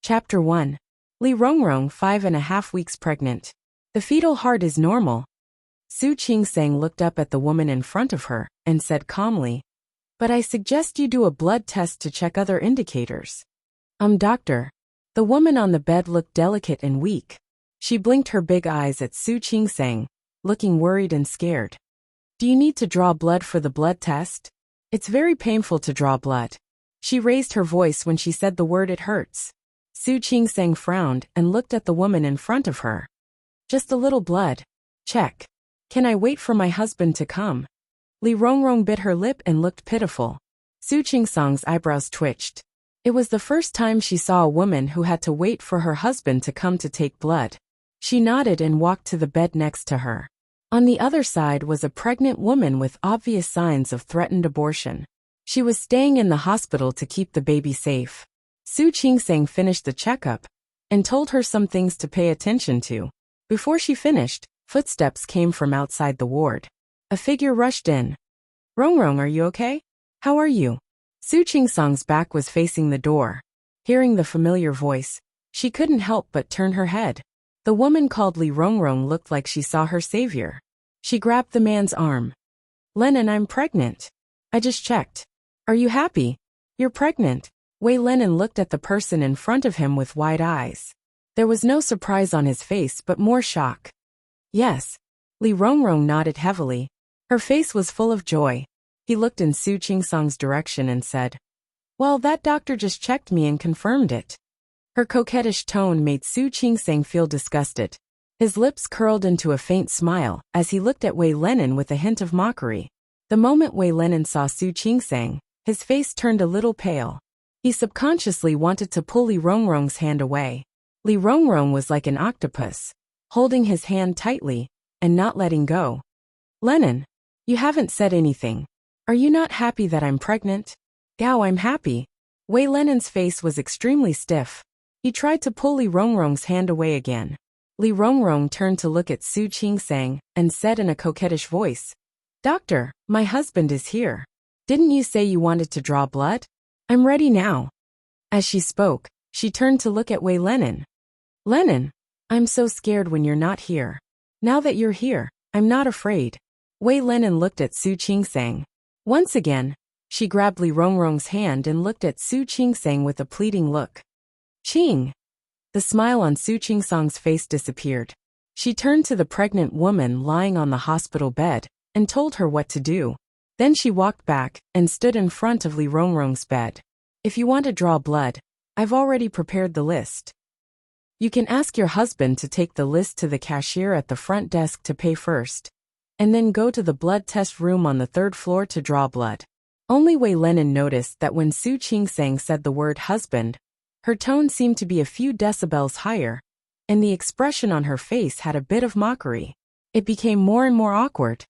Chapter 1. Li Rongrong 5.5 weeks pregnant. The fetal heart is normal. Su Qingsang looked up at the woman in front of her and said calmly, "But I suggest you do a blood test to check other indicators." Doctor." The woman on the bed looked delicate and weak. She blinked her big eyes at Su Qingsang, looking worried and scared. "Do you need to draw blood for the blood test? It's very painful to draw blood." She raised her voice when she said the word "it hurts." Su Qingsang frowned and looked at the woman in front of her. "Just a little blood. Check. Can I wait for my husband to come?" Li Rongrong bit her lip and looked pitiful. Su Qingsang's eyebrows twitched. It was the first time she saw a woman who had to wait for her husband to come to take blood. She nodded and walked to the bed next to her. On the other side was a pregnant woman with obvious signs of threatened abortion. She was staying in the hospital to keep the baby safe. Su Qingsang finished the checkup and told her some things to pay attention to. Before she finished, footsteps came from outside the ward. A figure rushed in. "Rongrong, are you okay? How are you?" Su Qingsang's back was facing the door. Hearing the familiar voice, she couldn't help but turn her head. The woman called Li Rongrong looked like she saw her savior. She grabbed the man's arm. "Lennon, I'm pregnant. I just checked. Are you happy? You're pregnant." Wei Lennon looked at the person in front of him with wide eyes. There was no surprise on his face but more shock. "Yes." Li Rongrong nodded heavily. Her face was full of joy. He looked in Su Qingsang's direction and said, "Well, that doctor just checked me and confirmed it." Her coquettish tone made Su Qingsang feel disgusted. His lips curled into a faint smile as he looked at Wei Lennon with a hint of mockery. The moment Wei Lennon saw Su Qingsang, his face turned a little pale. He subconsciously wanted to pull Li Rongrong's hand away. Li Rongrong was like an octopus, holding his hand tightly and not letting go. "Lennon, you haven't said anything. Are you not happy that I'm pregnant?" "Gao, I'm happy." Wei Lennon's face was extremely stiff. He tried to pull Li Rongrong's hand away again. Li Rongrong turned to look at Su Qingsang and said in a coquettish voice, "Doctor, my husband is here. Didn't you say you wanted to draw blood? I'm ready now." As she spoke, she turned to look at Wei Lennon. "Lennon, I'm so scared when you're not here. Now that you're here, I'm not afraid." Wei Lennon looked at Su Qingsang. Once again, she grabbed Li Rongrong's hand and looked at Su Qingsang with a pleading look. "Qing." The smile on Su Qingsang's face disappeared. She turned to the pregnant woman lying on the hospital bed and told her what to do. Then she walked back and stood in front of Li Rongrong's bed. "If you want to draw blood, I've already prepared the list. You can ask your husband to take the list to the cashier at the front desk to pay first, and then go to the blood test room on the 3rd floor to draw blood." Only Wei Lennon noticed that when Su Qingsang said the word husband, her tone seemed to be a few decibels higher, and the expression on her face had a bit of mockery. It became more and more awkward.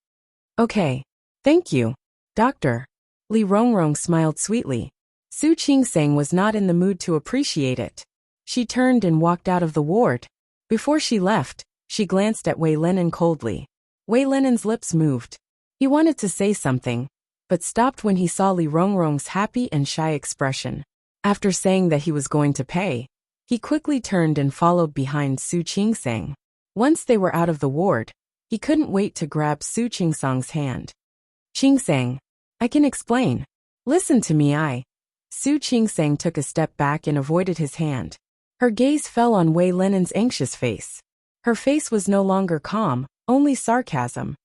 "Okay. Thank you, doctor." Li Rongrong smiled sweetly. Su Qingsang was not in the mood to appreciate it. She turned and walked out of the ward. Before she left, she glanced at Wei Lennon coldly. Wei Lennon's lips moved. He wanted to say something, but stopped when he saw Li Rongrong's happy and shy expression. After saying that he was going to pay, he quickly turned and followed behind Su Qingsang. Once they were out of the ward, he couldn't wait to grab Su Qingsang's hand. "Qingsang, I can explain. Listen to me, Su Qingsang took a step back and avoided his hand. Her gaze fell on Wei Lennon's anxious face. Her face was no longer calm, only sarcasm.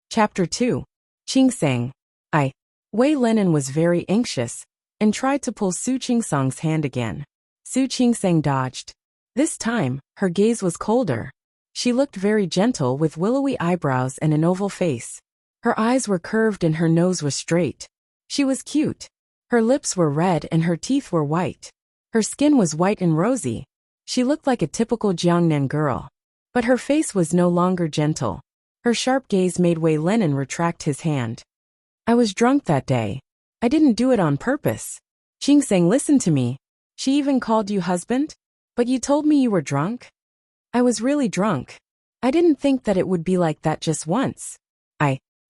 Chapter 2. Qingsang. Wei Lennon was very anxious and tried to pull Su Qingsang's hand again. Su Qingsang dodged. This time, her gaze was colder. She looked very gentle with willowy eyebrows and an oval face. Her eyes were curved and her nose was straight. She was cute. Her lips were red and her teeth were white. Her skin was white and rosy. She looked like a typical Jiangnan girl. But her face was no longer gentle. Her sharp gaze made Wei Lennon retract his hand. "I was drunk that day. I didn't do it on purpose. Qingsang, listen to me. She even called you husband? But you told me you were drunk?" "I was really drunk. I didn't think that it would be like that just once."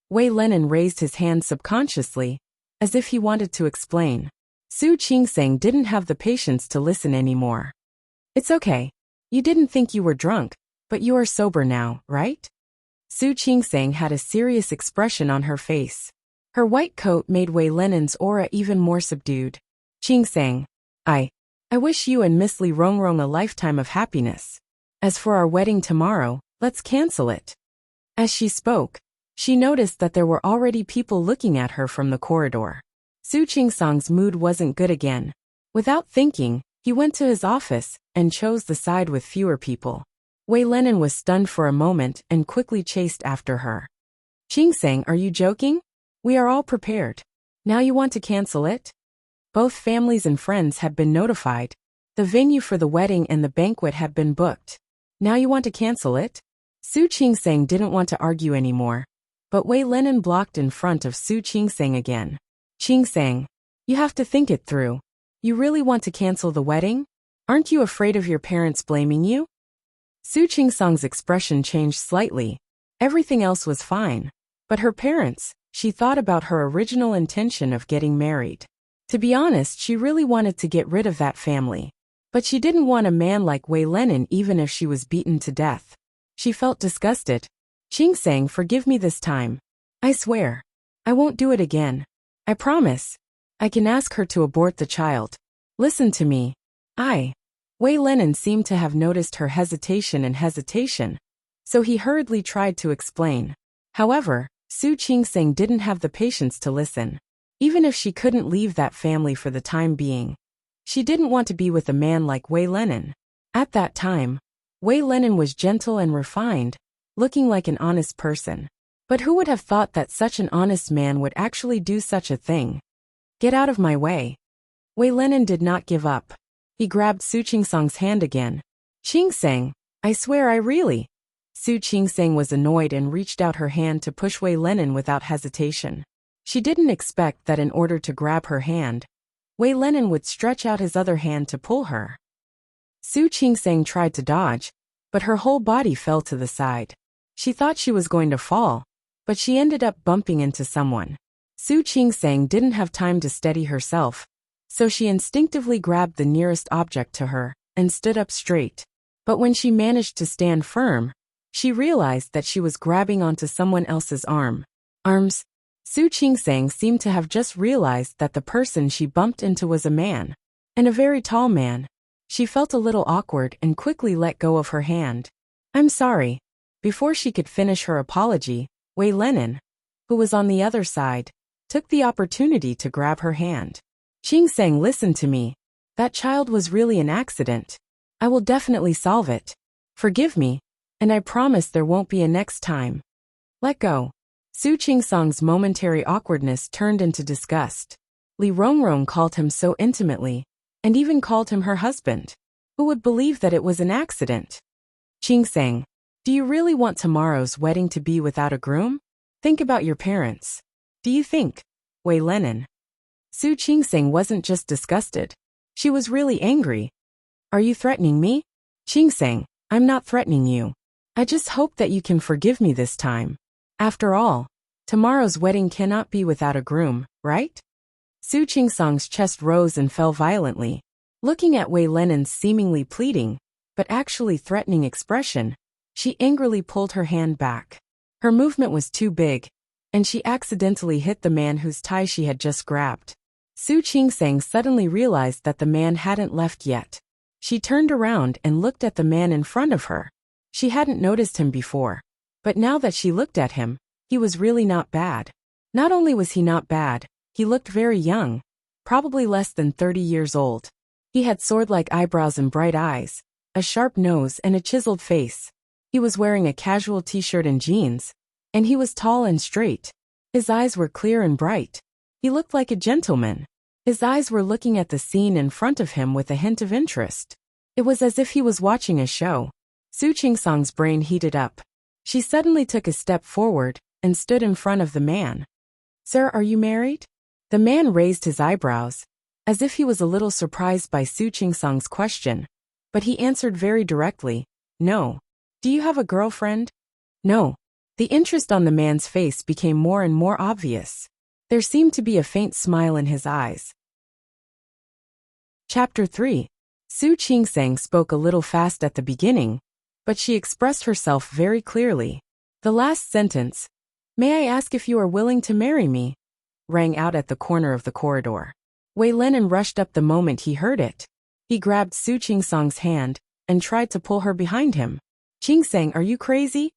Wei Lennon raised his hand subconsciously, as if he wanted to explain. Su Qingsang didn't have the patience to listen anymore. It's okay. You didn't think you were drunk, but you are sober now, right? Su Qingsang had a serious expression on her face. Her white coat made Wei Lenin's aura even more subdued. Qingsang, I wish you and Miss Li Rongrong a lifetime of happiness. As for our wedding tomorrow, let's cancel it. As she spoke, she noticed that there were already people looking at her from the corridor. Su Qingsang's mood wasn't good again. Without thinking, he went to his office and chose the side with fewer people. Wei Lenin was stunned for a moment and quickly chased after her. Qingsang, are you joking? We are all prepared. Now you want to cancel it? Both families and friends had been notified. The venue for the wedding and the banquet had been booked. Now you want to cancel it? Su Qingsang didn't want to argue anymore. But Wei Lenin blocked in front of Su Qingsang again. Qingsang, you have to think it through. You really want to cancel the wedding? Aren't you afraid of your parents blaming you? Su Qingsang's expression changed slightly. Everything else was fine. But her parents, she thought about her original intention of getting married. To be honest, she really wanted to get rid of that family. But she didn't want a man like Wei Lenin even if she was beaten to death. She felt disgusted. Qingsang, forgive me this time. I swear. I won't do it again. I promise. I can ask her to abort the child. Listen to me. Wei Lenin seemed to have noticed her hesitation, so he hurriedly tried to explain. However, Su Qingsang didn't have the patience to listen. Even if she couldn't leave that family for the time being, she didn't want to be with a man like Wei Lenin. At that time, Wei Lenin was gentle and refined, looking like an honest person. But who would have thought that such an honest man would actually do such a thing? Get out of my way. Wei Lenin did not give up. He grabbed Su Qingsang's hand again. Qingsang, I swear I really. Su Qingsang was annoyed and reached out her hand to push Wei Lenin without hesitation. She didn't expect that in order to grab her hand, Wei Lenin would stretch out his other hand to pull her. Su Qingsang tried to dodge, but her whole body fell to the side. She thought she was going to fall, but she ended up bumping into someone. Su Qingsang didn't have time to steady herself, so she instinctively grabbed the nearest object to her and stood up straight. But when she managed to stand firm, she realized that she was grabbing onto someone else's arms. Su Qingsang seemed to have just realized that the person she bumped into was a man, and a very tall man. She felt a little awkward and quickly let go of her hand. I'm sorry. Before she could finish her apology, Wei Lenin, who was on the other side, took the opportunity to grab her hand. Qingsang, listen to me. That child was really an accident. I will definitely solve it. Forgive me, and I promise there won't be a next time. Let go. Su Qingsang's momentary awkwardness turned into disgust. Li Rongrong called him so intimately, and even called him her husband. Who would believe that it was an accident? Qingsang, do you really want tomorrow's wedding to be without a groom? Think about your parents. Do you think? Wei Lenin. Su Qingsang wasn't just disgusted. She was really angry. Are you threatening me? Qingsang, I'm not threatening you. I just hope that you can forgive me this time. After all, tomorrow's wedding cannot be without a groom, right? Su Qingsang's chest rose and fell violently. Looking at Wei Lenin's seemingly pleading, but actually threatening expression, she angrily pulled her hand back. Her movement was too big, and she accidentally hit the man whose tie she had just grabbed. Su Qingsang suddenly realized that the man hadn't left yet. She turned around and looked at the man in front of her. She hadn't noticed him before, but now that she looked at him, he was really not bad. Not only was he not bad, he looked very young, probably less than 30 years old. He had sword-like eyebrows and bright eyes, a sharp nose and a chiseled face. He was wearing a casual t-shirt and jeans, and he was tall and straight. His eyes were clear and bright. He looked like a gentleman. His eyes were looking at the scene in front of him with a hint of interest. It was as if he was watching a show. Su Qingsang's brain heated up. She suddenly took a step forward and stood in front of the man. Sir, are you married? The man raised his eyebrows, as if he was a little surprised by Su Qingsang's question, but he answered very directly, no. Do you have a girlfriend? No. The interest on the man's face became more and more obvious. There seemed to be a faint smile in his eyes. Chapter 3. Su Qingsang spoke a little fast at the beginning, but she expressed herself very clearly. The last sentence, "May I ask if you are willing to marry me?" rang out at the corner of the corridor. Wei Lenin rushed up the moment he heard it. He grabbed Su Qingsang's hand and tried to pull her behind him. "Qingsang, are you crazy?"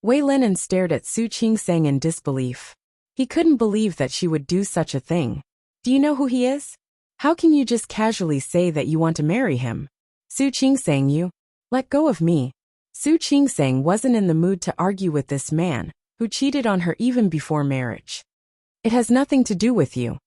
Wei Lenin stared at Su Qingsang in disbelief. He couldn't believe that she would do such a thing. "Do you know who he is? How can you just casually say that you want to marry him?" "Su Qingsang, you let go of me." Su Qingsang wasn't in the mood to argue with this man, who cheated on her even before marriage. "It has nothing to do with you."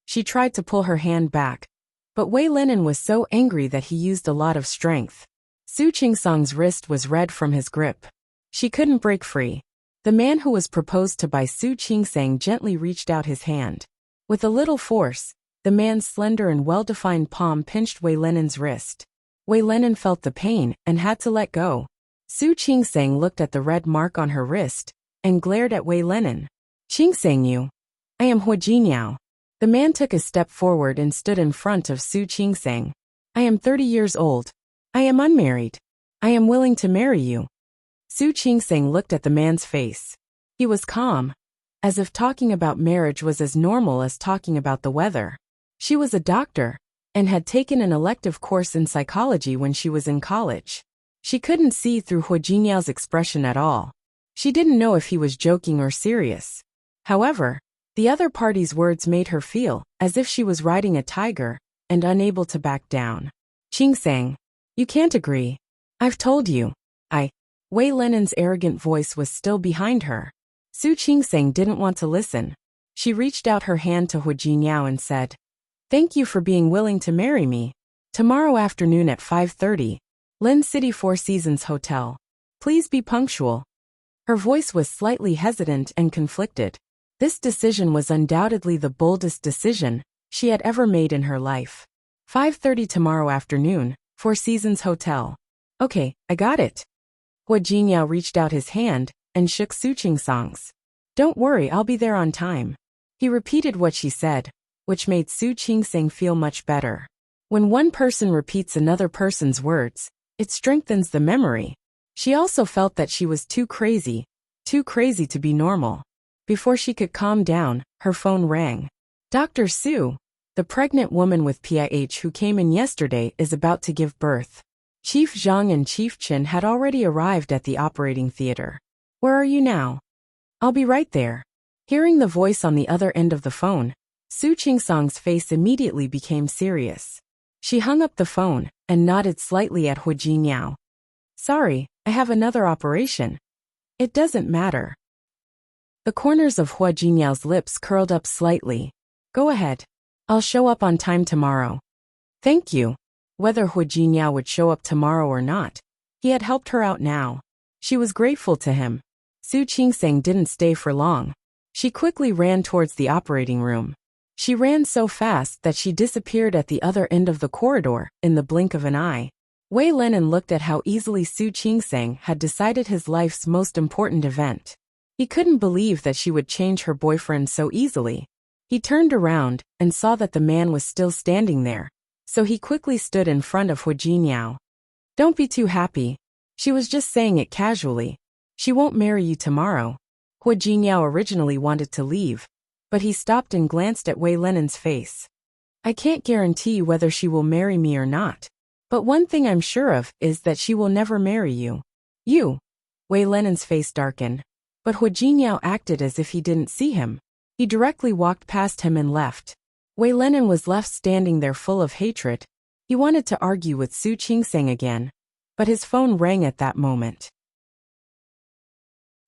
She tried to pull her hand back, but Wei Lenin was so angry that he used a lot of strength. Su Qingsang's wrist was red from his grip. She couldn't break free. The man who was proposed to by Su Qingsang gently reached out his hand. With a little force, the man's slender and well-defined palm pinched Wei Lenin's wrist. Wei Lenin felt the pain and had to let go. Su Qingsang looked at the red mark on her wrist and glared at Wei Lenin. "Qingsang, you. I am Hua Jiniao." The man took a step forward and stood in front of Su Qingsang. "I am 30 years old. I am unmarried. I am willing to marry you." Su Qingsang looked at the man's face. He was calm, as if talking about marriage was as normal as talking about the weather. She was a doctor and had taken an elective course in psychology when she was in college. She couldn't see through Hua Jiniao's expression at all. She didn't know if he was joking or serious. However, the other party's words made her feel as if she was riding a tiger and unable to back down. "Qingsang, you can't agree. I've told you. Wei Lenin's arrogant voice was still behind her. Su Qingsang didn't want to listen. She reached out her hand to Hua Jiniao and said, "Thank you for being willing to marry me. Tomorrow afternoon at 5:30, Lin City Four Seasons Hotel. Please be punctual." Her voice was slightly hesitant and conflicted. This decision was undoubtedly the boldest decision she had ever made in her life. 5:30 tomorrow afternoon, Four Seasons Hotel. "Okay, I got it." Hua Jiniao reached out his hand and shook Su Qingsang's. "Don't worry, I'll be there on time." He repeated what she said, which made Su Qingsang feel much better. When one person repeats another person's words, it strengthens the memory. She also felt that she was too crazy to be normal. Before she could calm down, her phone rang. "Dr. Su, the pregnant woman with PIH who came in yesterday is about to give birth." Chief Zhang and Chief Chen had already arrived at the operating theater. "Where are you now?" "I'll be right there." Hearing the voice on the other end of the phone, Su Qingsang's face immediately became serious. She hung up the phone and nodded slightly at Hua Jiniao. "Sorry, I have another operation." "It doesn't matter." The corners of Hua Jiniao's lips curled up slightly. "Go ahead. I'll show up on time tomorrow." "Thank you." Whether Hua Jiniao would show up tomorrow or not, he had helped her out now. She was grateful to him. Su Qingsang didn't stay for long. She quickly ran towards the operating room. She ran so fast that she disappeared at the other end of the corridor in the blink of an eye. Wei Lenin looked at how easily Su Qingsang had decided his life's most important event. He couldn't believe that she would change her boyfriend so easily. He turned around and saw that the man was still standing there, so he quickly stood in front of Hua Jiniao. "Don't be too happy. She was just saying it casually. She won't marry you tomorrow." Hua Jiniao originally wanted to leave, but he stopped and glanced at Wei Lenin's face. "I can't guarantee whether she will marry me or not. But one thing I'm sure of is that she will never marry you." "You?" Wei Lenin's face darkened, but Hua Jiniao acted as if he didn't see him. He directly walked past him and left. Wei Lenin was left standing there full of hatred. He wanted to argue with Su Qingsang again, but his phone rang at that moment.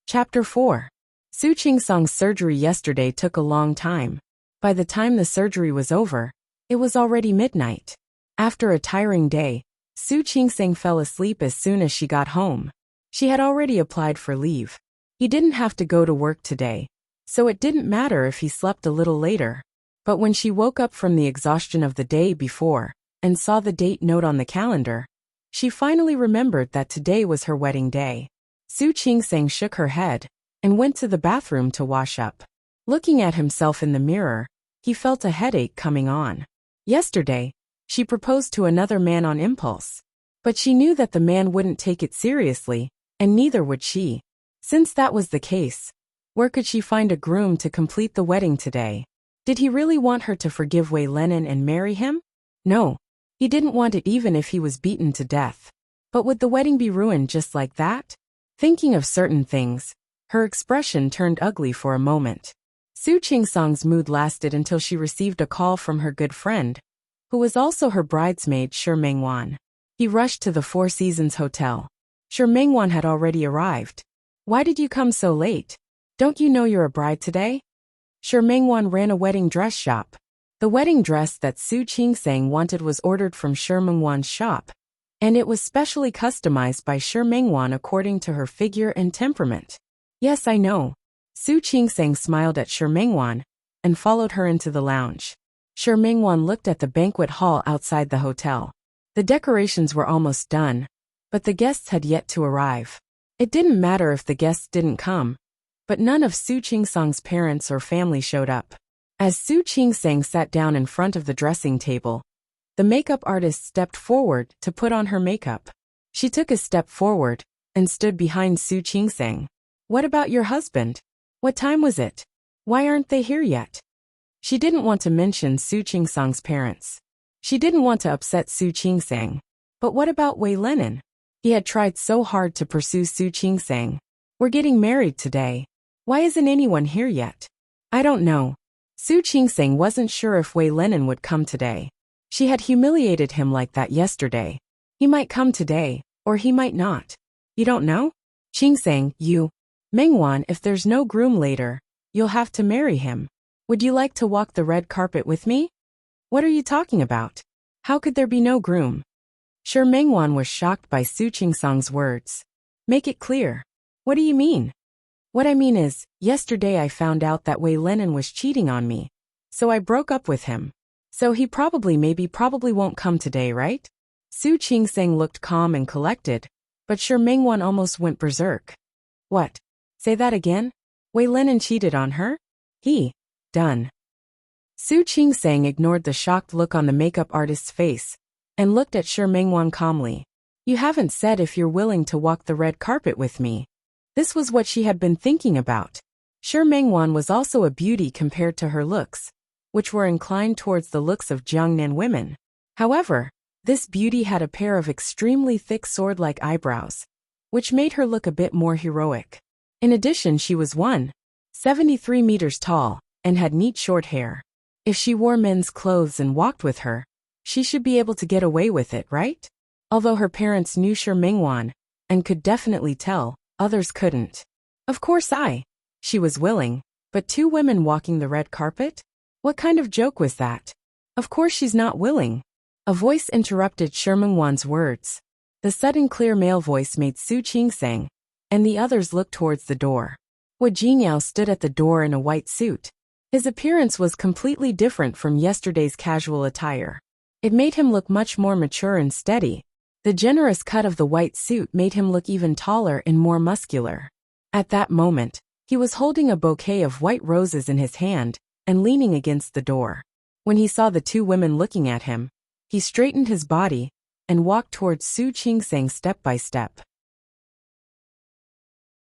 Chapter 4. Su Qingsang's surgery yesterday took a long time. By the time the surgery was over, it was already midnight. After a tiring day, Su Qingsang fell asleep as soon as she got home. She had already applied for leave. He didn't have to go to work today, so it didn't matter if he slept a little later. But when she woke up from the exhaustion of the day before and saw the date note on the calendar, she finally remembered that today was her wedding day. Su Qingsang shook her head and went to the bathroom to wash up. Looking at himself in the mirror, he felt a headache coming on. Yesterday, She proposed to another man on impulse. But she knew that the man wouldn't take it seriously, and neither would she. Since that was the case, where could she find a groom to complete the wedding today? Did he really want her to forgive Wei Lenin and marry him? No. He didn't want it even if he was beaten to death. But would the wedding be ruined just like that? Thinking of certain things, her expression turned ugly for a moment. Su Qingsong's mood lasted until she received a call from her good friend, who was also her bridesmaid Shi Mengwan. He rushed to the Four Seasons Hotel. Shi Mengwan had already arrived. Why did you come so late? Don't you know you're a bride today? Shi Mengwan ran a wedding dress shop. The wedding dress that Su Qingsong wanted was ordered from Shi Mengwan's shop, and it was specially customized by Shi Mengwan according to her figure and temperament. Yes, I know. Su Qingsong smiled at Shi Mengwan and followed her into the lounge. Shi Mengwan looked at the banquet hall outside the hotel. The decorations were almost done, but the guests had yet to arrive. It didn't matter if the guests didn't come, but none of Su Qingsong's parents or family showed up. As Su Qingsong sat down in front of the dressing table, the makeup artist stepped forward to put on her makeup. She took a step forward and stood behind Su Qingsong. What about your husband? What time was it? Why aren't they here yet? She didn't want to mention Su Qingsong's parents. She didn't want to upset Su Qingsong. But what about Wei Lenin? He had tried so hard to pursue Su Qingsong. We're getting married today. Why isn't anyone here yet? I don't know. Su Qingsong wasn't sure if Wei Lenin would come today. She had humiliated him like that yesterday. He might come today, or he might not. You don't know? Qingsong, you. Mengwan, if there's no groom later, you'll have to marry him. Would you like to walk the red carpet with me? What are you talking about? How could there be no groom? Shi Mengwan was shocked by Su Qingsong's words. Make it clear. What do you mean? What I mean is, yesterday I found out that Wei Lenin was cheating on me, so I broke up with him. So he probably won't come today, right? Su Qingsong looked calm and collected, but Shi Mengwan almost went berserk. What? Say that again? Wei Lenin cheated on her? Done. Su Qingsong ignored the shocked look on the makeup artist's face and looked at Shi Mengwan calmly. You haven't said if you're willing to walk the red carpet with me. This was what she had been thinking about. Shi Mengwan was also a beauty compared to her looks, which were inclined towards the looks of Jiangnan women. However, this beauty had a pair of extremely thick sword-like eyebrows, which made her look a bit more heroic. In addition, she was 1.73 meters tall and had neat short hair. If she wore men's clothes and walked with her, she should be able to get away with it, right? Although her parents knew Shi Mengwan and could definitely tell, others couldn't. Of course she was willing, but two women walking the red carpet? What kind of joke was that? Of course she's not willing. A voice interrupted Shi Mengwan's words. The sudden clear male voice made Su Qingsong and the others look towards the door. Wu Jinyao stood at the door in a white suit. His appearance was completely different from yesterday's casual attire. It made him look much more mature and steady. The generous cut of the white suit made him look even taller and more muscular. At that moment, he was holding a bouquet of white roses in his hand and leaning against the door. When he saw the two women looking at him, he straightened his body and walked towards Su Qingsong step by step.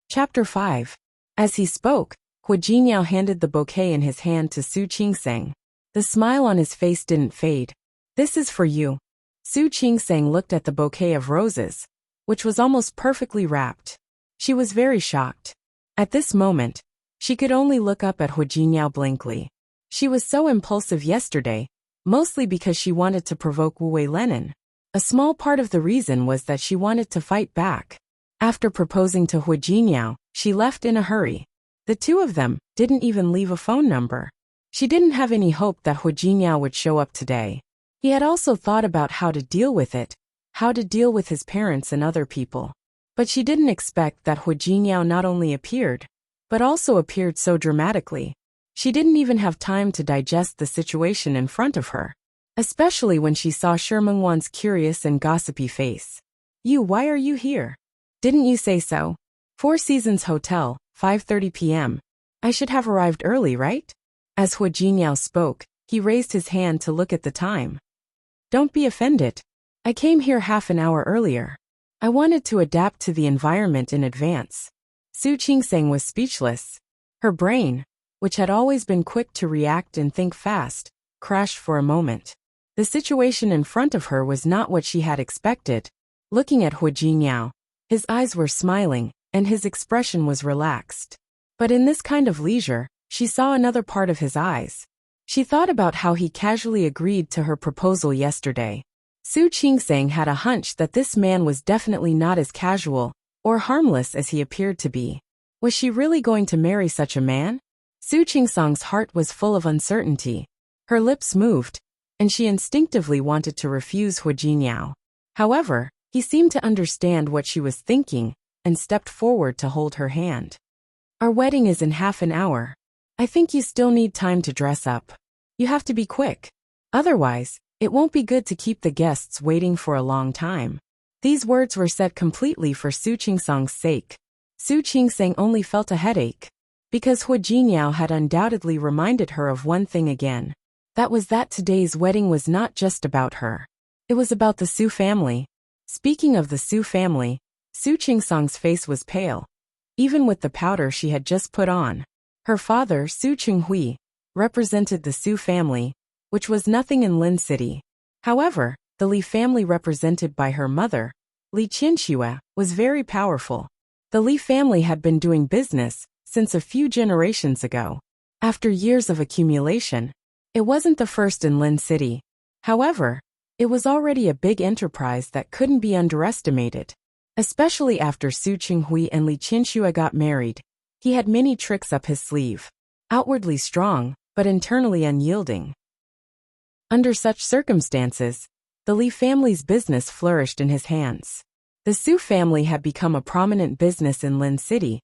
Chapter 5. As he spoke, Wu Jinyao handed the bouquet in his hand to Su Qingsong. The smile on his face didn't fade. This is for you. Su Qingsong looked at the bouquet of roses, which was almost perfectly wrapped. She was very shocked. At this moment, she could only look up at Wu Jinyao blankly. She was so impulsive yesterday, mostly because she wanted to provoke Wei Lenin. A small part of the reason was that she wanted to fight back. After proposing to Wu Jinyao, she left in a hurry. The two of them didn't even leave a phone number. She didn't have any hope that Wu Jinyao would show up today. He had also thought about how to deal with it, how to deal with his parents and other people. But she didn't expect that Wu Jinyao not only appeared, but also appeared so dramatically. She didn't even have time to digest the situation in front of her, especially when she saw Shi Mengwan's curious and gossipy face. Why are you here? Didn't you say so? Four Seasons Hotel, 5:30 p.m. I should have arrived early, right? As Wu Jinyao spoke, he raised his hand to look at the time. Don't be offended. I came here half an hour earlier. I wanted to adapt to the environment in advance. Su Qingsang was speechless. Her brain, which had always been quick to react and think fast, crashed for a moment. The situation in front of her was not what she had expected. Looking at Hu Jiniao, his eyes were smiling, and his expression was relaxed. But in this kind of leisure, she saw another part of his eyes. She thought about how he casually agreed to her proposal yesterday. Su Qingsang had a hunch that this man was definitely not as casual or harmless as he appeared to be. Was she really going to marry such a man? Su Qingsang's heart was full of uncertainty. Her lips moved, and she instinctively wanted to refuse Hu Jiniao. However, he seemed to understand what she was thinking and stepped forward to hold her hand. Our wedding is in half an hour. I think you still need time to dress up. You have to be quick. Otherwise, it won't be good to keep the guests waiting for a long time. These words were said completely for Su Qingsang's sake. Su Qingsang only felt a headache, because Hu Jiniao had undoubtedly reminded her of one thing again. That was that today's wedding was not just about her. It was about the Su family. Speaking of the Su family, Su Qingsang's face was pale, even with the powder she had just put on. Her father, Su Qinghui, represented the Su family, which was nothing in Lin City. However, the Li family represented by her mother, Li Qianxue, was very powerful. The Li family had been doing business since a few generations ago. After years of accumulation, it wasn't the first in Lin City. However, it was already a big enterprise that couldn't be underestimated. Especially after Su Qinghui and Li Qianxue got married, he had many tricks up his sleeve. Outwardly strong, but internally unyielding. Under such circumstances, the Li family's business flourished in his hands. The Su family had become a prominent business in Lin City,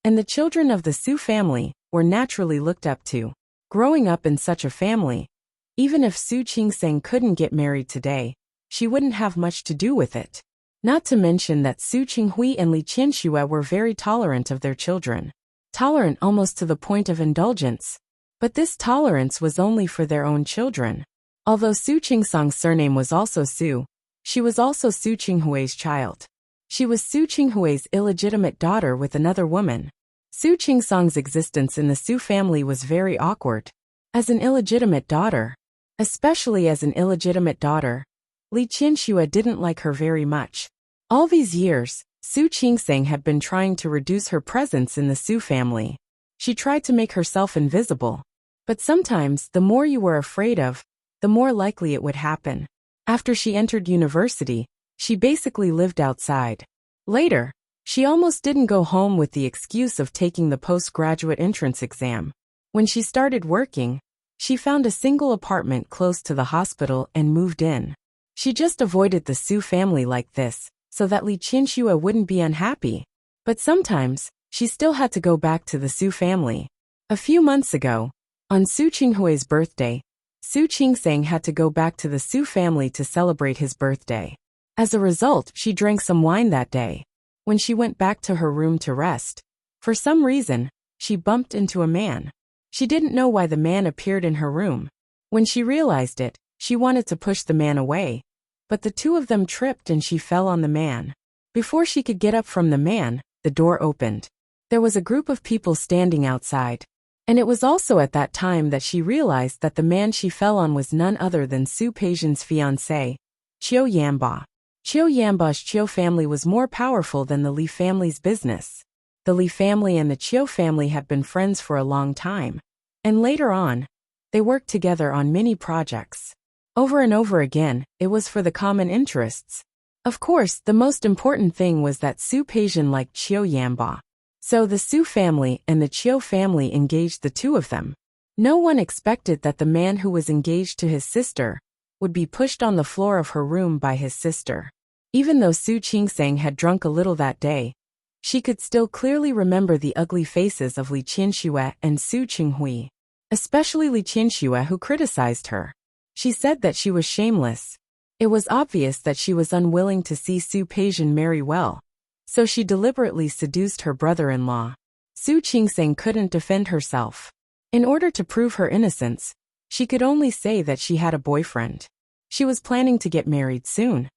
and the children of the Su family were naturally looked up to. Growing up in such a family, even if Su Qingsang couldn't get married today, she wouldn't have much to do with it. Not to mention that Su Qinghui and Li Qianxue were very tolerant of their children. Tolerant almost to the point of indulgence. But this tolerance was only for their own children. Although Su Qingsang's surname was also Su, she was also Su Qinghui's child. She was Su Qinghui's illegitimate daughter with another woman. Su Qingsang's existence in the Su family was very awkward. As an illegitimate daughter, especially as an illegitimate daughter, Li Qianxue didn't like her very much. All these years, Su Qingsang had been trying to reduce her presence in the Su family. She tried to make herself invisible. But sometimes, the more you were afraid of, the more likely it would happen. After she entered university, she basically lived outside. Later, she almost didn't go home with the excuse of taking the postgraduate entrance exam. When she started working, she found a single apartment close to the hospital and moved in. She just avoided the Su family like this, so that Li Qianxue wouldn't be unhappy. But sometimes, she still had to go back to the Su family. A few months ago, on Su Qinghui's birthday, Su Qingsang had to go back to the Su family to celebrate his birthday. As a result, she drank some wine that day. When she went back to her room to rest, for some reason, she bumped into a man. She didn't know why the man appeared in her room. When she realized it, she wanted to push the man away, but the two of them tripped and she fell on the man. Before she could get up from the man, the door opened. There was a group of people standing outside. And it was also at that time that she realized that the man she fell on was none other than Su Peijian's fiancé, Qiu Yanba. Qiu Yanba's Qiu family was more powerful than the Li family's business. The Li family and the Qiu family had been friends for a long time. And later on, they worked together on many projects. Over and over again, it was for the common interests. Of course, the most important thing was that Su Peijian liked Qiu Yanba. So the Su family and the Qiu family engaged the two of them. No one expected that the man who was engaged to his sister would be pushed on the floor of her room by his sister. Even though Su Qingsang had drunk a little that day, she could still clearly remember the ugly faces of Li Qianxue and Su Qinghui, especially Li Qianxue, who criticized her. She said that she was shameless. It was obvious that she was unwilling to see Su Peijian marry well. So she deliberately seduced her brother-in-law. Su Qingsang couldn't defend herself. In order to prove her innocence, she could only say that she had a boyfriend. She was planning to get married soon.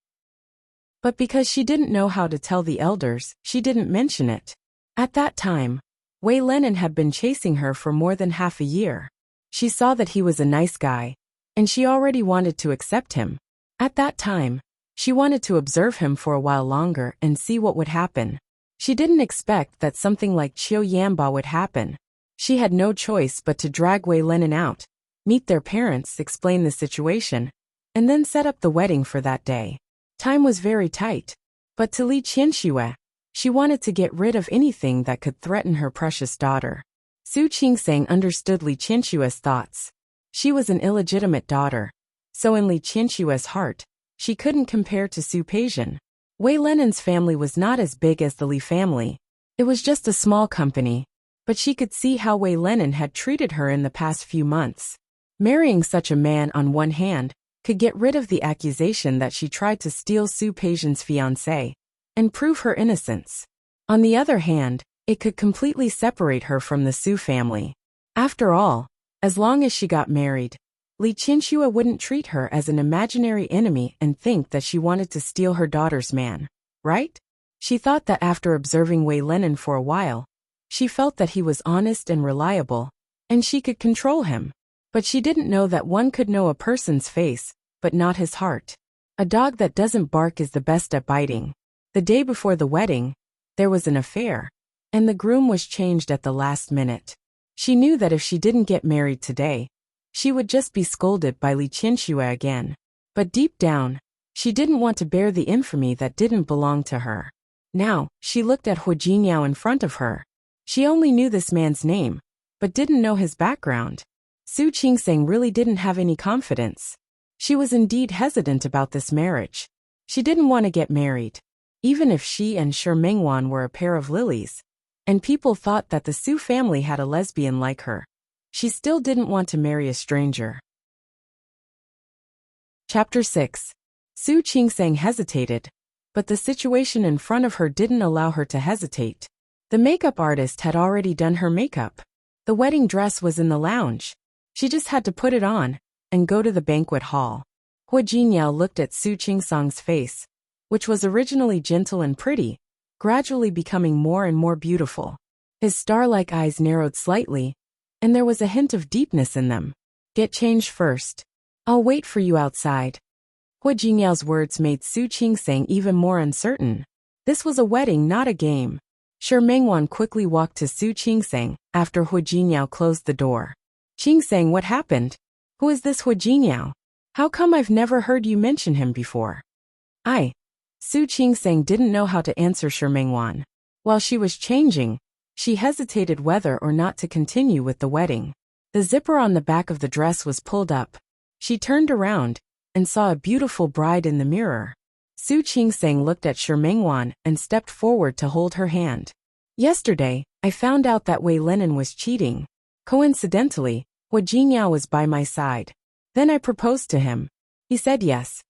But because she didn't know how to tell the elders, she didn't mention it. At that time, Wei Lenin had been chasing her for more than half a year. She saw that he was a nice guy, and she already wanted to accept him. At that time, she wanted to observe him for a while longer and see what would happen. She didn't expect that something like Qiu Yanba would happen. She had no choice but to drag Wei Lenin out, meet their parents, explain the situation, and then set up the wedding for that day. Time was very tight. But to Li Qianxue, she wanted to get rid of anything that could threaten her precious daughter. Su Qingsang understood Li Qianxue's thoughts. She was an illegitimate daughter, so in Li Qianxue's heart, she couldn't compare to Su Peixian. Wei Lenin's family was not as big as the Li family. It was just a small company, but she could see how Wei Lenin had treated her in the past few months. Marrying such a man on one hand could get rid of the accusation that she tried to steal Su Peixian's fiancé and prove her innocence. On the other hand, it could completely separate her from the Su family. After all, as long as she got married, Li Qianxue wouldn't treat her as an imaginary enemy and think that she wanted to steal her daughter's man, right? She thought that after observing Wei Lenin for a while, she felt that he was honest and reliable, and she could control him. But she didn't know that one could know a person's face, but not his heart. A dog that doesn't bark is the best at biting. The day before the wedding, there was an affair, and the groom was changed at the last minute. She knew that if she didn't get married today, she would just be scolded by Li Qianxue again. But deep down, she didn't want to bear the infamy that didn't belong to her. Now, she looked at Hu Jiniao in front of her. She only knew this man's name, but didn't know his background. Su Qingsang really didn't have any confidence. She was indeed hesitant about this marriage. She didn't want to get married, even if she and Shi Mengwan were a pair of lilies, and people thought that the Su family had a lesbian like her. She still didn't want to marry a stranger. Chapter 6. Su Qingsang hesitated, but the situation in front of her didn't allow her to hesitate. The makeup artist had already done her makeup. The wedding dress was in the lounge. She just had to put it on and go to the banquet hall. Hu Jiniao looked at Su Qingsang's face, which was originally gentle and pretty, gradually becoming more and more beautiful. His star-like eyes narrowed slightly, and there was a hint of deepness in them. Get changed first. I'll wait for you outside. Hu Jiniao's words made Su Qingsang even more uncertain. This was a wedding, not a game. Shi Mengwan quickly walked to Su Qingsang after Hu Jiniao closed the door. Qingsang, what happened? Who is this Hu Jiniao? How come I've never heard you mention him before? Su Qingsang didn't know how to answer Shi Mengwan. While she was changing, she hesitated whether or not to continue with the wedding. The zipper on the back of the dress was pulled up. She turned around and saw a beautiful bride in the mirror. Su Qingsang looked at Shi Mengwan and stepped forward to hold her hand. Yesterday, I found out that Wei Lenin was cheating. Coincidentally, Hu Jiniao was by my side. Then I proposed to him. He said yes.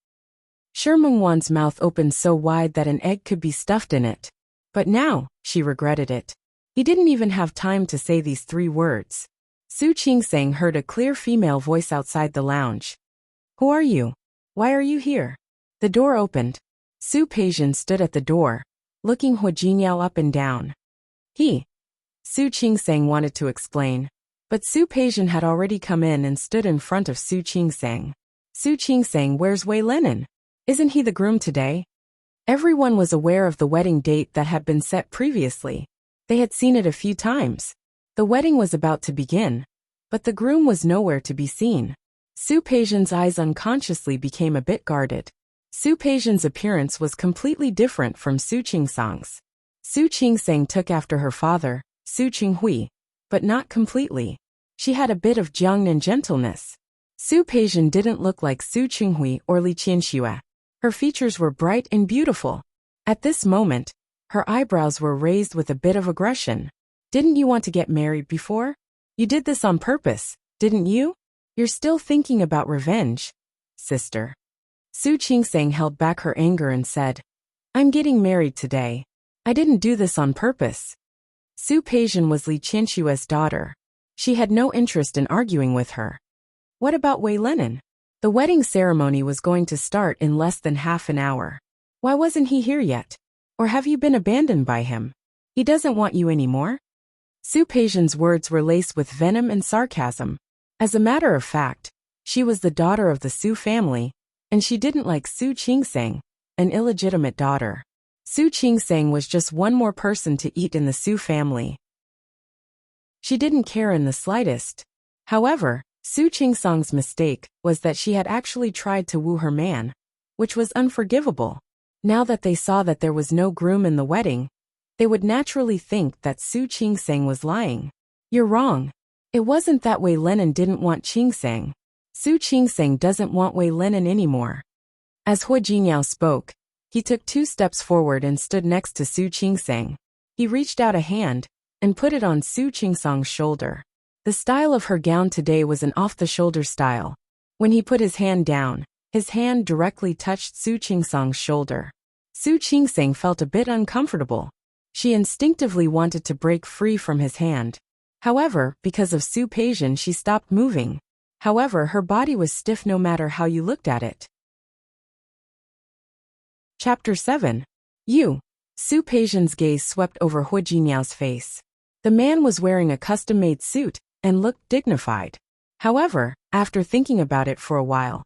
Shi Mengwan's mouth opened so wide that an egg could be stuffed in it. But now, she regretted it. He didn't even have time to say these 3 words. Su Qingsang heard a clear female voice outside the lounge. Who are you? Why are you here? The door opened. Su Peixian stood at the door, looking Hu Jiniao up and down. Su Qingsang wanted to explain, but Su Peixian had already come in and stood in front of Su Qingsang. Su Qingsang, where's Wei Lenin? Isn't he the groom today? Everyone was aware of the wedding date that had been set previously. They had seen it a few times. The wedding was about to begin, but the groom was nowhere to be seen. Su Peixian's eyes unconsciously became a bit guarded. Su Peixian's appearance was completely different from Su Qingsang's. Su Qingsang took after her father, Su Qinghui, but not completely. She had a bit of Jiangnan gentleness. Su Peixian didn't look like Su Qinghui or Li Qianxue. Her features were bright and beautiful. At this moment, her eyebrows were raised with a bit of aggression. Didn't you want to get married before? You did this on purpose, didn't you? You're still thinking about revenge, sister. Su Qingsang held back her anger and said, I'm getting married today. I didn't do this on purpose. Su Peixian was Li Qianxue's daughter. She had no interest in arguing with her. What about Wei Lenin? The wedding ceremony was going to start in less than half an hour. Why wasn't he here yet? Or have you been abandoned by him? He doesn't want you anymore? Su Peijian's words were laced with venom and sarcasm. As a matter of fact, she was the daughter of the Su family, and she didn't like Su Qingsang, an illegitimate daughter. Su Qingsang was just one more person to eat in the Su family. She didn't care in the slightest. However, Su Qingsang's mistake was that she had actually tried to woo her man, which was unforgivable. Now that they saw that there was no groom in the wedding, they would naturally think that Su Qingsang was lying. You're wrong. It wasn't that Wei Lenin didn't want Qingsang. Su Qingsang doesn't want Wei Lenin anymore. As Hu Jinyao spoke, he took 2 steps forward and stood next to Su Qingsang. He reached out a hand and put it on Su Qingsang's shoulder. The style of her gown today was an off-the-shoulder style. When he put his hand down, his hand directly touched Su Qingsang's shoulder. Su Qingsang felt a bit uncomfortable. She instinctively wanted to break free from his hand. However, because of Su Peijian, she stopped moving. However, her body was stiff no matter how you looked at it. Chapter 7. You. Su Peijian's gaze swept over Hu Jinyao's face. The man was wearing a custom-made suit and looked dignified. However, after thinking about it for a while,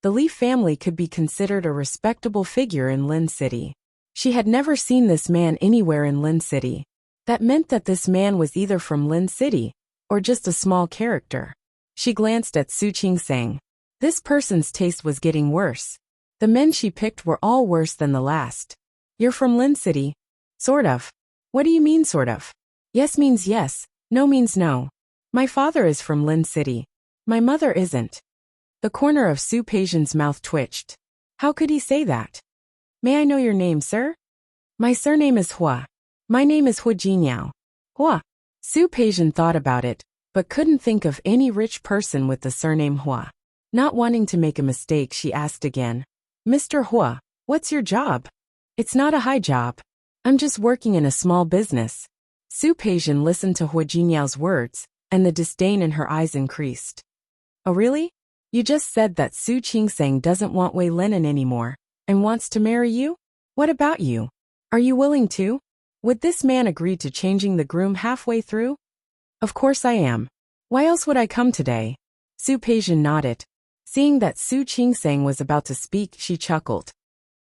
the Li family could be considered a respectable figure in Lin City. She had never seen this man anywhere in Lin City. That meant that this man was either from Lin City or just a small character. She glanced at Su Qingsang. This person's taste was getting worse. The men she picked were all worse than the last. You're from Lin City? Sort of. What do you mean sort of? Yes means yes, no means no. My father is from Lin City. My mother isn't. The corner of Su Peijian's mouth twitched. How could he say that? May I know your name, sir? My surname is Hua. My name is Hu Jinyao. Hua. Su Peijian thought about it, but couldn't think of any rich person with the surname Hua. Not wanting to make a mistake, she asked again. Mr. Hua, what's your job? It's not a high job. I'm just working in a small business. Su Peijian listened to Hu Jinyao's words, and the disdain in her eyes increased. Oh really? You just said that Su Qingsang doesn't want Wei Lenin anymore, and wants to marry you? What about you? Are you willing to? Would this man agree to changing the groom halfway through? Of course I am. Why else would I come today? Su Peijian nodded. Seeing that Su Qingsang was about to speak, she chuckled.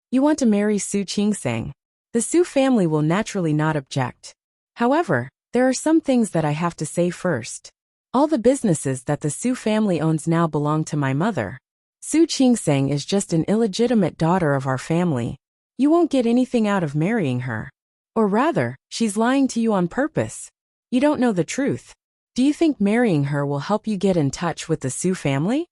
You want to marry Su Qingsang? The Su family will naturally not object. However, there are some things that I have to say first. All the businesses that the Su family owns now belong to my mother. Su Qingsang is just an illegitimate daughter of our family. You won't get anything out of marrying her. Or rather, she's lying to you on purpose. You don't know the truth. Do you think marrying her will help you get in touch with the Su family?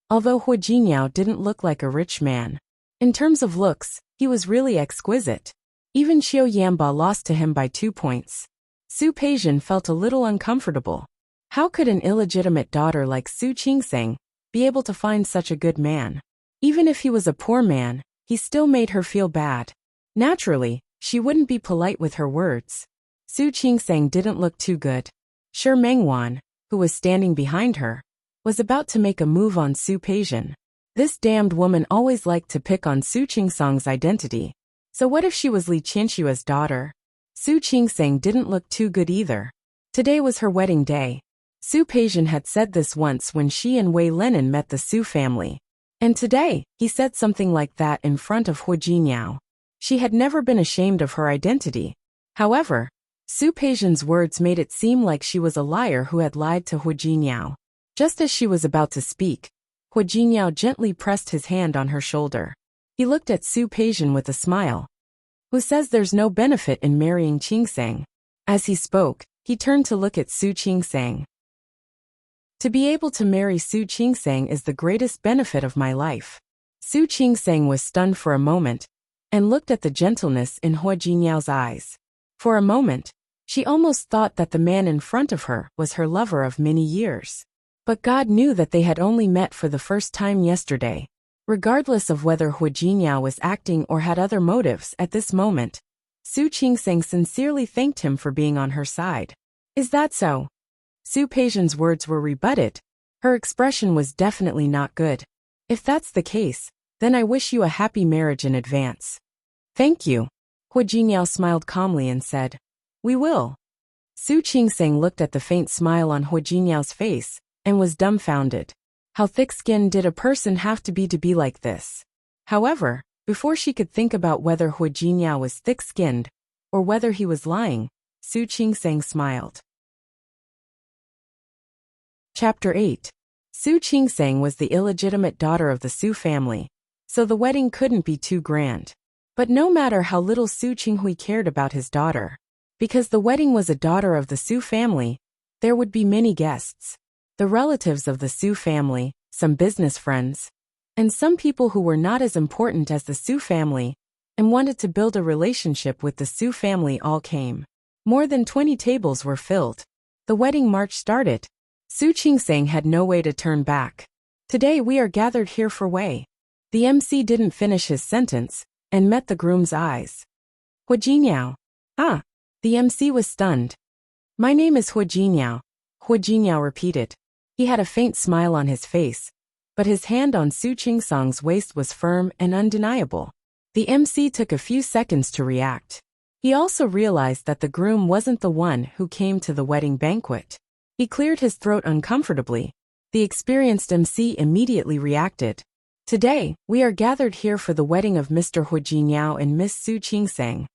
Although Hu Jinyao didn't look like a rich man, in terms of looks, he was really exquisite. Even Xiao Yamba lost to him by 2 points. Su Peijian felt a little uncomfortable. How could an illegitimate daughter like Su Qingsang be able to find such a good man? Even if he was a poor man, he still made her feel bad. Naturally, she wouldn't be polite with her words. Su Qingsang didn't look too good. Shi Mengwan, who was standing behind her, was about to make a move on Su Peijian. This damned woman always liked to pick on Su Qingsang's identity. So what if she was Li Qinshua's daughter? Su Qingsang didn't look too good either. Today was her wedding day. Su Peijian had said this once when she and Wei Lenin met the Su family. And today, he said something like that in front of Hu Jinyao. She had never been ashamed of her identity. However, Su Peijian's words made it seem like she was a liar who had lied to Hu Jinyao. Just as she was about to speak, Hu Jinyao gently pressed his hand on her shoulder. He looked at Su Peijian with a smile. Who says there's no benefit in marrying Qingsang? As he spoke, he turned to look at Su Qingsang. To be able to marry Su Qingsang is the greatest benefit of my life. Su Qingsang was stunned for a moment, and looked at the gentleness in Hu Jinyao's eyes. For a moment, she almost thought that the man in front of her was her lover of many years. But God knew that they had only met for the first time yesterday. Regardless of whether Hu Jinyao was acting or had other motives at this moment, Su Qingsang sincerely thanked him for being on her side. Is that so? Su Peijian's words were rebutted. Her expression was definitely not good. If that's the case, then I wish you a happy marriage in advance. Thank you. Hua Jingyao smiled calmly and said, We will. Su Qingseng looked at the faint smile on Hua Jinyao's face and was dumbfounded. How thick-skinned did a person have to be like this? However, before she could think about whether Hua Jinyao was thick-skinned or whether he was lying, Su Qingseng smiled. Chapter 8. Su Qingseng was the illegitimate daughter of the Su family, so the wedding couldn't be too grand. But no matter how little Su Qinghui cared about his daughter, because the wedding was a daughter of the Su family, there would be many guests. The relatives of the Su family, some business friends, and some people who were not as important as the Su family and wanted to build a relationship with the Su family all came. More than 20 tables were filled. The wedding march started. Su Qingseng had no way to turn back. Today we are gathered here for Wei. The MC didn't finish his sentence and met the groom's eyes. Hua Jinyao. Ah. The MC was stunned. My name is Hua Jinyao. Hua Jinyao repeated. He had a faint smile on his face, but his hand on Su Qingseng's waist was firm and undeniable. The MC took a few seconds to react. He also realized that the groom wasn't the one who came to the wedding banquet. He cleared his throat uncomfortably. The experienced MC immediately reacted. Today, we are gathered here for the wedding of Mr. Hua Jinyao and Miss Su Qingseng.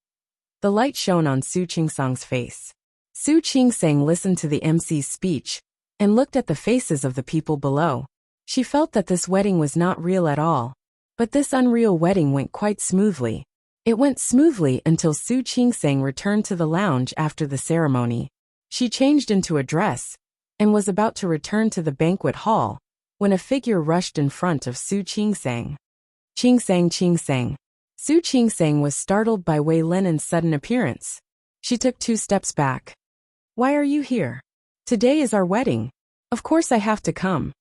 The light shone on Su Qingseng's face. Su Qingseng listened to the MC's speech and looked at the faces of the people below. She felt that this wedding was not real at all. But this unreal wedding went quite smoothly. It went smoothly until Su Qingseng returned to the lounge after the ceremony. She changed into a dress and was about to return to the banquet hall when a figure rushed in front of Su Qingseng. Qingseng. Su Qingseng was startled by Wei Lenen's sudden appearance. She took 2 steps back. Why are you here? Today is our wedding. Of course I have to come.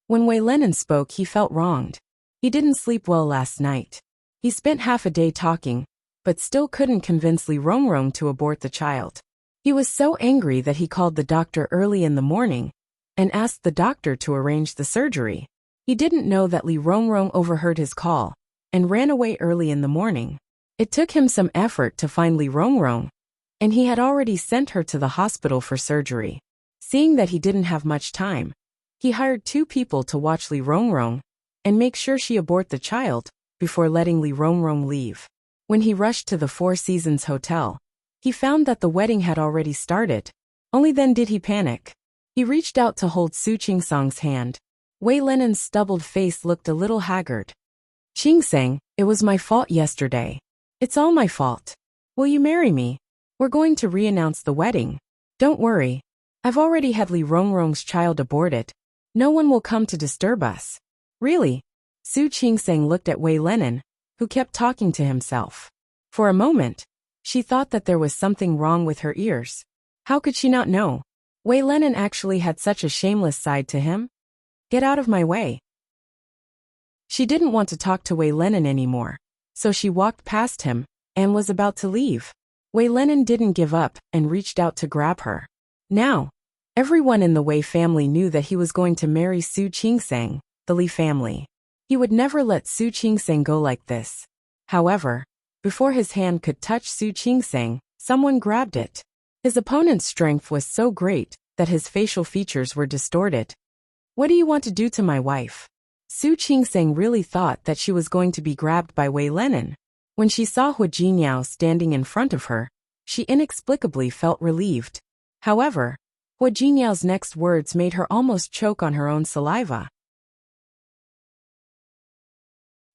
When Wei Lenen spoke, he felt wronged. He didn't sleep well last night. He spent half a day talking, but still couldn't convince Li Rongrong to abort the child. He was so angry that he called the doctor early in the morning and asked the doctor to arrange the surgery. He didn't know that Li Rongrong overheard his call and ran away early in the morning. It took him some effort to find Li Rongrong, and he had already sent her to the hospital for surgery. Seeing that he didn't have much time, he hired 2 people to watch Li Rongrong and make sure she abort the child before letting Li Rongrong leave. When he rushed to the Four Seasons Hotel, he found that the wedding had already started. Only then did he panic. He reached out to hold Su Qingseng's hand. Wei Lenen's stubbled face looked a little haggard. Qingseng, it was my fault yesterday. It's all my fault. Will you marry me? We're going to re-announce the wedding. Don't worry. I've already had Li Rongrong's child aborted. No one will come to disturb us. Really? Su Qingseng looked at Wei Lenen, who kept talking to himself. For a moment, she thought that there was something wrong with her ears. How could she not know? Wei Lenen actually had such a shameless side to him? Get out of my way. She didn't want to talk to Wei Lenen anymore, so she walked past him and was about to leave. Wei Lenen didn't give up and reached out to grab her. Now, everyone in the Wei family knew that he was going to marry Su Qingseng, the Li family. He would never let Su Qingseng go like this. However, before his hand could touch Su Qingseng, someone grabbed it. His opponent's strength was so great that his facial features were distorted. What do you want to do to my wife? Su Qingseng really thought that she was going to be grabbed by Wei Lenen. When she saw Hua Jinyao standing in front of her, she inexplicably felt relieved. However, Hua Jinyao's next words made her almost choke on her own saliva.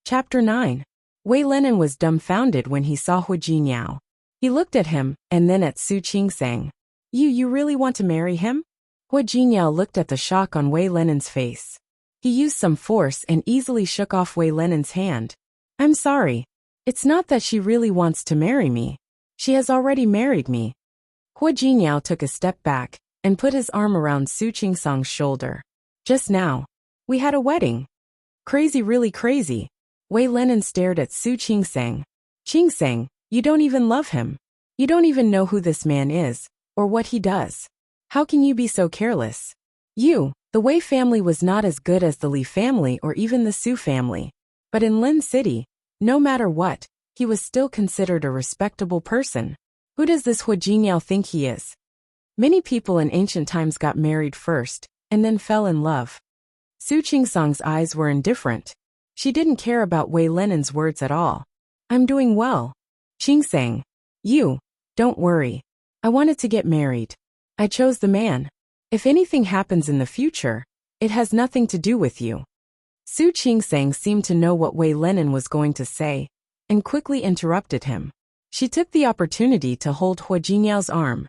Chapter 9. Wei Lenen was dumbfounded when he saw Hua Jinyao. He looked at him and then at Su Qingseng. You really want to marry him? Hua Jinyao looked at the shock on Wei Lenen's face. He used some force and easily shook off Wei Lenen's hand. I'm sorry. It's not that she really wants to marry me. She has already married me. Hua Jinyao took a step back and put his arm around Su Qingseng's shoulder. Just now, we had a wedding. Crazy, really crazy. Wei Lenen stared at Su Qingseng. Qingseng, you don't even love him. You don't even know who this man is, or what he does. How can you be so careless? You, The Wei family was not as good as the Li family or even the Su family. But in Lin City, no matter what, he was still considered a respectable person. Who does this Hu Jiniao think he is? Many people in ancient times got married first, and then fell in love. Su Qingsang's eyes were indifferent. She didn't care about Wei Lenin's words at all. I'm doing well. Qingsang. You. Don't worry. I wanted to get married. I chose the man. If anything happens in the future, it has nothing to do with you. Su Qingsang seemed to know what Wei Lenin was going to say, and quickly interrupted him. She took the opportunity to hold Hu Jiniao's arm.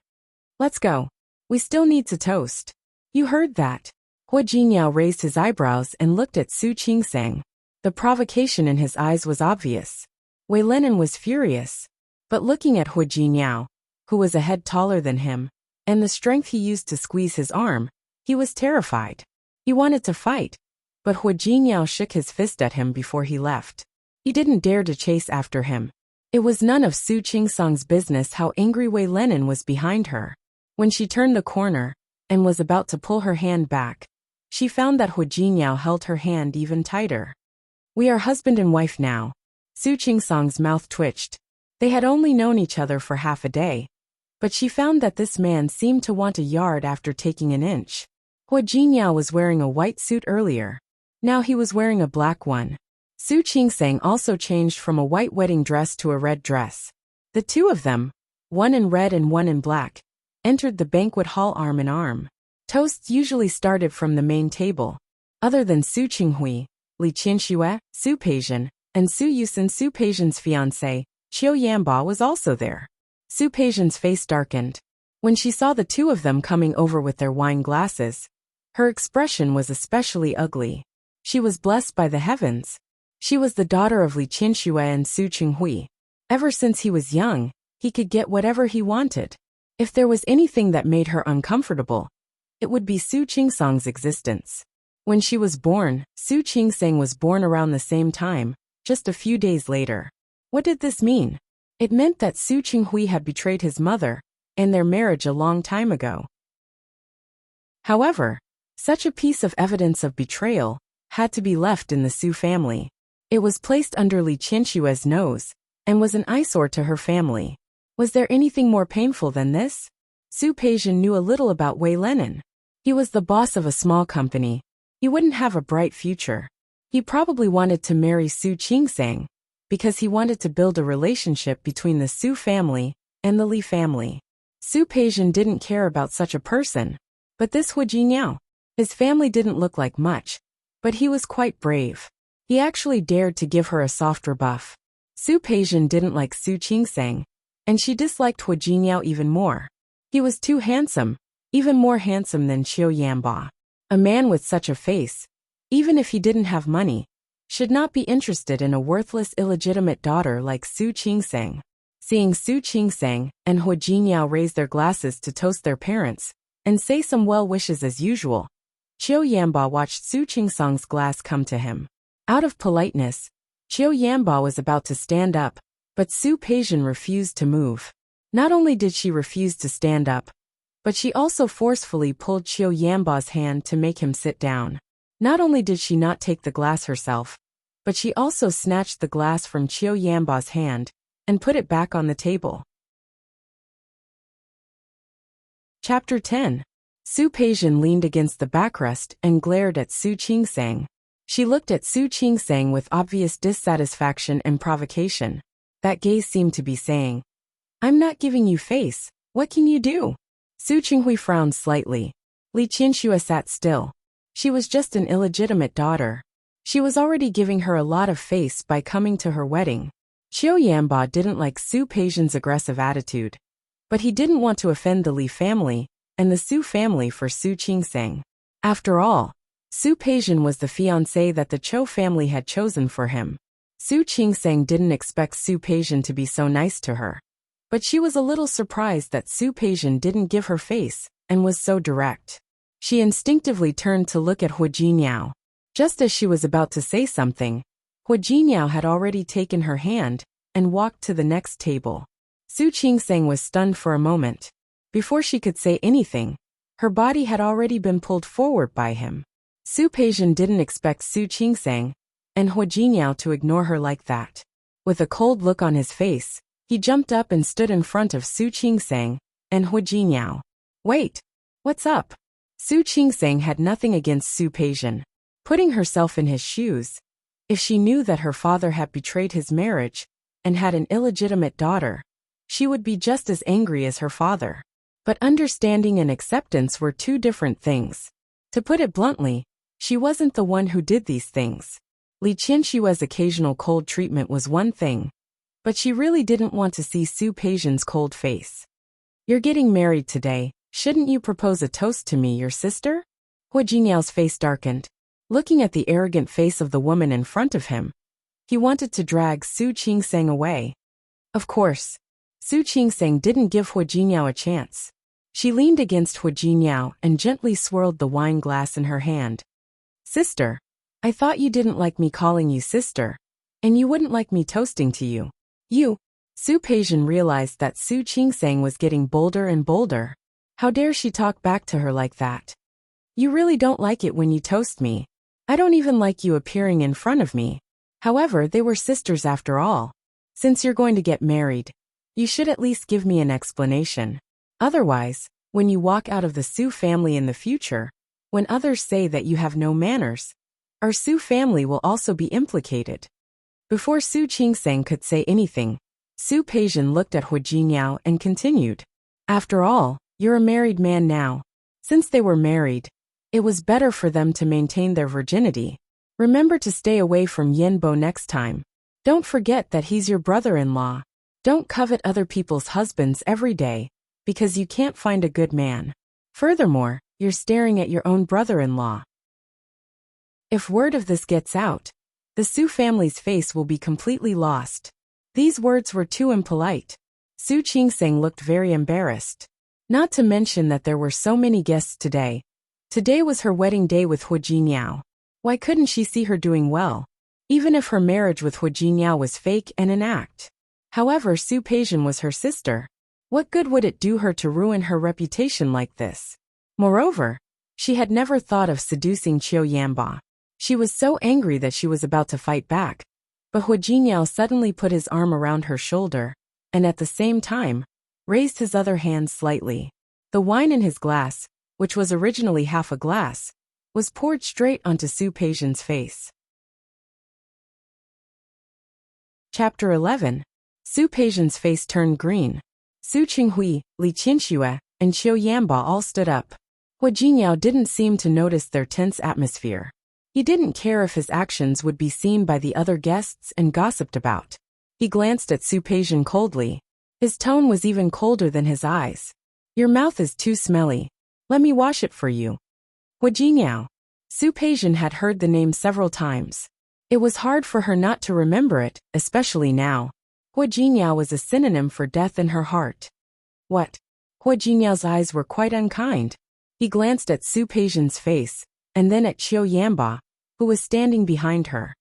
Let's go. We still need to toast. You heard that. Hu Jiniao raised his eyebrows and looked at Su Qingsang. The provocation in his eyes was obvious. Wei Lenin was furious. But looking at Hu Jiniao, who was a head taller than him, and the strength he used to squeeze his arm, he was terrified. He wanted to fight, but Hu Jiniao shook his fist at him before he left. He didn't dare to chase after him. It was none of Su Qingsang's business how angry Wei Lenin was behind her. When she turned the corner and was about to pull her hand back, she found that Hu Jiniao held her hand even tighter. We are husband and wife now. Su Qingsang's mouth twitched. They had only known each other for half a day, but she found that this man seemed to want a yard after taking an inch. Hu Jiniao was wearing a white suit earlier. Now he was wearing a black one. Su Qingsang also changed from a white wedding dress to a red dress. The two of them, one in red and one in black, entered the banquet hall arm in arm. Toasts usually started from the main table. Other than Su Qinghui, Li Qianxue, Su Peijian, and Su Yusin, Su Peijian's fiancé, Qiu Yanba was also there. Su Peijian's face darkened. When she saw the two of them coming over with their wine glasses, her expression was especially ugly. She was blessed by the heavens. She was the daughter of Li Qianxue and Su Qinghui. Ever since he was young, he could get whatever he wanted. If there was anything that made her uncomfortable, it would be Su Qingsang's existence. When she was born, Su Qingsang was born around the same time, just a few days later. What did this mean? It meant that Su Qinghui had betrayed his mother, and their marriage a long time ago. However, such a piece of evidence of betrayal had to be left in the Su family. It was placed under Li Qianxue's nose, and was an eyesore to her family. Was there anything more painful than this? Su Peijian knew a little about Wei Lenin. He was the boss of a small company. He wouldn't have a bright future. He probably wanted to marry Su Qingsang, because he wanted to build a relationship between the Su family and the Li family. Su Peijian didn't care about such a person. But this Hu Jiniao, his family didn't look like much, but he was quite brave. He actually dared to give her a soft rebuff. Su Peijian didn't like Su Qingsang, and she disliked Hu Jiniao even more. He was too handsome, even more handsome than Qiu Yanba. A man with such a face, even if he didn't have money, should not be interested in a worthless illegitimate daughter like Su Qingsang. Seeing Su Qingsang and Hu Jiniao raise their glasses to toast their parents, and say some well wishes as usual, Qiu Yanba watched Su Qingsang's glass come to him. Out of politeness, Qiu Yanba was about to stand up, but Su Peijian refused to move. Not only did she refuse to stand up, but she also forcefully pulled Qiu Yanba's hand to make him sit down. Not only did she not take the glass herself, but she also snatched the glass from Qiu Yanba's hand and put it back on the table. Chapter 10. Su Peijian leaned against the backrest and glared at Su Qingsang. She looked at Su Qingsang with obvious dissatisfaction and provocation. That gaze seemed to be saying, I'm not giving you face, what can you do? Su Qinghui frowned slightly. Li Qianxue sat still. She was just an illegitimate daughter. She was already giving her a lot of face by coming to her wedding. Qiu Yanba didn't like Su Peijian's aggressive attitude, but he didn't want to offend the Li family and the Su family for Su Qingsang. After all, Su Peijian was the fiancé that the Chou family had chosen for him. Su Qingsang didn't expect Su Peijian to be so nice to her, but she was a little surprised that Su Peijian didn't give her face and was so direct. She instinctively turned to look at Hu Jiniao. Just as she was about to say something, Hu Jiniao had already taken her hand and walked to the next table. Su Qingsang was stunned for a moment. Before she could say anything, Her body had already been pulled forward by him. Su Peijian didn't expect Su Qingsang and Hua Jingyao to ignore her like that. With a cold look on his face, he jumped up and stood in front of Su Qingsang and Hua Jingyao. Wait! What's up? Su Qingsang had nothing against Su Peijian. Putting herself in his shoes, if she knew that her father had betrayed his marriage and had an illegitimate daughter, she would be just as angry as her father. But understanding and acceptance were two different things. To put it bluntly, she wasn't the one who did these things. Li Qinshua's occasional cold treatment was one thing, but she really didn't want to see Su Peijian's cold face. You're getting married today, shouldn't you propose a toast to me, your sister? Hua Jinyao's face darkened. Looking at the arrogant face of the woman in front of him, he wanted to drag Su Qingsang away. Of course, Su Qingsang didn't give Hua Jinyao a chance. She leaned against Hua Jinyao and gently swirled the wine glass in her hand. Sister, I thought you didn't like me calling you sister, and you wouldn't like me toasting to you. You. Su Peijian realized that Su Qingsang was getting bolder and bolder. How dare she talk back to her like that? You really don't like it when you toast me. I don't even like you appearing in front of me. However, they were sisters after all. Since you're going to get married, you should at least give me an explanation. Otherwise, when you walk out of the Su family in the future, when others say that you have no manners, our Su family will also be implicated. Before Su Qingsang could say anything, Su Peijian looked at Hua Jinyao and continued. After all, you're a married man now. Since they were married, it was better for them to maintain their virginity. Remember to stay away from Yanbo next time. Don't forget that he's your brother-in-law. Don't covet other people's husbands every day, because you can't find a good man. Furthermore, you're staring at your own brother-in-law. If word of this gets out, the Su family's face will be completely lost. These words were too impolite. Su Qingsang looked very embarrassed. Not to mention that there were so many guests today. Today was her wedding day with Hua Jinyao. Why couldn't she see her doing well? Even if her marriage with Hua Jinyao was fake and an act. However, Su Peijian was her sister. What good would it do her to ruin her reputation like this? Moreover, she had never thought of seducing Qiu Yanba. She was so angry that she was about to fight back. But Hua Jinyao suddenly put his arm around her shoulder, and at the same time, raised his other hand slightly. The wine in his glass, which was originally half a glass, was poured straight onto Su Peijian's face. Chapter 11. Su Peijian's face turned green. Su Qinghui, Li Qinshuo, and Qiu Yanba all stood up. Hua Jinyao didn't seem to notice their tense atmosphere. He didn't care if his actions would be seen by the other guests and gossiped about. He glanced at Su Peijian coldly. His tone was even colder than his eyes. Your mouth is too smelly. Let me wash it for you. Hua Jinyao. Su Peijian had heard the name several times. It was hard for her not to remember it, especially now. Hua Jinyao was a synonym for death in her heart. What? Hua Jinyao's eyes were quite unkind. He glanced at Su Peijian's face, and then at Qiu Yanba, who was standing behind her.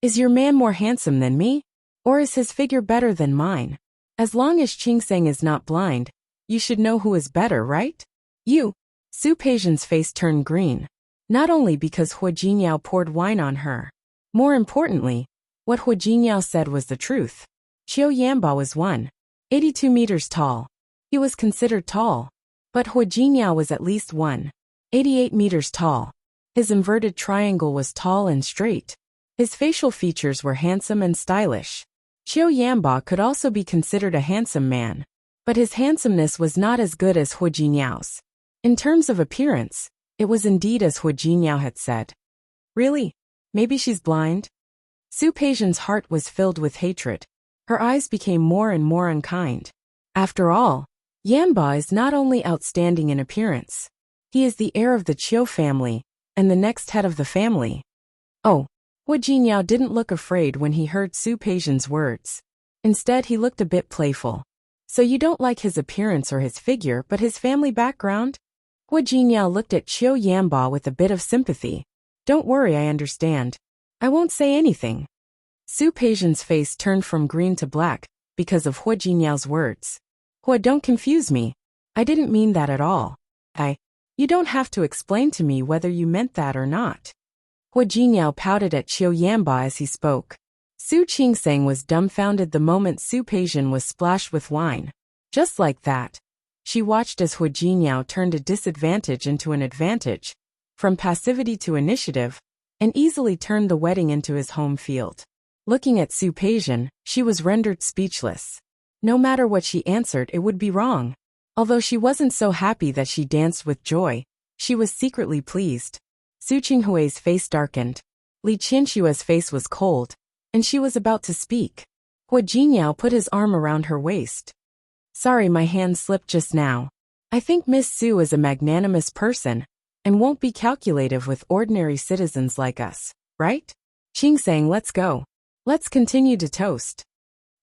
Is your man more handsome than me? Or is his figure better than mine? As long as Qingsang is not blind, you should know who is better, right? You. Su Peijian's face turned green. Not only because Hua Jinyao poured wine on her. More importantly, what Hua Jinyao said was the truth. Qiu Yanba was 1.82 meters tall. He was considered tall. But Hua Jinyao was at least 1.88 meters tall. His inverted triangle was tall and straight. His facial features were handsome and stylish. Qiu Yanba could also be considered a handsome man. But his handsomeness was not as good as Hua Jinyao's. In terms of appearance, it was indeed as Hua Jinyao had said. Really? Maybe she's blind? Su Peijian's heart was filled with hatred. Her eyes became more and more unkind. After all, Yanba is not only outstanding in appearance. He is the heir of the Qiu family, and the next head of the family. Oh, Hua Jinyao didn't look afraid when he heard Su Peijian's words. Instead, he looked a bit playful. So you don't like his appearance or his figure, but his family background? Hua Jinyao looked at Qiu Yanba with a bit of sympathy. Don't worry, I understand. I won't say anything. Su Peijian's face turned from green to black, because of Hua Jinyao's words. Hua, don't confuse me. I didn't mean that at all. You don't have to explain to me whether you meant that or not. Hua Jingyao pouted at Qiu Yanba as he spoke. Su Qingseng was dumbfounded the moment Su Peijian was splashed with wine. Just like that, she watched as Hua Jingyao turned a disadvantage into an advantage, from passivity to initiative, and easily turned the wedding into his home field. Looking at Su Peijian, she was rendered speechless. No matter what she answered, it would be wrong. Although she wasn't so happy that she danced with joy, she was secretly pleased. Su Qinghui's face darkened. Li Qianxua's face was cold, and she was about to speak. Hua Jingyao put his arm around her waist. Sorry, my hand slipped just now. I think Miss Su is a magnanimous person, and won't be calculative with ordinary citizens like us, right? Qingseng, let's go. Let's continue to toast.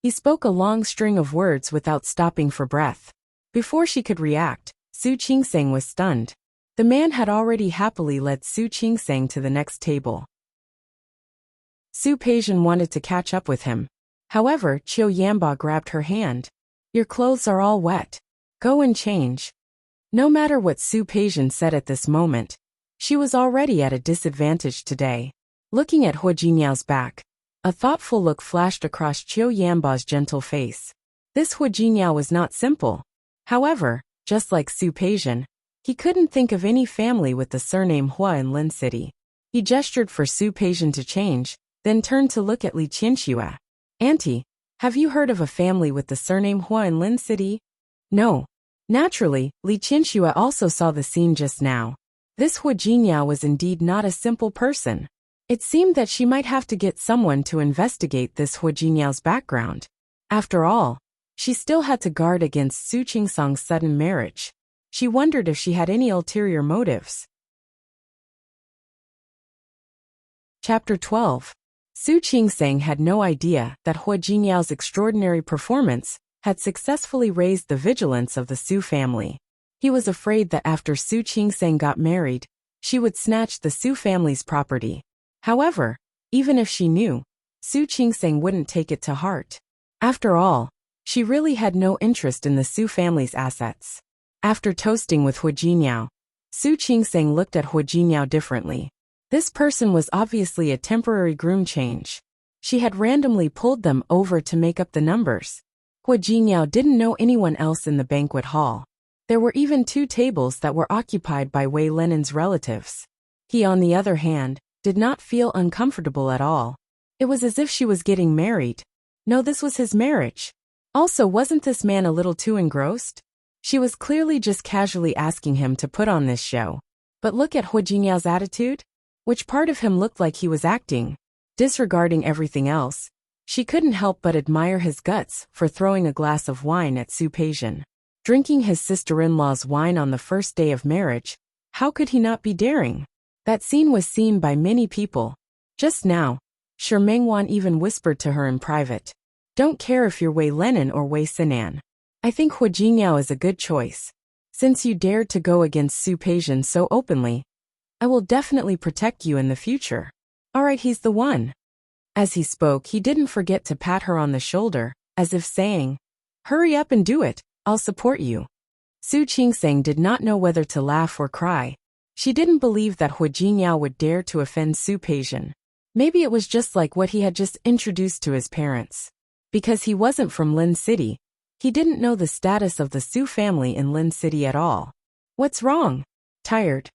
He spoke a long string of words without stopping for breath. Before she could react, Su Qingseng was stunned. The man had already happily led Su Qingseng to the next table. Su Peijian wanted to catch up with him. However, Qiu Yanba grabbed her hand. Your clothes are all wet. Go and change. No matter what Su Peijian said at this moment, she was already at a disadvantage today. Looking at Hua Jingyao's back, a thoughtful look flashed across Qiu Yanba's gentle face. This Hua Jingyao was not simple. However, just like Su Peijian, he couldn't think of any family with the surname Hua in Lin City. He gestured for Su Peijian to change, then turned to look at Li Qianxua. Auntie, have you heard of a family with the surname Hua in Lin City? No. Naturally, Li Qianxua also saw the scene just now. This Hua Jingyao was indeed not a simple person. It seemed that she might have to get someone to investigate this Hua Jingyao's background. After all, she still had to guard against Su Qingsang's sudden marriage. She wondered if she had any ulterior motives. Chapter 12. Su Qingsang had no idea that Hua Jingyao's extraordinary performance had successfully raised the vigilance of the Su family. He was afraid that after Su Qingsang got married, she would snatch the Su family's property. However, even if she knew, Su Qingsang wouldn't take it to heart. After all, she really had no interest in the Su family's assets. After toasting with Hua Jingyao, Su Qingsang looked at Hua Jingyao differently. This person was obviously a temporary groom change. She had randomly pulled them over to make up the numbers. Hua Jingyao didn't know anyone else in the banquet hall. There were even 2 tables that were occupied by Wei Lenin's relatives. He, on the other hand, did not feel uncomfortable at all. It was as if she was getting married. No, this was his marriage. Also, wasn't this man a little too engrossed? She was clearly just casually asking him to put on this show. But look at Hua Jingyao's attitude. Which part of him looked like he was acting? Disregarding everything else, she couldn't help but admire his guts for throwing a glass of wine at Su Peijian. Drinking his sister-in-law's wine on the first day of marriage, how could he not be daring? That scene was seen by many people. Just now, Shi Mengwan even whispered to her in private. Don't care if you're Wei Lenin or Wei Sinan. I think Hua Jingyao is a good choice. Since you dared to go against Su Peijian so openly, I will definitely protect you in the future. Alright, he's the one. As he spoke, he didn't forget to pat her on the shoulder, as if saying, hurry up and do it, I'll support you. Su Qingsang did not know whether to laugh or cry. She didn't believe that Hua Jingyao would dare to offend Su Peijian. Maybe it was just like what he had just introduced to his parents. Because he wasn't from Lin City, he didn't know the status of the Su family in Lin City at all. What's wrong? Tired?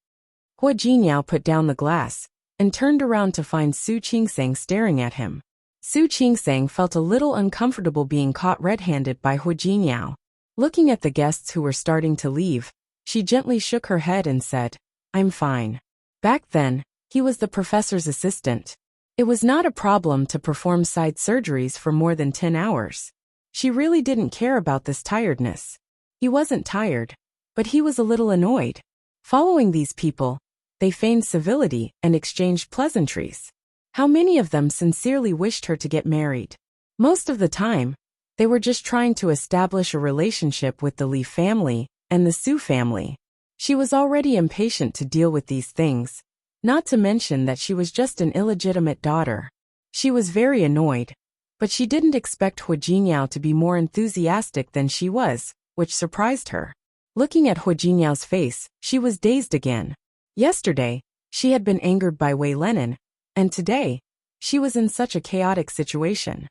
Hua Jingyao put down the glass and turned around to find Su Qingsang staring at him. Su Qingsang felt a little uncomfortable being caught red-handed by Hua Jingyao. Looking at the guests who were starting to leave, she gently shook her head and said, I'm fine. Back then, he was the professor's assistant. It was not a problem to perform side surgeries for more than 10 hours. She really didn't care about this tiredness. He wasn't tired, but he was a little annoyed. Following these people, they feigned civility and exchanged pleasantries. How many of them sincerely wished her to get married? Most of the time, they were just trying to establish a relationship with the Li family and the Su family. She was already impatient to deal with these things, not to mention that she was just an illegitimate daughter. She was very annoyed, but she didn't expect Hua Jingyao to be more enthusiastic than she was, which surprised her. Looking at Hu Jinyao's face, she was dazed again. Yesterday, she had been angered by Wei Lenin, and today, she was in such a chaotic situation.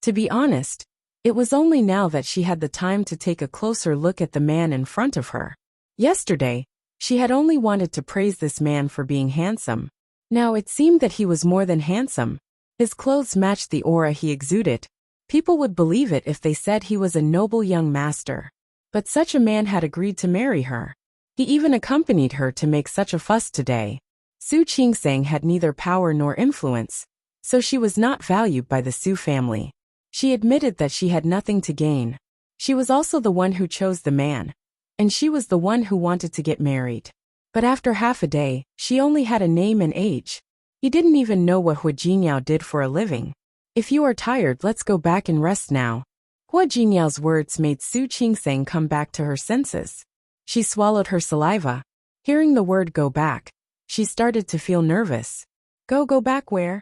To be honest, it was only now that she had the time to take a closer look at the man in front of her. Yesterday, she had only wanted to praise this man for being handsome. Now it seemed that he was more than handsome. His clothes matched the aura he exuded. People would believe it if they said he was a noble young master. But such a man had agreed to marry her. He even accompanied her to make such a fuss today. Su Qingsang had neither power nor influence, so she was not valued by the Su family. She admitted that she had nothing to gain. She was also the one who chose the man, and she was the one who wanted to get married. But after half a day, she only had a name and age. He didn't even know what Hu Jingyao did for a living. If you are tired, let's go back and rest now. Hu Jingyao's words made Su Qingsang come back to her senses. She swallowed her saliva. Hearing the word go back, she started to feel nervous. Go back where?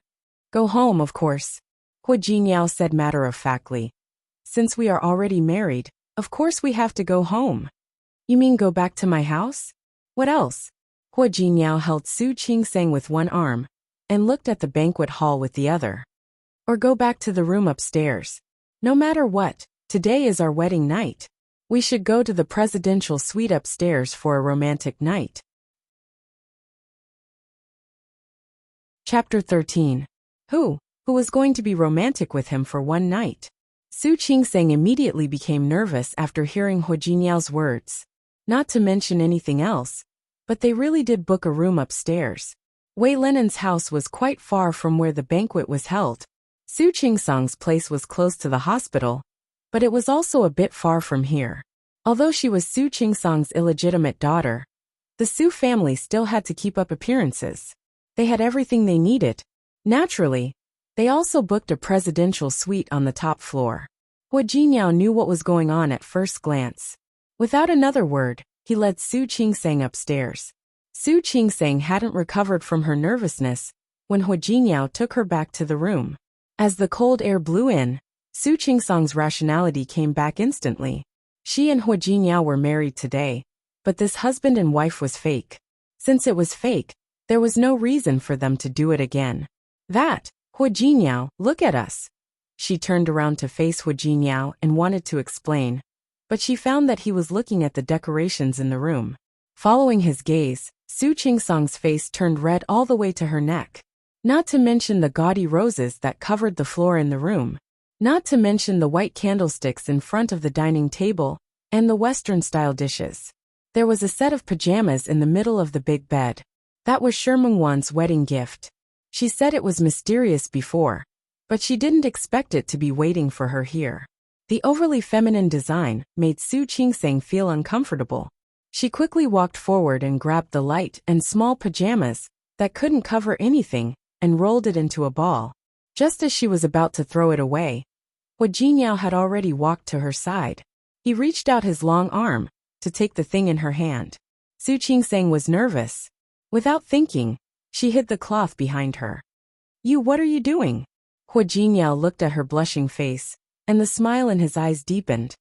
Go home, of course. Hu Jingyao said matter-of-factly. Since we are already married, of course we have to go home. You mean go back to my house? What else? Hu Jingyao held Su Qingsang with one arm and looked at the banquet hall with the other. Or go back to the room upstairs. No matter what, today is our wedding night. We should go to the presidential suite upstairs for a romantic night. Chapter 13. Who was going to be romantic with him for one night? Su Qingsang immediately became nervous after hearing Hu Jinyao's words. Not to mention anything else, but they really did book a room upstairs. Wei Lenin's house was quite far from where the banquet was held. Su Qingsang's place was close to the hospital, but it was also a bit far from here. Although she was Su Qingsang's illegitimate daughter, the Su family still had to keep up appearances. They had everything they needed. Naturally, they also booked a presidential suite on the top floor. Hu Jingyao knew what was going on at first glance. Without another word, he led Su Qingsang upstairs. Su Qingsang hadn't recovered from her nervousness when Hu Jingyao took her back to the room. As the cold air blew in, Su Qingsang's rationality came back instantly. She and Hu Jingyao were married today, but this husband and wife was fake. Since it was fake, there was no reason for them to do it again. That, Hu Jingyao, look at us. She turned around to face Hu Jingyao and wanted to explain, but she found that he was looking at the decorations in the room. Following his gaze, Su Qingsang's face turned red all the way to her neck. Not to mention the gaudy roses that covered the floor in the room. Not to mention the white candlesticks in front of the dining table and the Western-style dishes. There was a set of pajamas in the middle of the big bed. That was Shimengwan's wedding gift. She said it was mysterious before, but she didn't expect it to be waiting for her here. The overly feminine design made Su Qingsang feel uncomfortable. She quickly walked forward and grabbed the light and small pajamas that couldn't cover anything and rolled it into a ball. Just as she was about to throw it away, Hu Jingyao had already walked to her side. He reached out his long arm to take the thing in her hand. Su Qingsang was nervous. Without thinking, she hid the cloth behind her. What are you doing? Hu Jingyao looked at her blushing face, and the smile in his eyes deepened.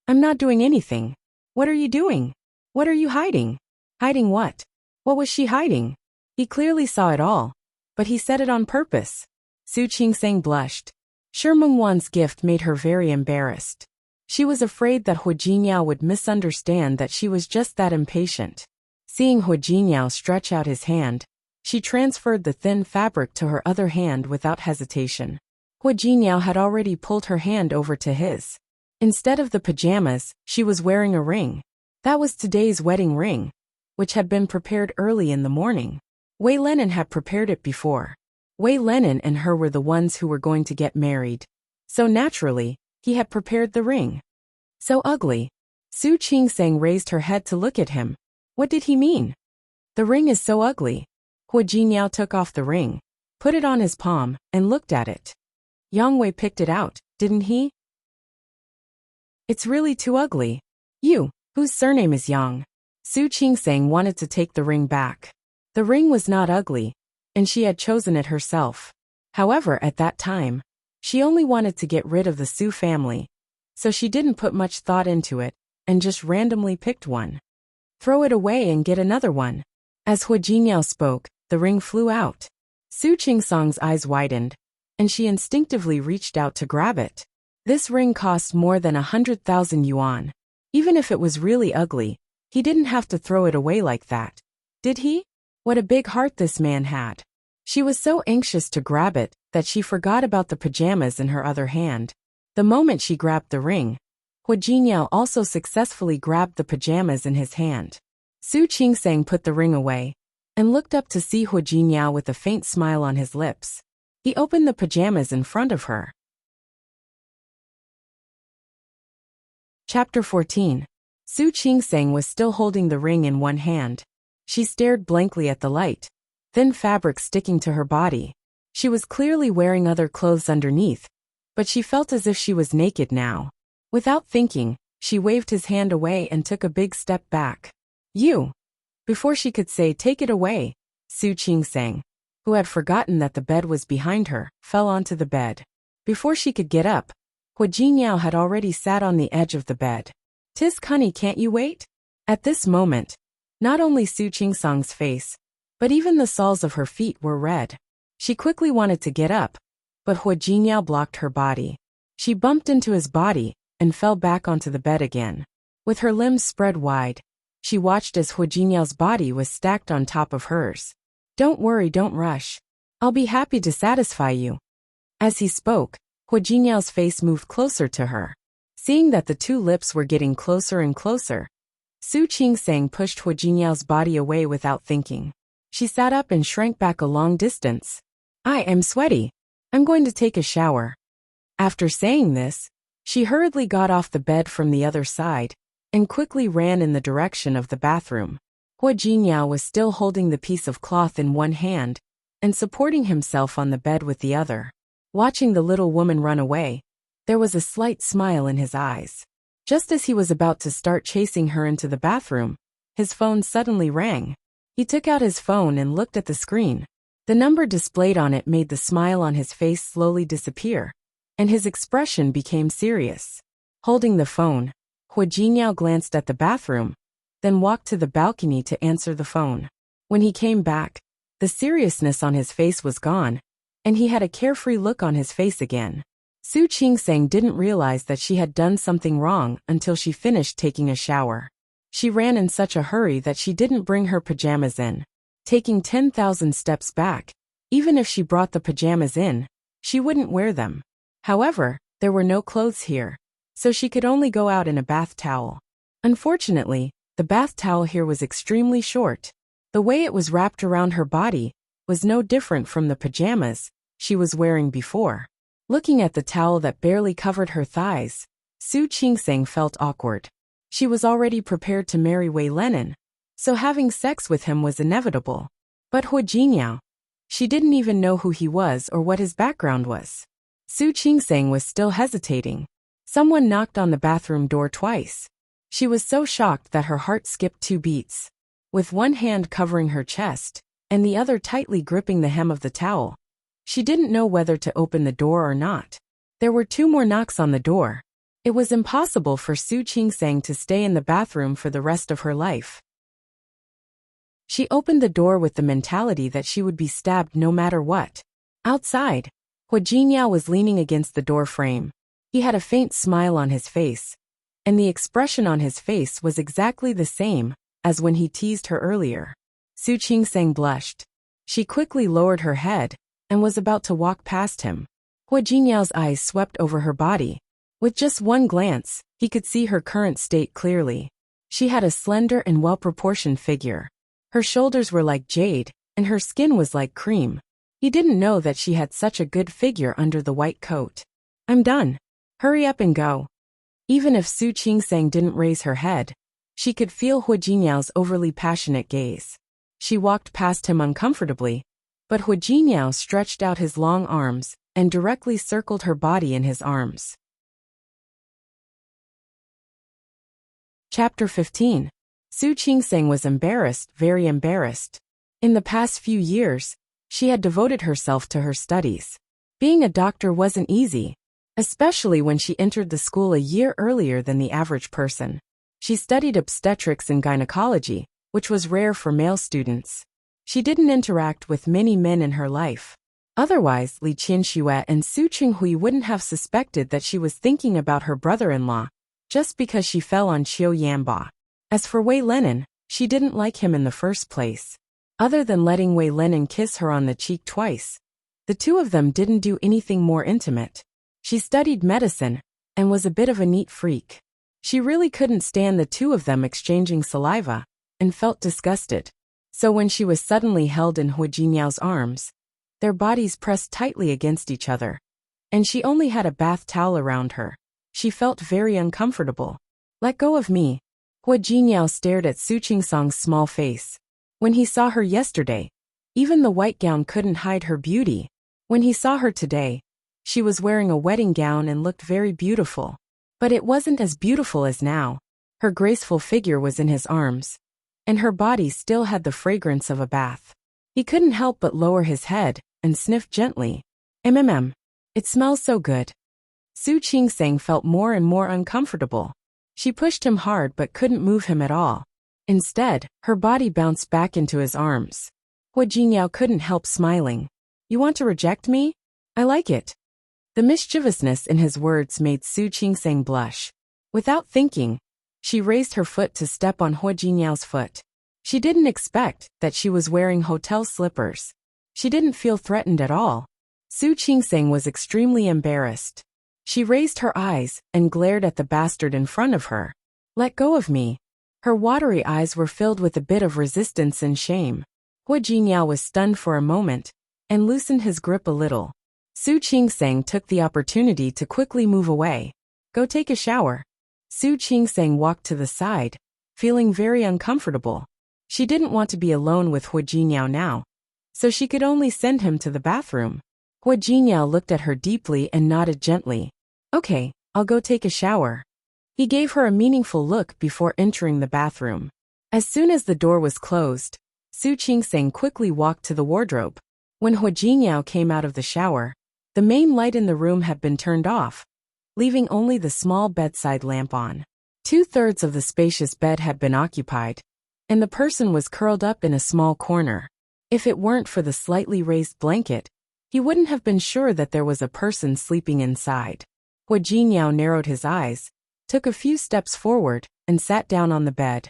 I'm not doing anything. What are you doing? What are you hiding? Hiding what? What was she hiding? He clearly saw it all, but he said it on purpose. Su Qingsang blushed. Shimengwan's gift made her very embarrassed. She was afraid that Hu Jingyao would misunderstand that she was just that impatient. Seeing Hu Jingyao stretch out his hand, she transferred the thin fabric to her other hand without hesitation. Hu Jingyao had already pulled her hand over to his. Instead of the pajamas, she was wearing a ring. That was today's wedding ring, which had been prepared early in the morning. Wei Lenin had prepared it before. Wei Lenin and her were the ones who were going to get married. So naturally, he had prepared the ring. So ugly. Su Qingsang raised her head to look at him. What did he mean? The ring is so ugly. Hu Jingyao took off the ring, put it on his palm, and looked at it. Yang Wei picked it out, didn't he? It's really too ugly. You, whose surname is Yang. Su Qingsang wanted to take the ring back. The ring was not ugly, and she had chosen it herself. However, at that time, she only wanted to get rid of the Su family, so she didn't put much thought into it, and just randomly picked one. Throw it away and get another one. As Hu Jingyao spoke, the ring flew out. Su Qingsang's eyes widened, and she instinctively reached out to grab it. This ring cost more than 100,000 yuan. Even if it was really ugly, he didn't have to throw it away like that. Did he? What a big heart this man had. She was so anxious to grab it that she forgot about the pajamas in her other hand. The moment she grabbed the ring, Hu Jingyao also successfully grabbed the pajamas in his hand. Su Qingsang put the ring away and looked up to see Hu Jingyao with a faint smile on his lips. He opened the pajamas in front of her. Chapter 14. Su Qingsang was still holding the ring in one hand. She stared blankly at the light, thin fabric sticking to her body. She was clearly wearing other clothes underneath, but she felt as if she was naked now. Without thinking, she waved his hand away and took a big step back. You! Before she could say take it away, Su Qingsang, who had forgotten that the bed was behind her, fell onto the bed. Before she could get up, Hu Jingyao had already sat on the edge of the bed. "Tis honey, can't you wait?" At this moment, not only Su Qingsang's face, but even the soles of her feet were red. She quickly wanted to get up, but Hu Jingyao blocked her body. She bumped into his body and fell back onto the bed again. With her limbs spread wide, she watched as Hu Jinyao's body was stacked on top of hers. "Don't worry, don't rush. I'll be happy to satisfy you." As he spoke, Hu Jinyao's face moved closer to her. Seeing that the two lips were getting closer and closer, Su Qingsang pushed Hu Jinyao's body away without thinking. She sat up and shrank back a long distance. "I am sweaty. I'm going to take a shower." After saying this, she hurriedly got off the bed from the other side and quickly ran in the direction of the bathroom. Hu Jinyao was still holding the piece of cloth in one hand and supporting himself on the bed with the other. Watching the little woman run away, there was a slight smile in his eyes. Just as he was about to start chasing her into the bathroom, his phone suddenly rang. He took out his phone and looked at the screen. The number displayed on it made the smile on his face slowly disappear, and his expression became serious. Holding the phone, Hu Jinyao glanced at the bathroom, then walked to the balcony to answer the phone. When he came back, the seriousness on his face was gone, and he had a carefree look on his face again. Su Qingsang didn't realize that she had done something wrong until she finished taking a shower. She ran in such a hurry that she didn't bring her pajamas in. Taking 10,000 steps back, even if she brought the pajamas in, she wouldn't wear them. However, there were no clothes here, so she could only go out in a bath towel. Unfortunately, the bath towel here was extremely short. The way it was wrapped around her body was no different from the pajamas she was wearing before. Looking at the towel that barely covered her thighs, Su Qingsang felt awkward. She was already prepared to marry Wei Lenin, so having sex with him was inevitable. But Hu Jinyao, she didn't even know who he was or what his background was. Su Qingsang was still hesitating. Someone knocked on the bathroom door twice. She was so shocked that her heart skipped 2 beats. With one hand covering her chest and the other tightly gripping the hem of the towel, she didn't know whether to open the door or not. There were 2 more knocks on the door. It was impossible for Su Qingsang to stay in the bathroom for the rest of her life. She opened the door with the mentality that she would be stabbed no matter what. Outside, Hu Jinyao was leaning against the door frame. He had a faint smile on his face, and the expression on his face was exactly the same as when he teased her earlier. Su Qingsang blushed. She quickly lowered her head and was about to walk past him. Hu Jinyao's eyes swept over her body. With just one glance, he could see her current state clearly. She had a slender and well-proportioned figure. Her shoulders were like jade, and her skin was like cream. He didn't know that she had such a good figure under the white coat. "I'm done. Hurry up and go." Even if Su Qingsang didn't raise her head, she could feel Hu Jinyao's overly passionate gaze. She walked past him uncomfortably, but Hu Jinyao stretched out his long arms and directly circled her body in his arms. Chapter 15. Su Qingsang was embarrassed, very embarrassed. In the past few years, she had devoted herself to her studies. Being a doctor wasn't easy, especially when she entered the school a year earlier than the average person. She studied obstetrics and gynecology, which was rare for male students. She didn't interact with many men in her life. Otherwise, Li Qianxue and Su Qinghui wouldn't have suspected that she was thinking about her brother-in-law, just because she fell on Qiu Yanba. As for Wei Lenin, she didn't like him in the first place. Other than letting Wei Lenin kiss her on the cheek twice, the two of them didn't do anything more intimate. She studied medicine and was a bit of a neat freak. She really couldn't stand the two of them exchanging saliva and felt disgusted. So when she was suddenly held in Hu Jinyao's arms, their bodies pressed tightly against each other, and she only had a bath towel around her. She felt very uncomfortable. "Let go of me." Hu Jinyao stared at Su Qingsang's small face. When he saw her yesterday, even the white gown couldn't hide her beauty. When he saw her today, she was wearing a wedding gown and looked very beautiful. But it wasn't as beautiful as now. Her graceful figure was in his arms, and her body still had the fragrance of a bath. He couldn't help but lower his head and sniff gently. It smells so good." Su Qingsang felt more and more uncomfortable. She pushed him hard but couldn't move him at all. Instead, her body bounced back into his arms. Hu Jinyao couldn't help smiling. "You want to reject me? I like it." The mischievousness in his words made Su Qingsang blush. Without thinking, she raised her foot to step on Hu Jinyao's foot. She didn't expect that she was wearing hotel slippers. She didn't feel threatened at all. Su Qingsang was extremely embarrassed. She raised her eyes and glared at the bastard in front of her. "Let go of me." Her watery eyes were filled with a bit of resistance and shame. Hu Jinyao was stunned for a moment and loosened his grip a little. Su Qingsang took the opportunity to quickly move away. "Go take a shower." Su Qingsang walked to the side, feeling very uncomfortable. She didn't want to be alone with Hu Jinyao now, so she could only send him to the bathroom. Hu Jinyao looked at her deeply and nodded gently. "Okay, I'll go take a shower." He gave her a meaningful look before entering the bathroom. As soon as the door was closed, Su Qingsang quickly walked to the wardrobe. When Hu Jinyao came out of the shower, the main light in the room had been turned off, leaving only the small bedside lamp on. 2/3 of the spacious bed had been occupied, and the person was curled up in a small corner. If it weren't for the slightly raised blanket, he wouldn't have been sure that there was a person sleeping inside. Hu Jinyao narrowed his eyes, took a few steps forward, and sat down on the bed.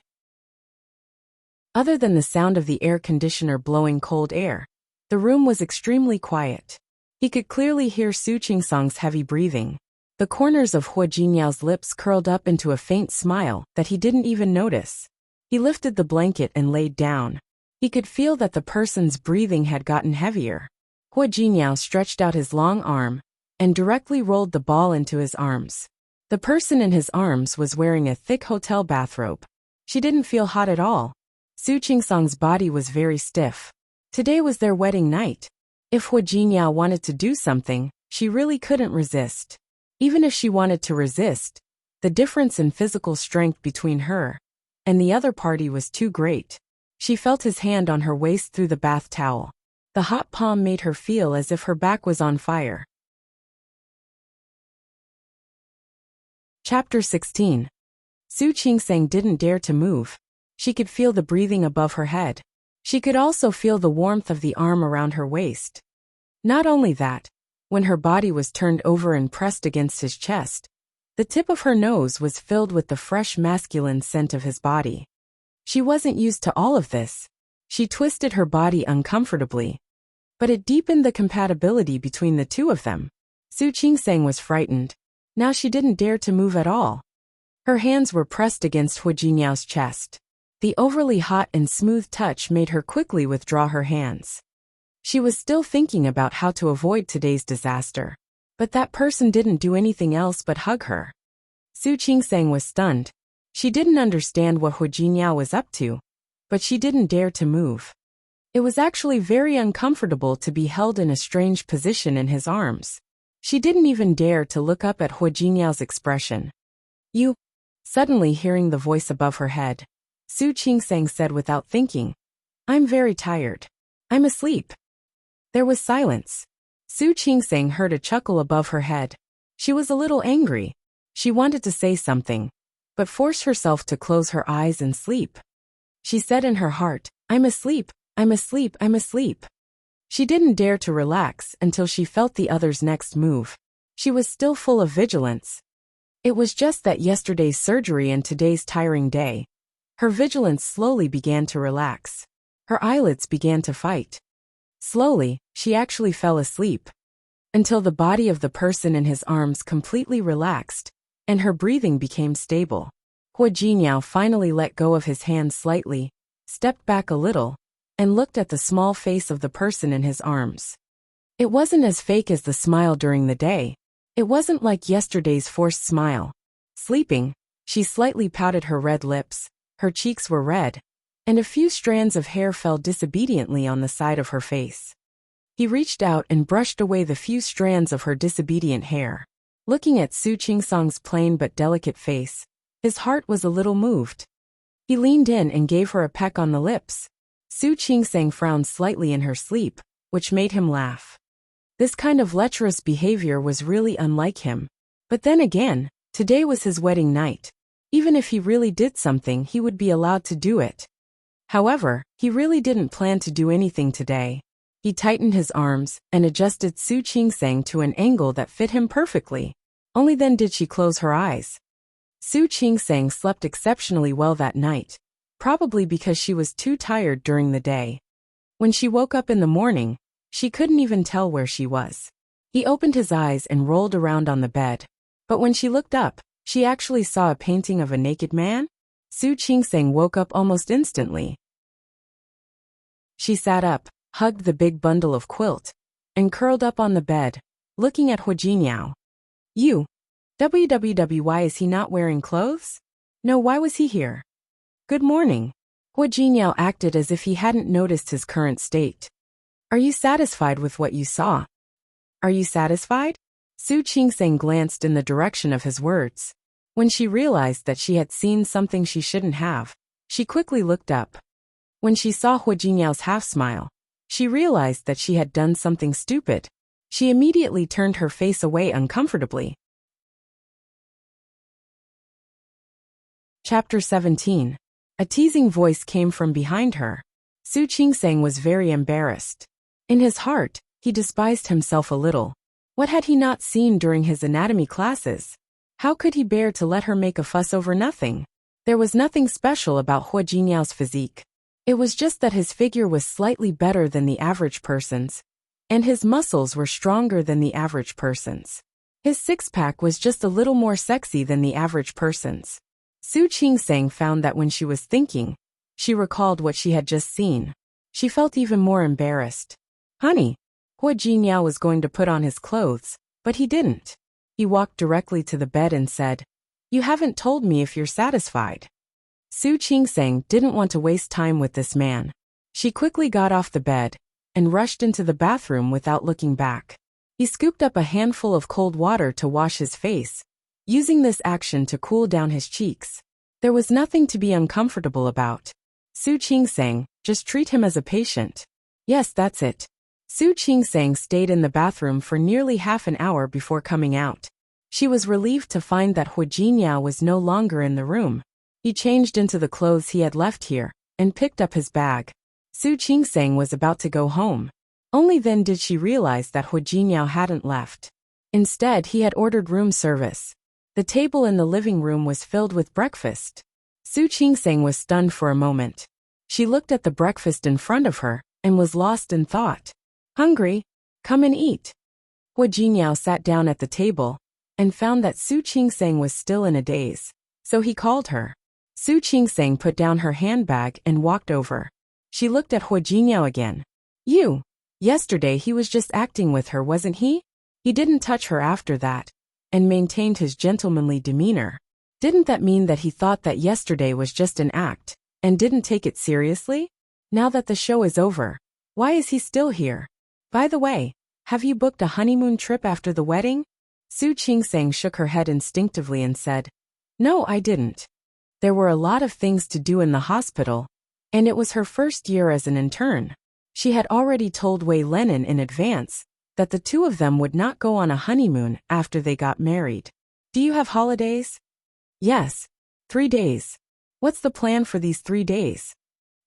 Other than the sound of the air conditioner blowing cold air, the room was extremely quiet. He could clearly hear Su Qingsang's heavy breathing. The corners of Hu Jinyao's lips curled up into a faint smile that he didn't even notice. He lifted the blanket and laid down. He could feel that the person's breathing had gotten heavier. Hu Jinyao stretched out his long arm and directly rolled the ball into his arms. The person in his arms was wearing a thick hotel bathrobe. She didn't feel hot at all. Su Qingsang's body was very stiff. Today was their wedding night. If Hu Jinyao wanted to do something, she really couldn't resist. Even if she wanted to resist, the difference in physical strength between her and the other party was too great. She felt his hand on her waist through the bath towel. The hot palm made her feel as if her back was on fire. Chapter 16. Su Qingsang didn't dare to move. She could feel the breathing above her head. She could also feel the warmth of the arm around her waist. Not only that, when her body was turned over and pressed against his chest, the tip of her nose was filled with the fresh masculine scent of his body. She wasn't used to all of this. She twisted her body uncomfortably, but it deepened the compatibility between the two of them. Su Qingsang was frightened. Now she didn't dare to move at all. Her hands were pressed against Hu Jinyao's chest. The overly hot and smooth touch made her quickly withdraw her hands. She was still thinking about how to avoid today's disaster, but that person didn't do anything else but hug her. Su Qingsang was stunned. She didn't understand what Hu Jinyao was up to, but she didn't dare to move. It was actually very uncomfortable to be held in a strange position in his arms. She didn't even dare to look up at Hu Jinyao's expression. "You?" Suddenly hearing the voice above her head, Su Qingsang said without thinking, "I'm very tired. I'm asleep." There was silence. Su Qingsang heard a chuckle above her head. She was a little angry. She wanted to say something, but forced herself to close her eyes and sleep. She said in her heart, "I'm asleep, I'm asleep, I'm asleep." She didn't dare to relax until she felt the other's next move. She was still full of vigilance. It was just that yesterday's surgery and today's tiring day. Her vigilance slowly began to relax. Her eyelids began to fight. Slowly, she actually fell asleep, until the body of the person in his arms completely relaxed, and her breathing became stable. Hua Jinyao finally let go of his hand slightly, stepped back a little, and looked at the small face of the person in his arms. It wasn't as fake as the smile during the day. It wasn't like yesterday's forced smile. Sleeping, she slightly pouted her red lips, her cheeks were red, and a few strands of hair fell disobediently on the side of her face. He reached out and brushed away the few strands of her disobedient hair. Looking at Su Qingsang's plain but delicate face, his heart was a little moved. He leaned in and gave her a peck on the lips. Su Qingsang frowned slightly in her sleep, which made him laugh. This kind of lecherous behavior was really unlike him. But then again, today was his wedding night. Even if he really did something, he would be allowed to do it. However, he really didn't plan to do anything today. He tightened his arms and adjusted Su Qingsang to an angle that fit him perfectly. Only then did she close her eyes. Su Qingsang slept exceptionally well that night, probably because she was too tired during the day. When she woke up in the morning, she couldn't even tell where she was. He opened his eyes and rolled around on the bed. But when she looked up, she actually saw a painting of a naked man. Su Qingsang woke up almost instantly. She sat up, hugged the big bundle of quilt, and curled up on the bed, looking at Hua Jinyao. Why is he not wearing clothes? No, why was he here? Good morning. Hua Jinyao acted as if he hadn't noticed his current state. Are you satisfied with what you saw? Are you satisfied? Su Qingsang glanced in the direction of his words. When she realized that she had seen something she shouldn't have, she quickly looked up. When she saw Hua Jinyao's half-smile, she realized that she had done something stupid. She immediately turned her face away uncomfortably. Chapter 17. A teasing voice came from behind her. Su Qingsang was very embarrassed. In his heart, he despised himself a little. What had he not seen during his anatomy classes? How could he bear to let her make a fuss over nothing? There was nothing special about Hua Jinyao's physique. It was just that his figure was slightly better than the average person's, and his muscles were stronger than the average person's. His six-pack was just a little more sexy than the average person's. Su Qingsang found that when she was thinking, she recalled what she had just seen. She felt even more embarrassed. Honey, Hua Jinyao was going to put on his clothes, but he didn't. He walked directly to the bed and said, "You haven't told me if you're satisfied." Su Qingsang didn't want to waste time with this man. She quickly got off the bed and rushed into the bathroom without looking back. He scooped up a handful of cold water to wash his face, using this action to cool down his cheeks. There was nothing to be uncomfortable about. Su Qingsang, just treat him as a patient. Yes, that's it. Su Qingsang stayed in the bathroom for nearly half an hour before coming out. She was relieved to find that Hua Jinyao was no longer in the room. He changed into the clothes he had left here and picked up his bag. Su Qingsang was about to go home. Only then did she realize that Hua Jinyao hadn't left. Instead, he had ordered room service. The table in the living room was filled with breakfast. Su Qingsang was stunned for a moment. She looked at the breakfast in front of her and was lost in thought. Hungry? Come and eat. Hua Jinyao sat down at the table and found that Su Qingsang was still in a daze, so he called her. Su Qingsang put down her handbag and walked over. She looked at Hua Jinyao again. Yesterday he was just acting with her, wasn't he? He didn't touch her after that, and maintained his gentlemanly demeanor. Didn't that mean that he thought that yesterday was just an act, and didn't take it seriously? Now that the show is over, why is he still here? By the way, have you booked a honeymoon trip after the wedding? Su Qingsang shook her head instinctively and said, No, I didn't. There were a lot of things to do in the hospital, and it was her first year as an intern. She had already told Wei Lenin in advance that the two of them would not go on a honeymoon after they got married. Do you have holidays? Yes. 3 days. What's the plan for these 3 days?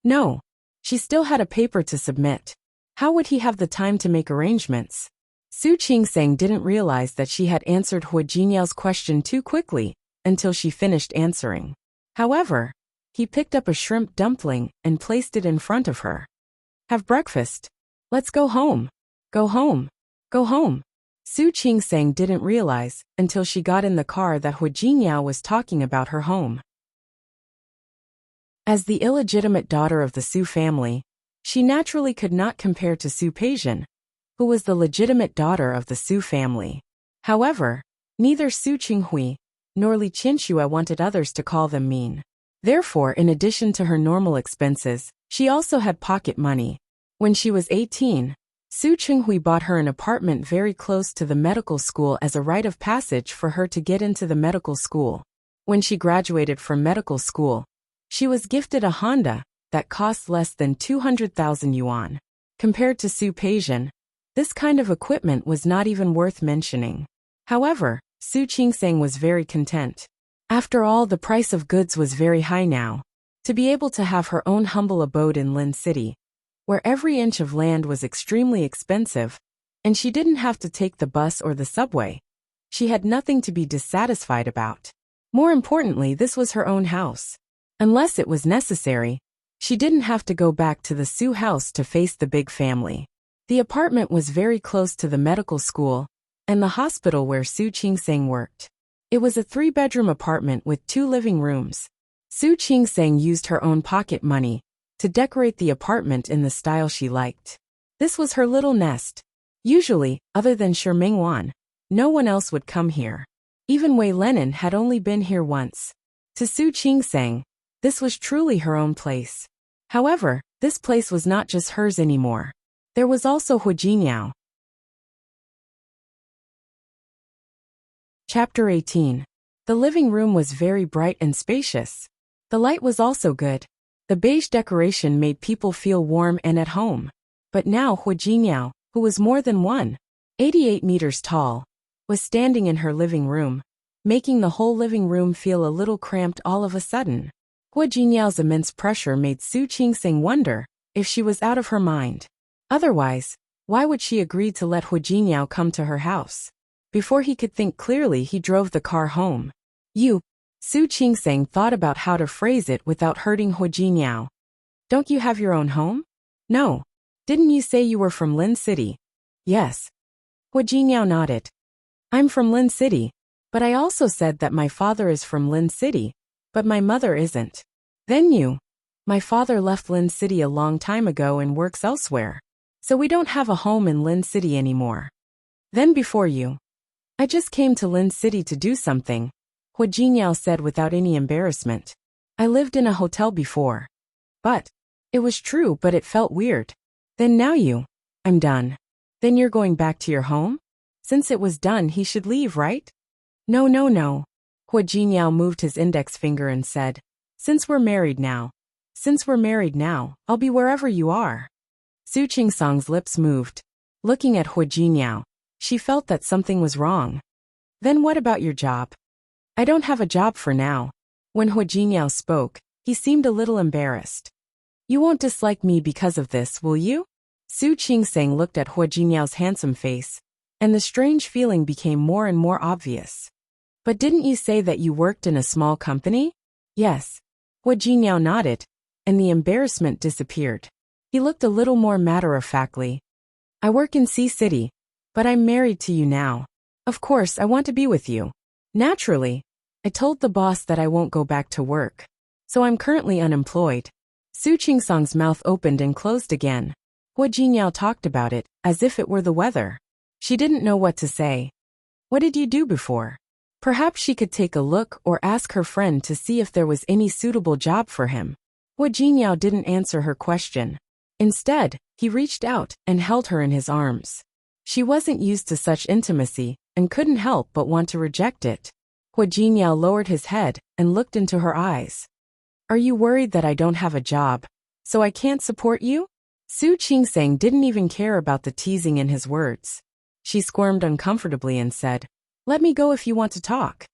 No. She still had a paper to submit. How would he have the time to make arrangements? Su Qingsang didn't realize that she had answered Hua Jinyao's question too quickly until she finished answering. However, he picked up a shrimp dumpling and placed it in front of her. Have breakfast. Let's go home. Go home. Go home. Su Qingsang didn't realize until she got in the car that Hua Jinyao was talking about her home. As the illegitimate daughter of the Su family, she naturally could not compare to Su Peijian, who was the legitimate daughter of the Su family. However, neither Su Qinghui nor Li Qianxue wanted others to call them mean. Therefore, in addition to her normal expenses, she also had pocket money. When she was 18, Su Qinghui bought her an apartment very close to the medical school as a rite of passage for her to get into the medical school. When she graduated from medical school, she was gifted a Honda that cost less than 200,000 yuan. Compared to Su Peijian, this kind of equipment was not even worth mentioning. However, Su Qingsang was very content. After all, the price of goods was very high now. To be able to have her own humble abode in Lin City, where every inch of land was extremely expensive, and she didn't have to take the bus or the subway, she had nothing to be dissatisfied about. More importantly, this was her own house. Unless it was necessary, she didn't have to go back to the Su house to face the big family. The apartment was very close to the medical school and the hospital where Su Qingsang worked. It was a 3-bedroom apartment with 2 living rooms. Su Qingsang used her own pocket money to decorate the apartment in the style she liked. This was her little nest. Usually, other than Shi Mingwan, no one else would come here. Even Wei Lenin had only been here once. To Su Qingsang, this was truly her own place. However, this place was not just hers anymore. There was also Hua Jinyao. Chapter 18. The living room was very bright and spacious. The light was also good. The beige decoration made people feel warm and at home. But now Hua Jinyao, who was more than 188 meters tall, was standing in her living room, making the whole living room feel a little cramped all of a sudden. Hua Jinyao's immense pressure made Su Qingsang wonder if she was out of her mind. Otherwise, why would she agree to let Hua Jinyao come to her house? Before he could think clearly, he drove the car home. Su Qingsang thought about how to phrase it without hurting Hua Jinyao. Don't you have your own home? No. Didn't you say you were from Lin City? Yes. Hua Jinyao nodded. I'm from Lin City, but I also said that my father is from Lin City, but my mother isn't. Then my father left Lin City a long time ago and works elsewhere, so we don't have a home in Lin City anymore. Then before I just came to Lin City to do something, Hua Jinyao said without any embarrassment. I lived in a hotel before. But it was true, but it felt weird. Then now I'm done. Then you're going back to your home? Since it was done, he should leave, right? No. Hua Jinyao moved his index finger and said, Since we're married now, I'll be wherever you are. Su Qingsang's lips moved. Looking at Hua Jinyao, she felt that something was wrong. Then what about your job? I don't have a job for now. When Hua Jinyao spoke, he seemed a little embarrassed. You won't dislike me because of this, will you? Su Qingsang looked at Hua Jinyao's handsome face, and the strange feeling became more and more obvious. But didn't you say that you worked in a small company? Yes. Hua Jinyao nodded, and the embarrassment disappeared. He looked a little more matter-of-factly. I work in Sea City, but I'm married to you now. Of course, I want to be with you. Naturally, I told the boss that I won't go back to work, so I'm currently unemployed. Su Qingsang's mouth opened and closed again. Hua Jinyao talked about it, as if it were the weather. She didn't know what to say. What did you do before? Perhaps she could take a look or ask her friend to see if there was any suitable job for him. Hua Jinyao didn't answer her question. Instead, he reached out and held her in his arms. She wasn't used to such intimacy and couldn't help but want to reject it. Hua Jinyao lowered his head and looked into her eyes. Are you worried that I don't have a job, so I can't support you? Su Qingsang didn't even care about the teasing in his words. She squirmed uncomfortably and said, Let me go if you want to talk.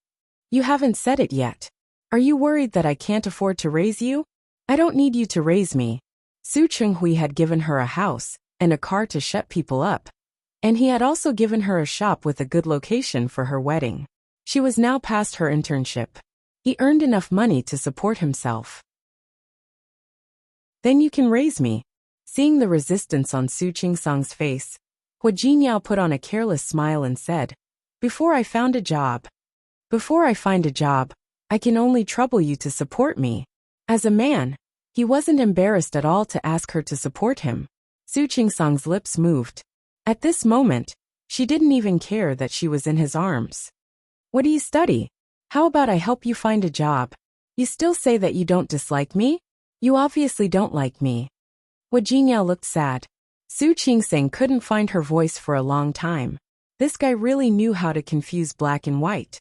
You haven't said it yet. Are you worried that I can't afford to raise you? I don't need you to raise me. Su Chenghui had given her a house and a car to shut people up. And he had also given her a shop with a good location for her wedding. She was now past her internship. He earned enough money to support himself. Then you can raise me. Seeing the resistance on Su Qingsang's face, Hua Jinyao put on a careless smile and said, Before I find a job, I can only trouble you to support me. As a man, he wasn't embarrassed at all to ask her to support him. Su Qingsang's lips moved. At this moment, she didn't even care that she was in his arms. What do you study? How about I help you find a job? You still say that you don't dislike me? You obviously don't like me. Hua Jinyao looked sad. Su Qingsang couldn't find her voice for a long time. This guy really knew how to confuse black and white.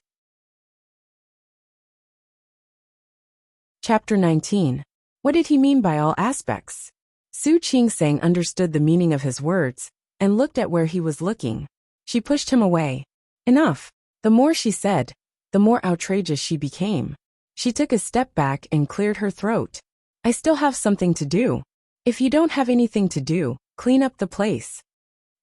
Chapter 19. What did he mean by all aspects? Su Qingsang understood the meaning of his words and looked at where he was looking. She pushed him away. Enough. The more she said, the more outrageous she became. She took a step back and cleared her throat. I still have something to do. If you don't have anything to do, clean up the place.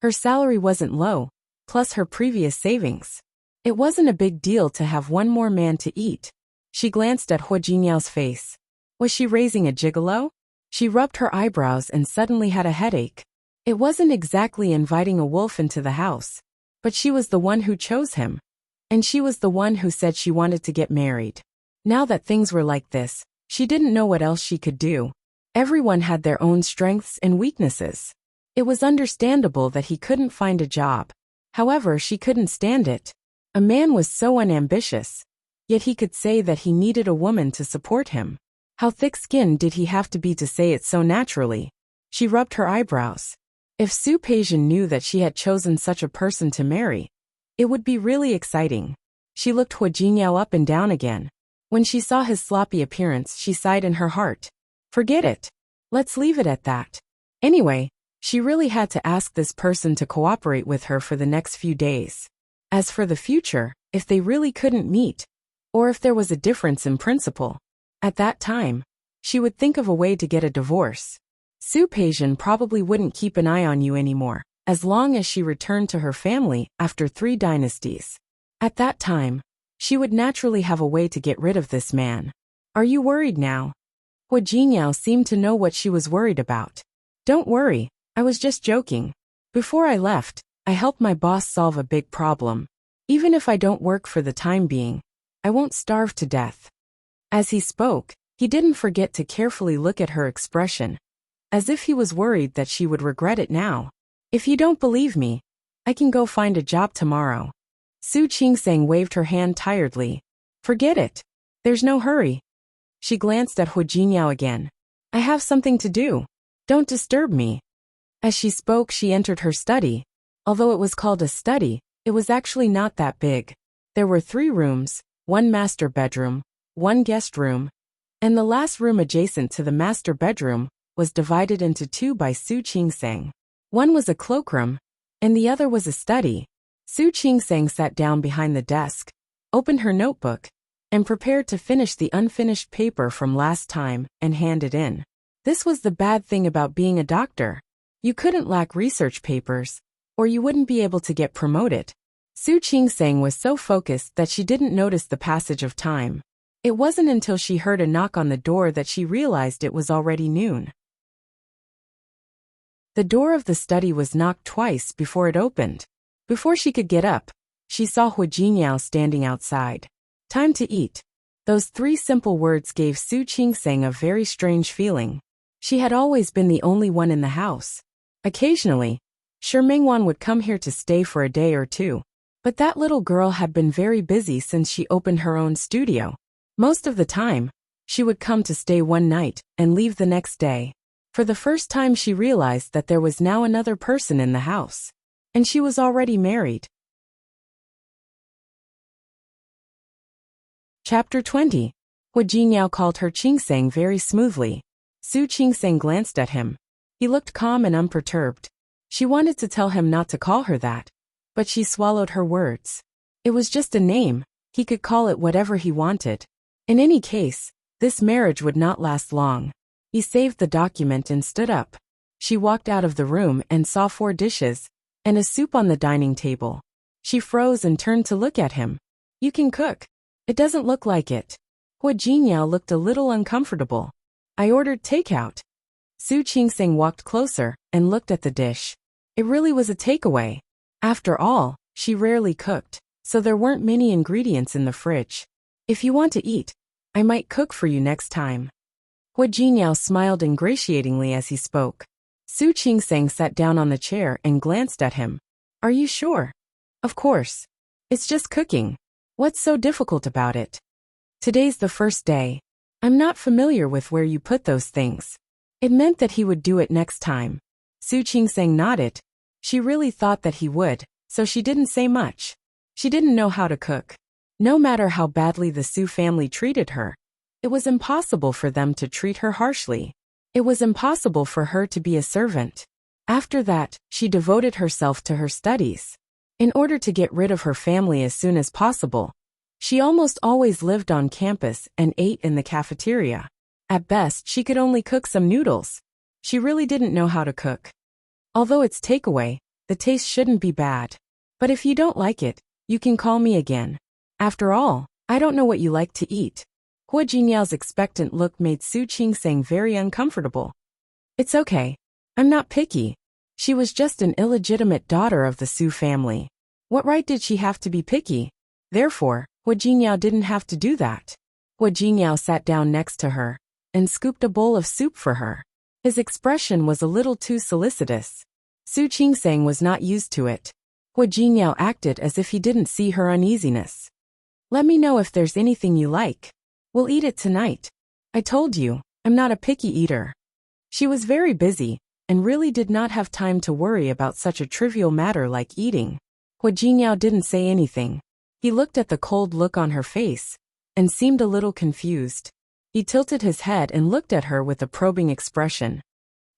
Her salary wasn't low, plus her previous savings. It wasn't a big deal to have one more man to eat. She glanced at Hua Jinyao's face. Was she raising a gigolo? She rubbed her eyebrows and suddenly had a headache. It wasn't exactly inviting a wolf into the house, but she was the one who chose him. And she was the one who said she wanted to get married. Now that things were like this, she didn't know what else she could do. Everyone had their own strengths and weaknesses. It was understandable that he couldn't find a job. However, she couldn't stand it. A man was so unambitious. Yet he could say that he needed a woman to support him. How thick-skinned did he have to be to say it so naturally? She rubbed her eyebrows. If Su Peijian knew that she had chosen such a person to marry, it would be really exciting. She looked Hua Jinyao up and down again. When she saw his sloppy appearance, she sighed in her heart. Forget it. Let's leave it at that. Anyway, she really had to ask this person to cooperate with her for the next few days. As for the future, if they really couldn't meet, or if there was a difference in principle, at that time, she would think of a way to get a divorce. Su Peijian probably wouldn't keep an eye on you anymore, as long as she returned to her family after 3 dynasties. At that time, she would naturally have a way to get rid of this man. Are you worried now? Hua Jinyao seemed to know what she was worried about. Don't worry, I was just joking. Before I left, I helped my boss solve a big problem. Even if I don't work for the time being, I won't starve to death. As he spoke, he didn't forget to carefully look at her expression, as if he was worried that she would regret it now. If you don't believe me, I can go find a job tomorrow. Su Qingsang waved her hand tiredly. Forget it. There's no hurry. She glanced at Hua Jinyao again. I have something to do. Don't disturb me. As she spoke, she entered her study. Although it was called a study, it was actually not that big. There were 3 rooms, 1 master bedroom, 1 guest room, and the last room adjacent to the master bedroom was divided into 2 by Su Qingsang. One was a cloakroom, and the other was a study. Su Qingsang sat down behind the desk, opened her notebook, and prepared to finish the unfinished paper from last time and hand it in. This was the bad thing about being a doctor. You couldn't lack research papers, or you wouldn't be able to get promoted. Su Qingsang was so focused that she didn't notice the passage of time. It wasn't until she heard a knock on the door that she realized it was already noon. The door of the study was knocked twice before it opened. Before she could get up, she saw Hua Jinyao standing outside. Time to eat. Those 3 simple words gave Su Qingsang a very strange feeling. She had always been the only one in the house. Occasionally, Shi Mingwan would come here to stay for a day or 2. But that little girl had been very busy since she opened her own studio. Most of the time, she would come to stay one night and leave the next day. For the first time she realized that there was now another person in the house. And she was already married. Chapter 20. Hua Jinyao called her Qingsang very smoothly. Su Qingsang glanced at him. He looked calm and unperturbed. She wanted to tell him not to call her that, but she swallowed her words. It was just a name, he could call it whatever he wanted. In any case, this marriage would not last long. He saved the document and stood up. She walked out of the room and saw 4 dishes and a soup on the dining table. She froze and turned to look at him. You can cook. It doesn't look like it. Hua Jinyao looked a little uncomfortable. I ordered takeout. Su Qingseng walked closer and looked at the dish. It really was a takeaway. After all, she rarely cooked, so there weren't many ingredients in the fridge. If you want to eat, I might cook for you next time. Hua Jinyao smiled ingratiatingly as he spoke. Su Qingseng sat down on the chair and glanced at him. Are you sure? Of course. It's just cooking. What's so difficult about it? Today's the first day. I'm not familiar with where you put those things. It meant that he would do it next time. Su Qingseng nodded. She really thought that he would, so she didn't say much. She didn't know how to cook. No matter how badly the Su family treated her, it was impossible for them to treat her harshly. It was impossible for her to be a servant. After that, she devoted herself to her studies. In order to get rid of her family as soon as possible, she almost always lived on campus and ate in the cafeteria. At best, she could only cook some noodles. She really didn't know how to cook. Although it's takeaway, the taste shouldn't be bad. But if you don't like it, you can call me again. After all, I don't know what you like to eat. Hua Jinyao's expectant look made Su Qingseng very uncomfortable. It's okay. I'm not picky. She was just an illegitimate daughter of the Su family. What right did she have to be picky? Therefore, Hua Jinyao didn't have to do that. Hua Jinyao sat down next to her and scooped a bowl of soup for her. His expression was a little too solicitous. Su Qingseng was not used to it. Hua Jinyao acted as if he didn't see her uneasiness. Let me know if there's anything you like. We'll eat it tonight. I told you, I'm not a picky eater. She was very busy and really did not have time to worry about such a trivial matter like eating. Hua Jinyao didn't say anything. He looked at the cold look on her face and seemed a little confused. He tilted his head and looked at her with a probing expression.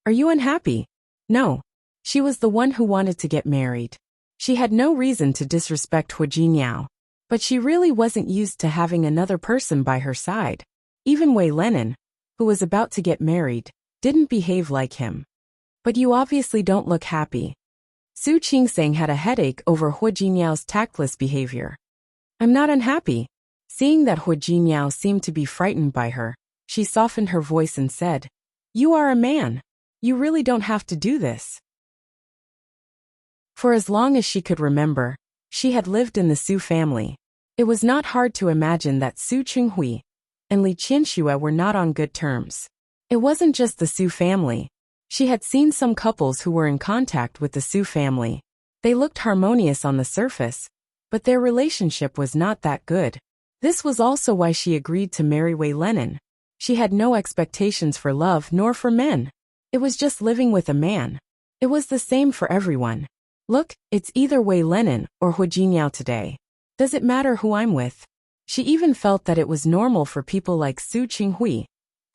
Are you unhappy? No. She was the one who wanted to get married. She had no reason to disrespect Hua Jinyao. But she really wasn't used to having another person by her side. Even Wei Lenin, who was about to get married, didn't behave like him. But you obviously don't look happy. Su Qingseng had a headache over Hua Jinyao's tactless behavior. I'm not unhappy. Seeing that Hua Jinyao seemed to be frightened by her, she softened her voice and said, You are a man. You really don't have to do this. For as long as she could remember, she had lived in the Su family. It was not hard to imagine that Su Chenghui and Li Qianxue were not on good terms. It wasn't just the Su family. She had seen some couples who were in contact with the Su family. They looked harmonious on the surface, but their relationship was not that good. This was also why she agreed to marry Wei Lenin. She had no expectations for love nor for men. It was just living with a man. It was the same for everyone. Look, it's either Wei Lenin or Hua Jinyao today. Does it matter who I'm with? She even felt that it was normal for people like Su Qinghui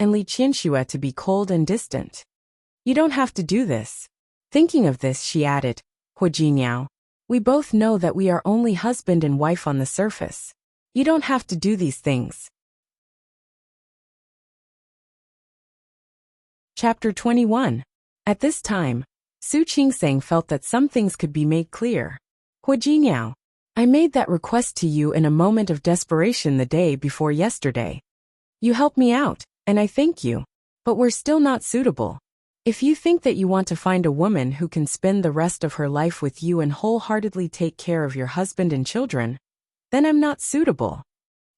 and Li Qianxue to be cold and distant. You don't have to do this. Thinking of this, she added, Hua Jinyao, we both know that we are only husband and wife on the surface. You don't have to do these things. Chapter 21. At this time, Su Qingseng felt that some things could be made clear. Hua Jinyao, I made that request to you in a moment of desperation the day before yesterday. You helped me out, and I thank you. But we're still not suitable. If you think that you want to find a woman who can spend the rest of her life with you and wholeheartedly take care of your husband and children, then I'm not suitable.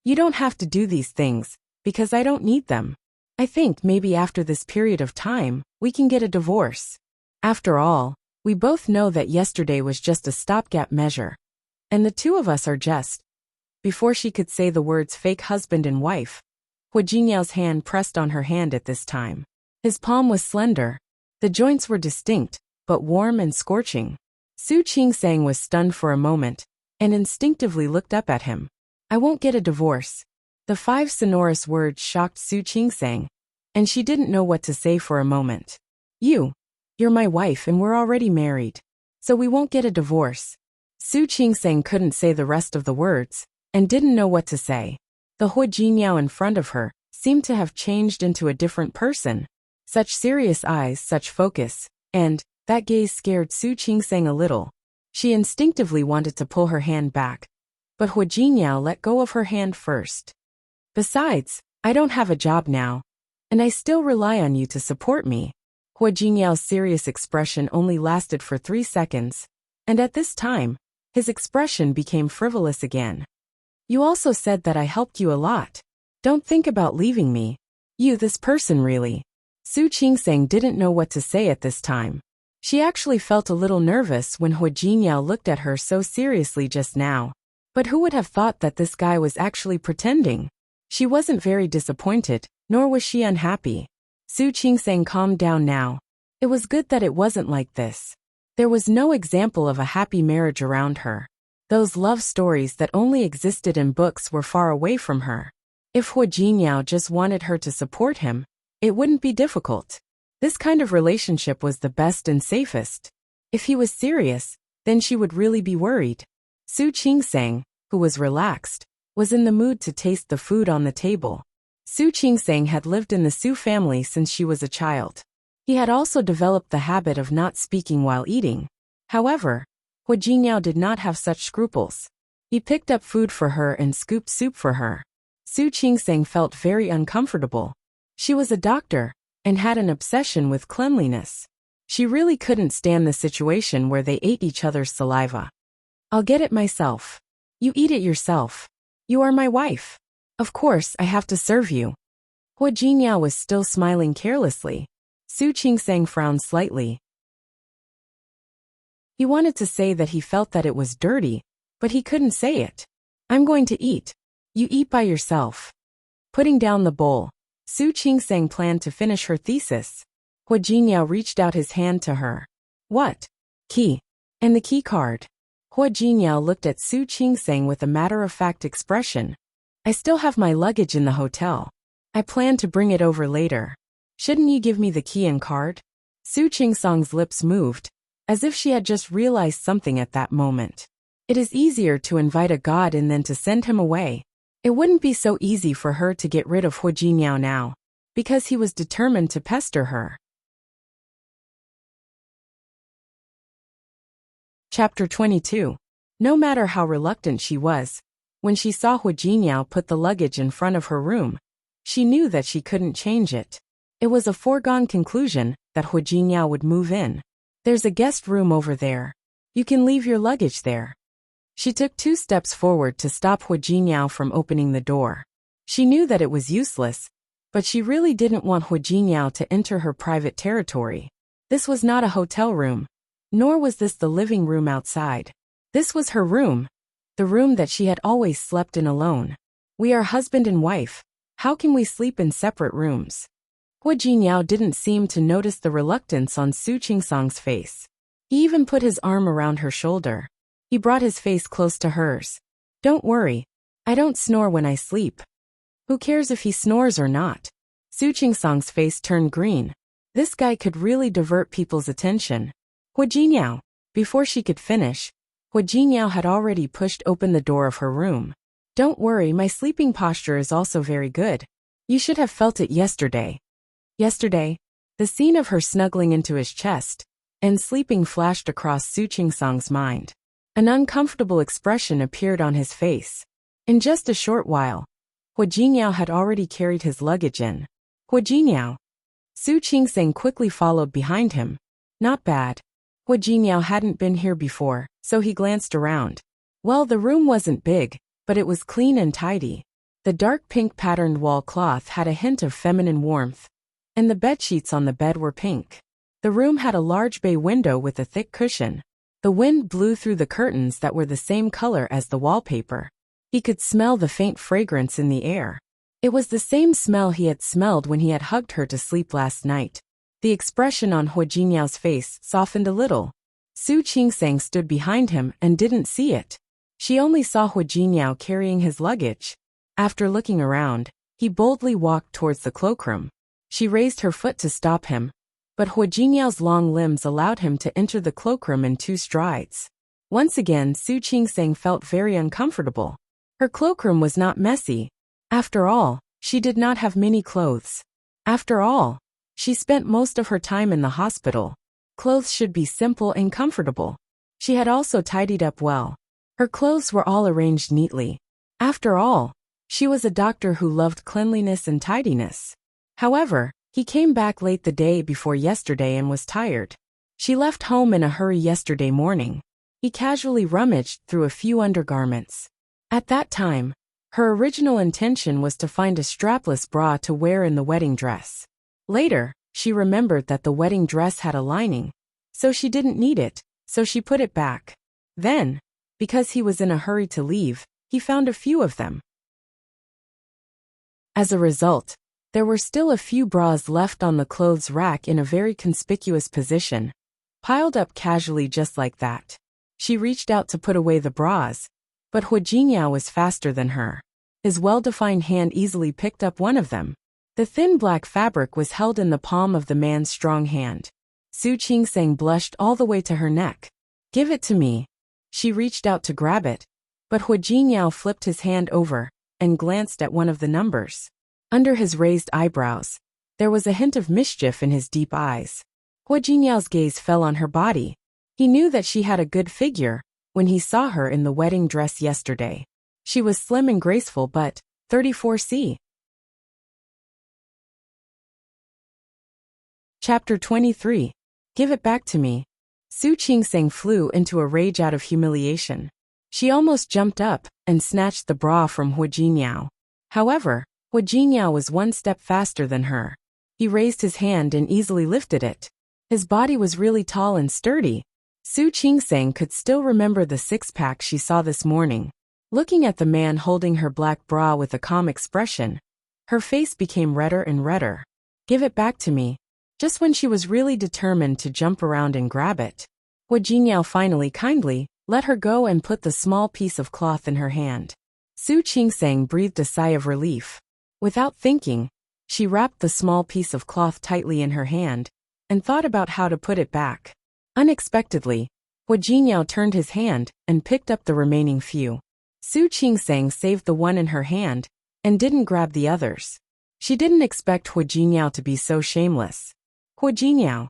You don't have to do these things, because I don't need them. I think maybe after this period of time, we can get a divorce. After all, we both know that yesterday was just a stopgap measure. And the two of us are just. Before she could say the words fake husband and wife, Hua Jinyao's hand pressed on her hand at this time. His palm was slender. The joints were distinct, but warm and scorching. Su Qingseng was stunned for a moment, and instinctively looked up at him. I won't get a divorce. The 5 sonorous words shocked Su Qingseng, and she didn't know what to say for a moment. You're my wife and we're already married. So we won't get a divorce. Su Qingseng couldn't say the rest of the words, and didn't know what to say. The Hu Jingyao in front of her seemed to have changed into a different person. Such serious eyes, such focus, and that gaze scared Su Qingseng a little. She instinctively wanted to pull her hand back, but Hu Jingyao let go of her hand first. Besides, I don't have a job now, and I still rely on you to support me. Hu Jingyao's serious expression only lasted for 3 seconds, and at this time, his expression became frivolous again. You also said that I helped you a lot. Don't think about leaving me. You, this person really. Su Qingseng didn't know what to say at this time. She actually felt a little nervous when Hu Jingyao looked at her so seriously just now. But who would have thought that this guy was actually pretending? She wasn't very disappointed, nor was she unhappy. Su Qingseng calmed down now. It was good that it wasn't like this. There was no example of a happy marriage around her. Those love stories that only existed in books were far away from her. If Hu Jingyao just wanted her to support him, it wouldn't be difficult. This kind of relationship was the best and safest. If he was serious, then she would really be worried. Su Qingseng, who was relaxed, was in the mood to taste the food on the table. Su Qingseng had lived in the Su family since she was a child. He had also developed the habit of not speaking while eating. However, Hu Jingyao did not have such scruples. He picked up food for her and scooped soup for her. Su Qingseng felt very uncomfortable. She was a doctor and had an obsession with cleanliness. She really couldn't stand the situation where they ate each other's saliva. I'll get it myself. You eat it yourself. You are my wife. Of course, I have to serve you. Hu Jingyao was still smiling carelessly. Su Qingseng frowned slightly. He wanted to say that he felt that it was dirty, but he couldn't say it. I'm going to eat. You eat by yourself. Putting down the bowl, Su Qingseng planned to finish her thesis. Hu Jingyao reached out his hand to her. What? Key. And the key card. Hu Jingyao looked at Su Qingseng with a matter-of-fact expression. I still have my luggage in the hotel. I plan to bring it over later. Shouldn't you give me the key and card? Su Qingseng's lips moved, as if she had just realized something at that moment. It is easier to invite a god in than to send him away. It wouldn't be so easy for her to get rid of Hu Jingyao now, because he was determined to pester her. Chapter 22. No matter how reluctant she was, when she saw Hu Jingyao put the luggage in front of her room, she knew that she couldn't change it. It was a foregone conclusion that Hu Jingyao would move in. There's a guest room over there. You can leave your luggage there. She took 2 steps forward to stop Hu Jingyao from opening the door. She knew that it was useless, but she really didn't want Hu Jingyao to enter her private territory. This was not a hotel room, nor was this the living room outside. This was her room, the room that she had always slept in alone. We are husband and wife. How can we sleep in separate rooms? Hu Jingyao didn't seem to notice the reluctance on Su Qingseng's face. He even put his arm around her shoulder. He brought his face close to hers. Don't worry. I don't snore when I sleep. Who cares if he snores or not? Su Qingseng's face turned green. This guy could really divert people's attention. Hu Jingyao. Before she could finish, Hu Jingyao had already pushed open the door of her room. Don't worry, my sleeping posture is also very good. You should have felt it yesterday. Yesterday? The scene of her snuggling into his chest and sleeping flashed across Su Qingseng's mind. An uncomfortable expression appeared on his face. In just a short while, Hu Jingyao had already carried his luggage in. Hu Jingyao. Su Qingseng quickly followed behind him. Not bad. Hu Jingyao hadn't been here before, so he glanced around. Well, the room wasn't big, but it was clean and tidy. The dark pink patterned wall cloth had a hint of feminine warmth, and the bedsheets on the bed were pink. The room had a large bay window with a thick cushion. The wind blew through the curtains that were the same color as the wallpaper. He could smell the faint fragrance in the air. It was the same smell he had smelled when he had hugged her to sleep last night. The expression on Hu Jingyao's face softened a little. Su Qingseng stood behind him and didn't see it. She only saw Hu Jingyao carrying his luggage. After looking around, he boldly walked towards the cloakroom. She raised her foot to stop him, but Hu Jingyao's long limbs allowed him to enter the cloakroom in 2 strides. Once again, Su Qingseng felt very uncomfortable. Her cloakroom was not messy. After all, she did not have many clothes. After all, she spent most of her time in the hospital. Clothes should be simple and comfortable. She had also tidied up well. Her clothes were all arranged neatly. After all, she was a doctor who loved cleanliness and tidiness. However, he came back late the day before yesterday and was tired. She left home in a hurry yesterday morning. He casually rummaged through a few undergarments. At that time, her original intention was to find a strapless bra to wear in the wedding dress. Later, she remembered that the wedding dress had a lining, so she didn't need it, so she put it back. Then, because he was in a hurry to leave, he found a few of them. As a result, there were still a few bras left on the clothes rack in a very conspicuous position, piled up casually just like that. She reached out to put away the bras, but Hu Jingyao was faster than her. His well-defined hand easily picked up one of them. The thin black fabric was held in the palm of the man's strong hand. Su Qingseng blushed all the way to her neck. "Give it to me." She reached out to grab it, but Hu Jingyao flipped his hand over and glanced at one of the numbers. Under his raised eyebrows, there was a hint of mischief in his deep eyes. Hu Jingyao's gaze fell on her body. He knew that she had a good figure when he saw her in the wedding dress yesterday. She was slim and graceful but 34C. Chapter 23. Give it back to me. Su Qingseng flew into a rage out of humiliation. She almost jumped up and snatched the bra from Hu Jingyao. However, Hu Jingyao was one step faster than her. He raised his hand and easily lifted it. His body was really tall and sturdy. Su Qingseng could still remember the six-pack she saw this morning. Looking at the man holding her black bra with a calm expression, her face became redder and redder. Give it back to me. Just when she was really determined to jump around and grab it, Hu Jingyao finally kindly let her go and put the small piece of cloth in her hand. Su Qingseng breathed a sigh of relief. Without thinking, she wrapped the small piece of cloth tightly in her hand and thought about how to put it back. Unexpectedly, Hu Jingyao turned his hand and picked up the remaining few. Su Qingseng saved the one in her hand and didn't grab the others. She didn't expect Hu Jingyao to be so shameless. Hu Jingyao.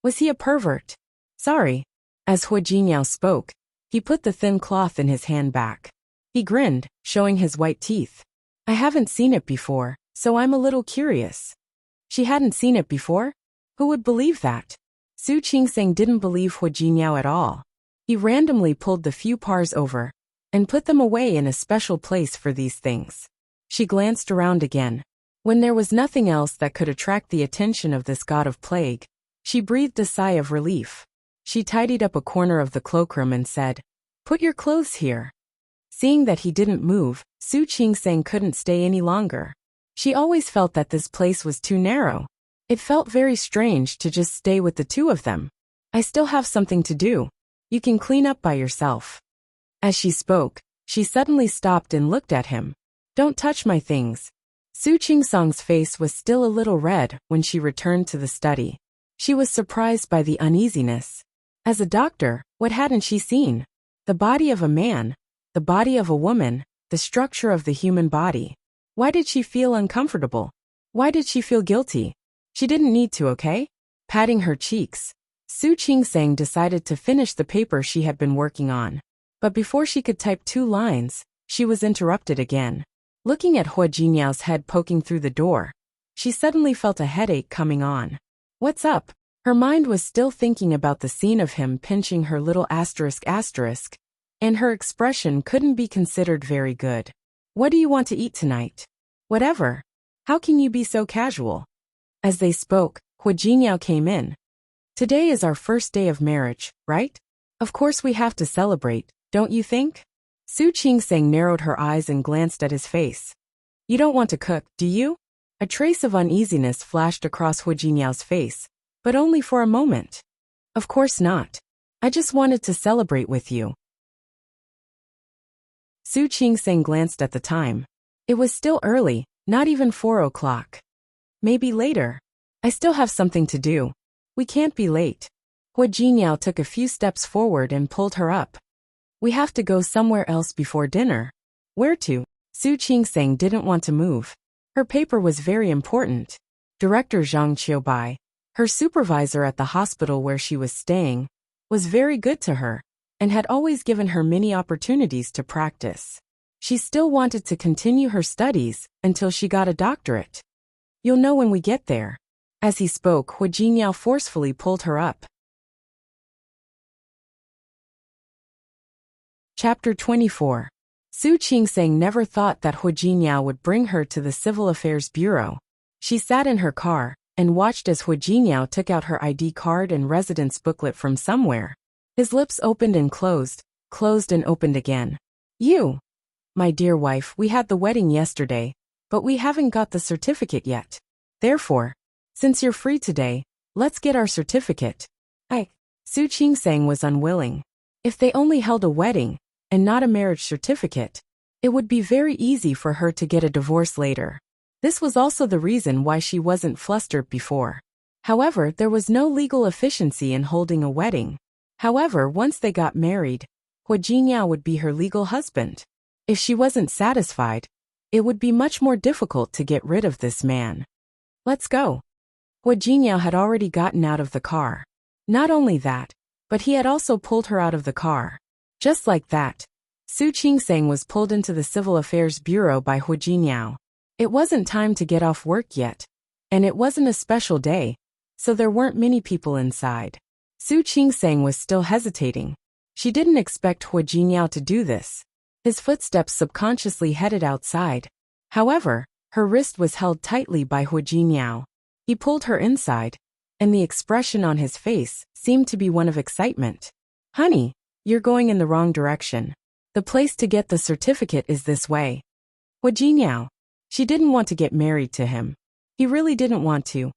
Was he a pervert? Sorry. As Hu Jingyao spoke, he put the thin cloth in his hand back. He grinned, showing his white teeth. I haven't seen it before, so I'm a little curious. She hadn't seen it before? Who would believe that? Su Qingseng didn't believe Hu Jingyao at all. He randomly pulled the few pars over and put them away in a special place for these things. She glanced around again. When there was nothing else that could attract the attention of this god of plague, she breathed a sigh of relief. She tidied up a corner of the cloakroom and said, "Put your clothes here." Seeing that he didn't move, Su Qingseng couldn't stay any longer. She always felt that this place was too narrow. It felt very strange to just stay with the two of them. I still have something to do. You can clean up by yourself. As she spoke, she suddenly stopped and looked at him. Don't touch my things. Su Qingseng's face was still a little red when she returned to the study. She was surprised by the uneasiness. As a doctor, what hadn't she seen? The body of a man, the body of a woman, the structure of the human body. Why did she feel uncomfortable? Why did she feel guilty? She didn't need to, okay? Patting her cheeks, Su Qingseng decided to finish the paper she had been working on. But before she could type 2 lines, she was interrupted again. Looking at Hu Jinyao's head poking through the door, she suddenly felt a headache coming on. What's up? Her mind was still thinking about the scene of him pinching her little asterisk, and her expression couldn't be considered very good. What do you want to eat tonight? Whatever. How can you be so casual? As they spoke, Hu Jingyao came in. Today is our first day of marriage, right? Of course we have to celebrate, don't you think? Su Qingseng narrowed her eyes and glanced at his face. You don't want to cook, do you? A trace of uneasiness flashed across Hu Jinyao's face, but only for a moment. Of course not. I just wanted to celebrate with you. Su Qingseng glanced at the time. It was still early, not even 4 o'clock. Maybe later. I still have something to do. We can't be late. Hu Jingyao took a few steps forward and pulled her up. We have to go somewhere else before dinner. Where to? Su Qingseng didn't want to move. Her paper was very important. Director Zhang Qiubai, her supervisor at the hospital where she was staying, was very good to her and had always given her many opportunities to practice. She still wanted to continue her studies until she got a doctorate. You'll know when we get there. As he spoke, Hu Jinyao forcefully pulled her up. Chapter 24. Su Qingseng never thought that Hu Jinyao would bring her to the Civil Affairs Bureau. She sat in her car and watched as Hu Jinyao took out her ID card and residence booklet from somewhere. His lips opened and closed and opened again. You, my dear wife, we had the wedding yesterday, but we haven't got the certificate yet. Therefore, since you're free today, let's get our certificate. Su Qingseng was unwilling. If they only held a wedding and not a marriage certificate, it would be very easy for her to get a divorce later. This was also the reason why she wasn't flustered before. However, there was no legal efficiency in holding a wedding. However, once they got married, Hu Jinyao would be her legal husband. If she wasn't satisfied, it would be much more difficult to get rid of this man. Let's go. Hu Jinyao had already gotten out of the car. Not only that, but he had also pulled her out of the car. Just like that, Su Qingseng was pulled into the Civil Affairs Bureau by Hu Jinyao. It wasn't time to get off work yet, and it wasn't a special day, so there weren't many people inside. Su Qingseng was still hesitating. She didn't expect Hu Jinyao to do this. His footsteps subconsciously headed outside. However, her wrist was held tightly by Hu Jinyao. He pulled her inside, and the expression on his face seemed to be one of excitement. Honey, you're going in the wrong direction. The place to get the certificate is this way. Hu Jinyao. She didn't want to get married to him. He really didn't want to.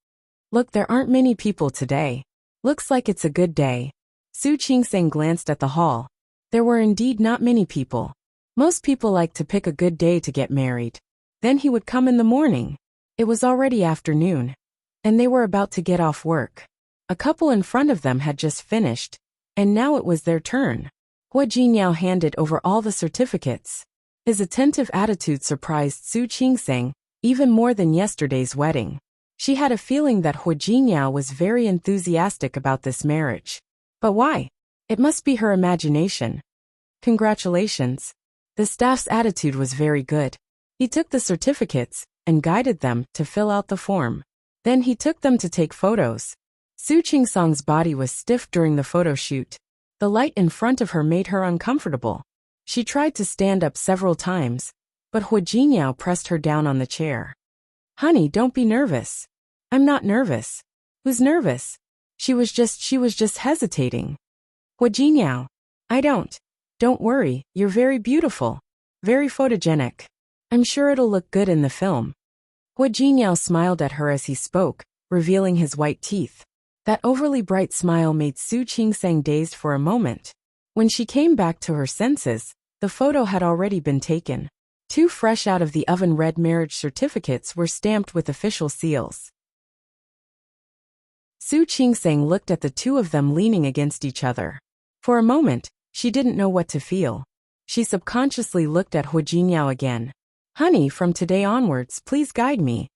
Look, there aren't many people today. Looks like it's a good day. Su Qingseng glanced at the hall. There were indeed not many people. Most people like to pick a good day to get married. Then he would come in the morning. It was already afternoon, and they were about to get off work. A couple in front of them had just finished, and now it was their turn. Hu Jinyao handed over all the certificates. His attentive attitude surprised Su Qingseng even more than yesterday's wedding. She had a feeling that Hu Jinyao was very enthusiastic about this marriage. But why? It must be her imagination. Congratulations. The staff's attitude was very good. He took the certificates and guided them to fill out the form. Then he took them to take photos. Su Qingseng's body was stiff during the photo shoot. The light in front of her made her uncomfortable. She tried to stand up several times, but Hu Jinyao pressed her down on the chair. Honey, don't be nervous. I'm not nervous. Who's nervous? She was just hesitating. Hu Jinyao. Don't worry, you're very beautiful. Very photogenic. I'm sure it'll look good in the film. Hu Jinyao smiled at her as he spoke, revealing his white teeth. That overly bright smile made Su Qingseng dazed for a moment. When she came back to her senses, the photo had already been taken. 2 fresh out of the oven red marriage certificates were stamped with official seals. Su Qingseng looked at the 2 of them leaning against each other. For a moment, she didn't know what to feel. She subconsciously looked at Hu Jinyao again. Honey, from today onwards, please guide me.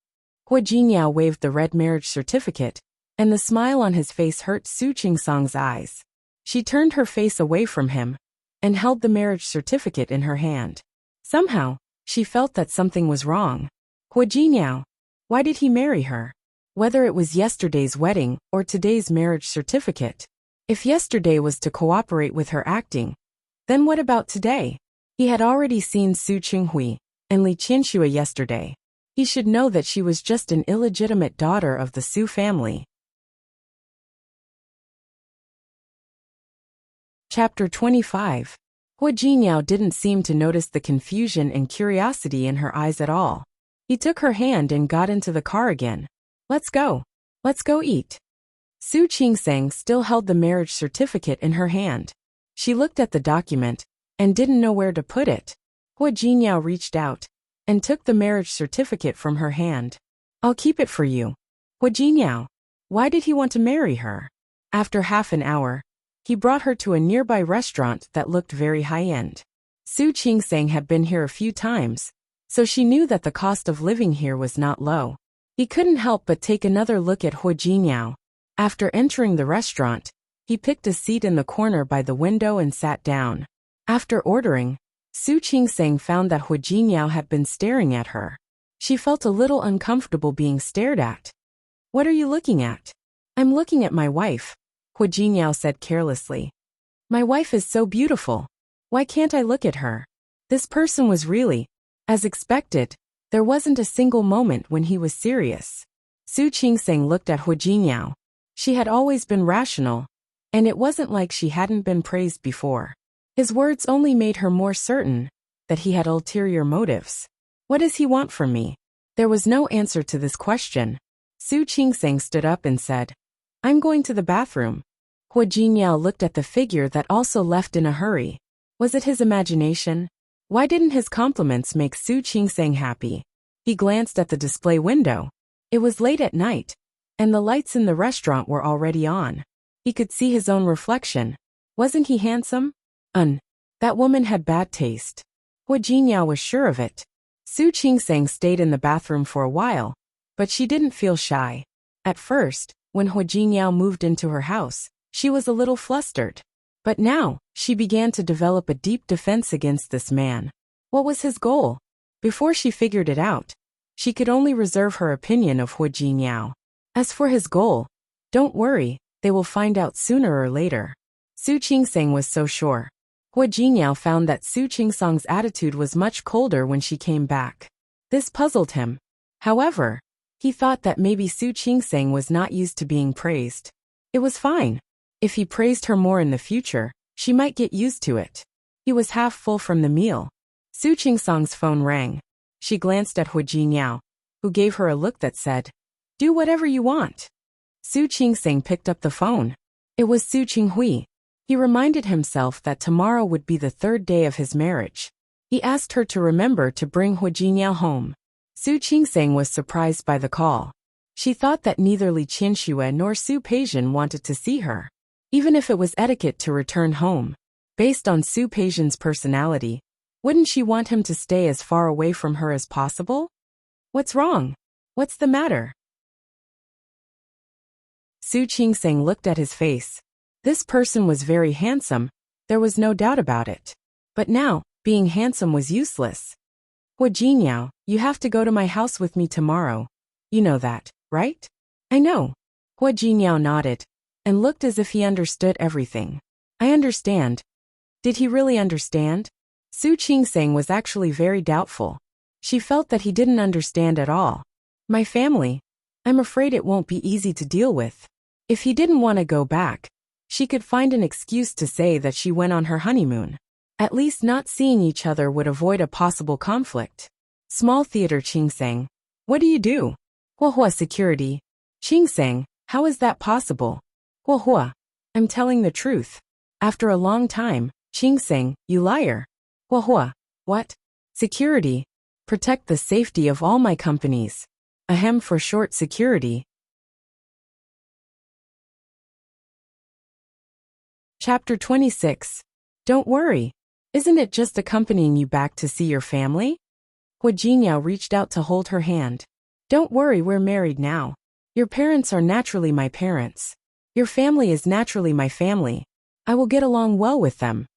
Hu Jinyao waved the red marriage certificate, and the smile on his face hurt Su Qingseng's eyes. She turned her face away from him and held the marriage certificate in her hand. Somehow, she felt that something was wrong. Hu Jinyao. Why did he marry her? Whether it was yesterday's wedding or today's marriage certificate. If yesterday was to cooperate with her acting, then what about today? He had already seen Su Qinghui and Li Qianxue yesterday. He should know that she was just an illegitimate daughter of the Su family. Chapter 25. Hu Jinyao didn't seem to notice the confusion and curiosity in her eyes at all. He took her hand and got into the car again. Let's go. Let's go eat. Su Qingseng still held the marriage certificate in her hand. She looked at the document and didn't know where to put it. Hu Jinyao reached out and took the marriage certificate from her hand. I'll keep it for you. Hu Jinyao. Why did he want to marry her? After half an hour, he brought her to a nearby restaurant that looked very high-end. Su Qingseng had been here a few times, so she knew that the cost of living here was not low. He couldn't help but take another look at Hu Jiniao. After entering the restaurant, he picked a seat in the corner by the window and sat down. After ordering, Su Qingseng found that Hu Jiniao had been staring at her. She felt a little uncomfortable being stared at. "What are you looking at?" "I'm looking at my wife," Hu Jiniao said carelessly. "My wife is so beautiful. Why can't I look at her?" This person was really, as expected, there wasn't a single moment when he was serious. Su Qingseng looked at Hu Jiniao. She had always been rational, and it wasn't like she hadn't been praised before. His words only made her more certain that he had ulterior motives. What does he want from me? There was no answer to this question. Su Qingseng stood up and said, "I'm going to the bathroom." Hu Jiniao looked at the figure that also left in a hurry. Was it his imagination? Why didn't his compliments make Su Qingseng happy? He glanced at the display window. It was late at night, and the lights in the restaurant were already on. He could see his own reflection. Wasn't he handsome? That woman had bad taste. Hu Jiniao was sure of it. Su Qingseng stayed in the bathroom for a while, but she didn't feel shy. At first, when Hu Jiniao moved into her house, she was a little flustered. But now, she began to develop a deep defense against this man. What was his goal? Before she figured it out, she could only reserve her opinion of Hu Jiniao. As for his goal, don't worry, they will find out sooner or later. Su Qingseng was so sure. Hu Jiniao found that Su Qingseng's attitude was much colder when she came back. This puzzled him. However, he thought that maybe Su Qingseng was not used to being praised. It was fine. If he praised her more in the future, she might get used to it. He was half full from the meal. Su Qingseng's phone rang. She glanced at Hu Jiniao, who gave her a look that said, "Do whatever you want." Su Qingseng picked up the phone. It was Su Qinghui. He reminded himself that tomorrow would be the third day of his marriage. He asked her to remember to bring Hu Jiniao home. Su Qingseng was surprised by the call. She thought that neither Li Qianxue nor Su Peijian wanted to see her, even if it was etiquette to return home. Based on Su Peijian's personality, wouldn't she want him to stay as far away from her as possible? What's wrong? What's the matter? Su Qingseng looked at his face. This person was very handsome, there was no doubt about it. But now, being handsome was useless. Hu Jiniao, you have to go to my house with me tomorrow. You know that, right? I know. Hu Jiniao nodded, and looked as if he understood everything. I understand. Did he really understand? Su Qingseng was actually very doubtful. She felt that he didn't understand at all. My family. I'm afraid it won't be easy to deal with. If he didn't want to go back, she could find an excuse to say that she went on her honeymoon. At least not seeing each other would avoid a possible conflict. Small theater. Qingseng. What do you do? Huahua security. Qingseng, how is that possible? Huahua. I'm telling the truth. After a long time. Qingseng, you liar. Huahua. What? Security. Protect the safety of all my companies. Ahem, for short, security. Chapter 26. Don't worry. Isn't it just accompanying you back to see your family? Hu Jiniao reached out to hold her hand. Don't worry, we're married now. Your parents are naturally my parents. Your family is naturally my family. I will get along well with them.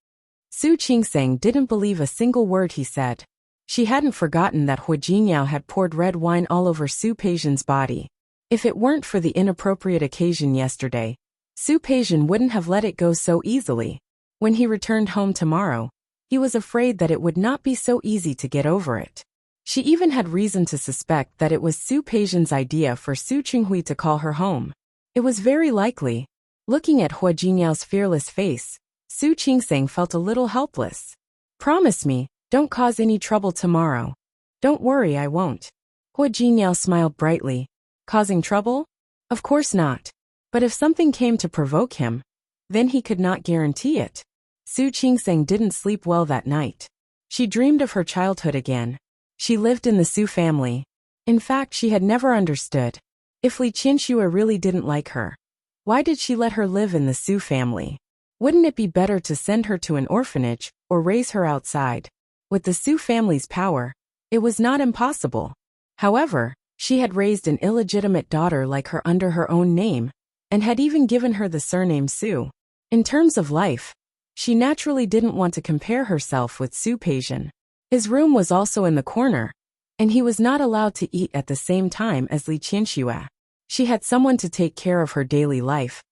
Su Qingseng didn't believe a single word he said. She hadn't forgotten that Hu Jiniao had poured red wine all over Su Peijian's body. If it weren't for the inappropriate occasion yesterday, Su Peijian wouldn't have let it go so easily. When he returned home tomorrow, he was afraid that it would not be so easy to get over it. She even had reason to suspect that it was Su Peijian's idea for Su Qinghui to call her home. It was very likely. Looking at Hu Jiniao's fearless face, Su Qingseng felt a little helpless. Promise me, don't cause any trouble tomorrow. Don't worry, I won't. Hu Jiniao smiled brightly. Causing trouble? Of course not. But if something came to provoke him, then he could not guarantee it. Su Qingseng didn't sleep well that night. She dreamed of her childhood again. She lived in the Su family. In fact, she had never understood. If Li Qianxue really didn't like her, why did she let her live in the Su family? Wouldn't it be better to send her to an orphanage or raise her outside? With the Su family's power, It was not impossible. However, she had raised an illegitimate daughter like her under her own name, and had even given her the surname Su. In terms of life, she naturally didn't want to compare herself with Su Peijian. His room was also in the corner, and he was not allowed to eat at the same time as Li Qianxue. She had someone to take care of her daily life,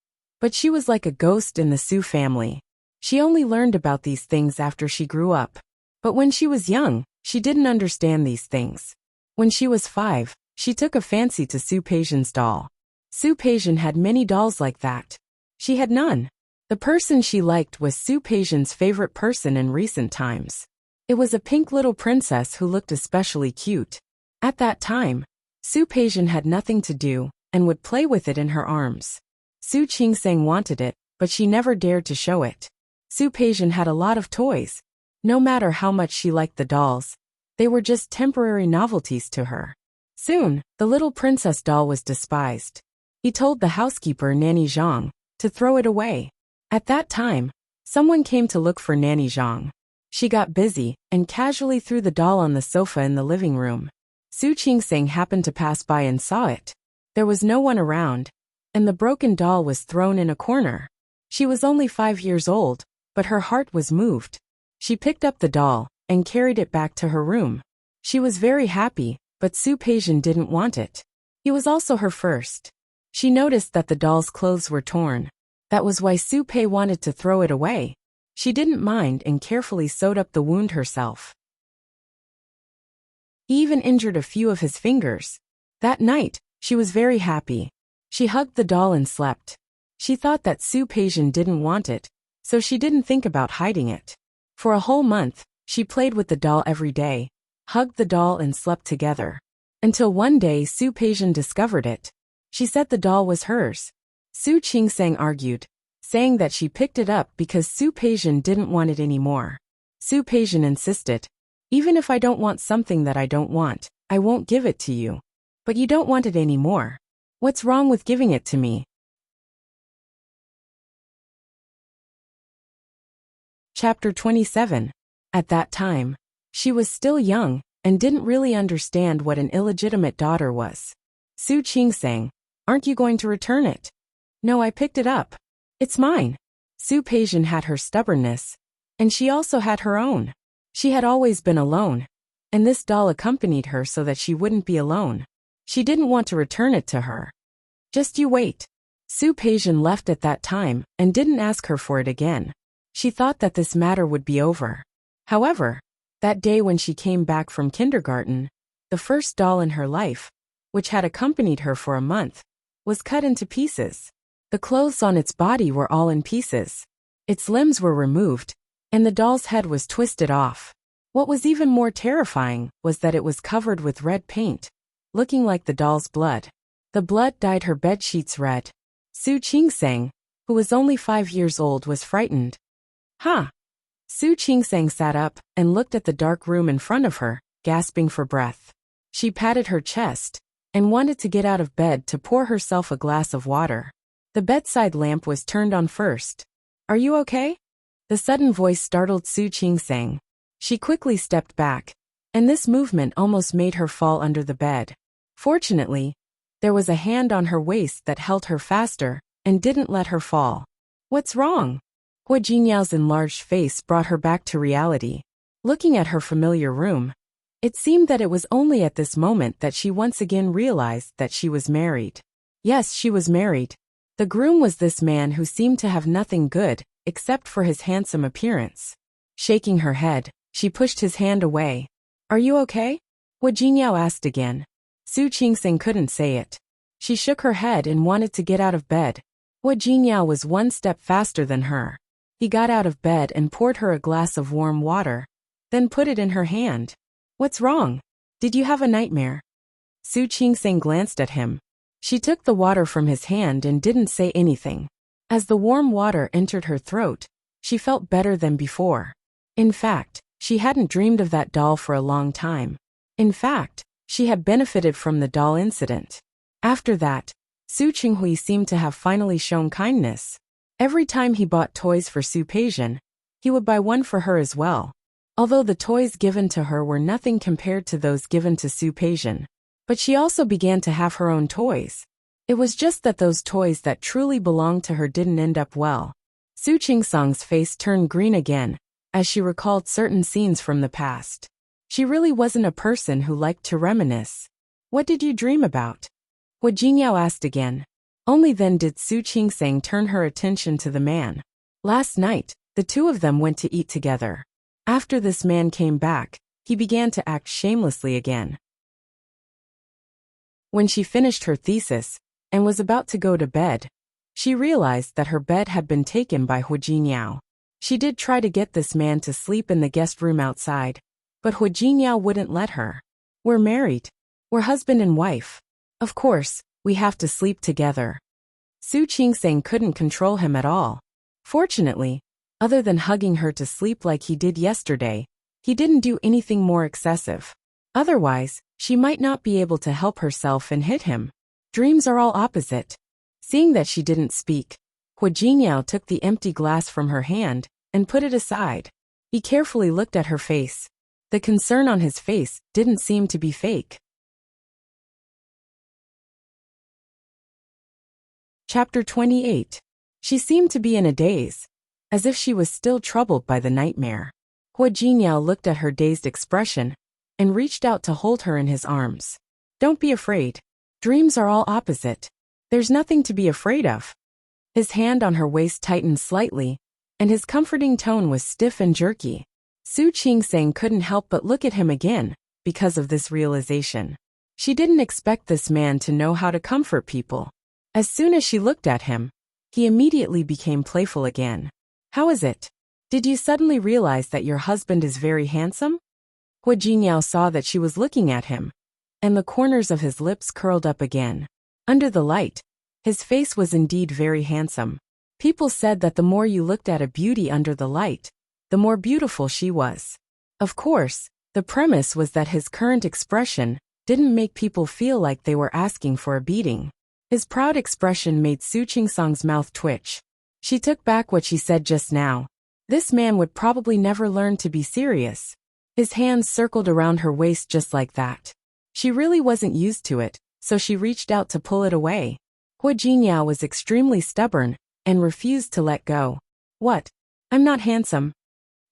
but she was like a ghost in the Su family. She only learned about these things after she grew up. But when she was young, she didn't understand these things. When she was 5, she took a fancy to Su Peijian's doll. Su Peijian had many dolls like that. She had none. The person she liked was Su Peijian's favorite person in recent times. It was a pink little princess who looked especially cute. At that time, Su Peijian had nothing to do, and would play with it in her arms. Su Qingsang wanted it, but she never dared to show it. Su Peijian had a lot of toys. No matter how much she liked the dolls, they were just temporary novelties to her. Soon, the little princess doll was despised. He told the housekeeper Nanny Zhang to throw it away. At that time, someone came to look for Nanny Zhang. She got busy and casually threw the doll on the sofa in the living room. Su Qingsang happened to pass by and saw it. There was no one around, and the broken doll was thrown in a corner. She was only 5 years old, but her heart was moved. She picked up the doll and carried it back to her room. She was very happy, but Su Peijian didn't want it. He was also her first. She noticed that the doll's clothes were torn. That was why Su Pei wanted to throw it away. She didn't mind and carefully sewed up the wound herself. He even injured a few of his fingers. That night, she was very happy. She hugged the doll and slept. She thought that Su Peijian didn't want it, so she didn't think about hiding it. For a whole month, she played with the doll every day, hugged the doll and slept together. Until one day Su Peijian discovered it. She said the doll was hers. Su Qingsang argued, saying that she picked it up because Su Peijian didn't want it anymore. Su Peijian insisted, "Even if I don't want something that I don't want, I won't give it to you. But you don't want it anymore. What's wrong with giving it to me?" Chapter 27. At that time, she was still young and didn't really understand what an illegitimate daughter was. Su Qingsang, "Aren't you going to return it?" "No, I picked it up. It's mine." Su Peijian had her stubbornness, and she also had her own. She had always been alone, and this doll accompanied her so that she wouldn't be alone. She didn't want to return it to her. "Just you wait." Su Peijian left at that time and didn't ask her for it again. She thought that this matter would be over. However, that day when she came back from kindergarten, the first doll in her life, which had accompanied her for a month, was cut into pieces. The clothes on its body were all in pieces. Its limbs were removed, and the doll's head was twisted off. What was even more terrifying was that it was covered with red paint, looking like the doll's blood. The blood dyed her bedsheets red. Su Qingsang, who was only 5 years old, was frightened. "Huh?" Su Qingsang sat up and looked at the dark room in front of her, gasping for breath. She patted her chest and wanted to get out of bed to pour herself a glass of water. The bedside lamp was turned on first. "Are you okay?" The sudden voice startled Su Qingsang. She quickly stepped back, and this movement almost made her fall under the bed. Fortunately, there was a hand on her waist that held her faster and didn't let her fall. "What's wrong?" Hua Jinyao's enlarged face brought her back to reality. Looking at her familiar room, it seemed that it was only at this moment that she once again realized that she was married. Yes, she was married. The groom was this man who seemed to have nothing good, except for his handsome appearance. Shaking her head, she pushed his hand away. "Are you okay?" Hua Jinyao asked again. Su Qingsang couldn't say it. She shook her head and wanted to get out of bed. Hua Jinyao was one step faster than her. He got out of bed and poured her a glass of warm water, then put it in her hand. "What's wrong? Did you have a nightmare?" Su Qingsang glanced at him. She took the water from his hand and didn't say anything. As the warm water entered her throat, she felt better than before. In fact, she hadn't dreamed of that doll for a long time. In fact, she had benefited from the doll incident. After that, Su Qinghui seemed to have finally shown kindness. Every time he bought toys for Su Peijian, he would buy one for her as well. although the toys given to her were nothing compared to those given to Su Peijian. But she also began to have her own toys. It was just that those toys that truly belonged to her didn't end up well. Su Qingsang's face turned green again, as she recalled certain scenes from the past. She really wasn't a person who liked to reminisce. What did you dream about? Hu Jingyao asked again. Only then did Su Qingsang turn her attention to the man. Last night, the two of them went to eat together. After this man came back, he began to act shamelessly again. When she finished her thesis and was about to go to bed, she realized that her bed had been taken by Hu Jingyao. She did try to get this man to sleep in the guest room outside, but Hu Jingyao wouldn't let her. We're married. We're husband and wife. Of course, we have to sleep together. Su Qingsang couldn't control him at all. Fortunately, other than hugging her to sleep like he did yesterday, he didn't do anything more excessive. Otherwise, she might not be able to help herself and hit him. Dreams are all opposite. Seeing that she didn't speak, Hu Jingyao took the empty glass from her hand and put it aside. He carefully looked at her face. The concern on his face didn't seem to be fake. Chapter 28. She seemed to be in a daze, as if she was still troubled by the nightmare. Hu Jingyao looked at her dazed expression and reached out to hold her in his arms. Don't be afraid. Dreams are all opposite. There's nothing to be afraid of. His hand on her waist tightened slightly, and his comforting tone was stiff and jerky. Su Qingsang couldn't help but look at him again, because of this realization. She didn't expect this man to know how to comfort people. As soon as she looked at him, he immediately became playful again. How is it? Did you suddenly realize that your husband is very handsome? Hu Jingyao saw that she was looking at him, and the corners of his lips curled up again. Under the light, his face was indeed very handsome. People said that the more you looked at a beauty under the light, the more beautiful she was. Of course, the premise was that his current expression didn't make people feel like they were asking for a beating. His proud expression made Su Qingsang's mouth twitch. She took back what she said just now. This man would probably never learn to be serious. His hands circled around her waist just like that. She really wasn't used to it, so she reached out to pull it away. Hu Jingyao was extremely stubborn and refused to let go. What? I'm not handsome.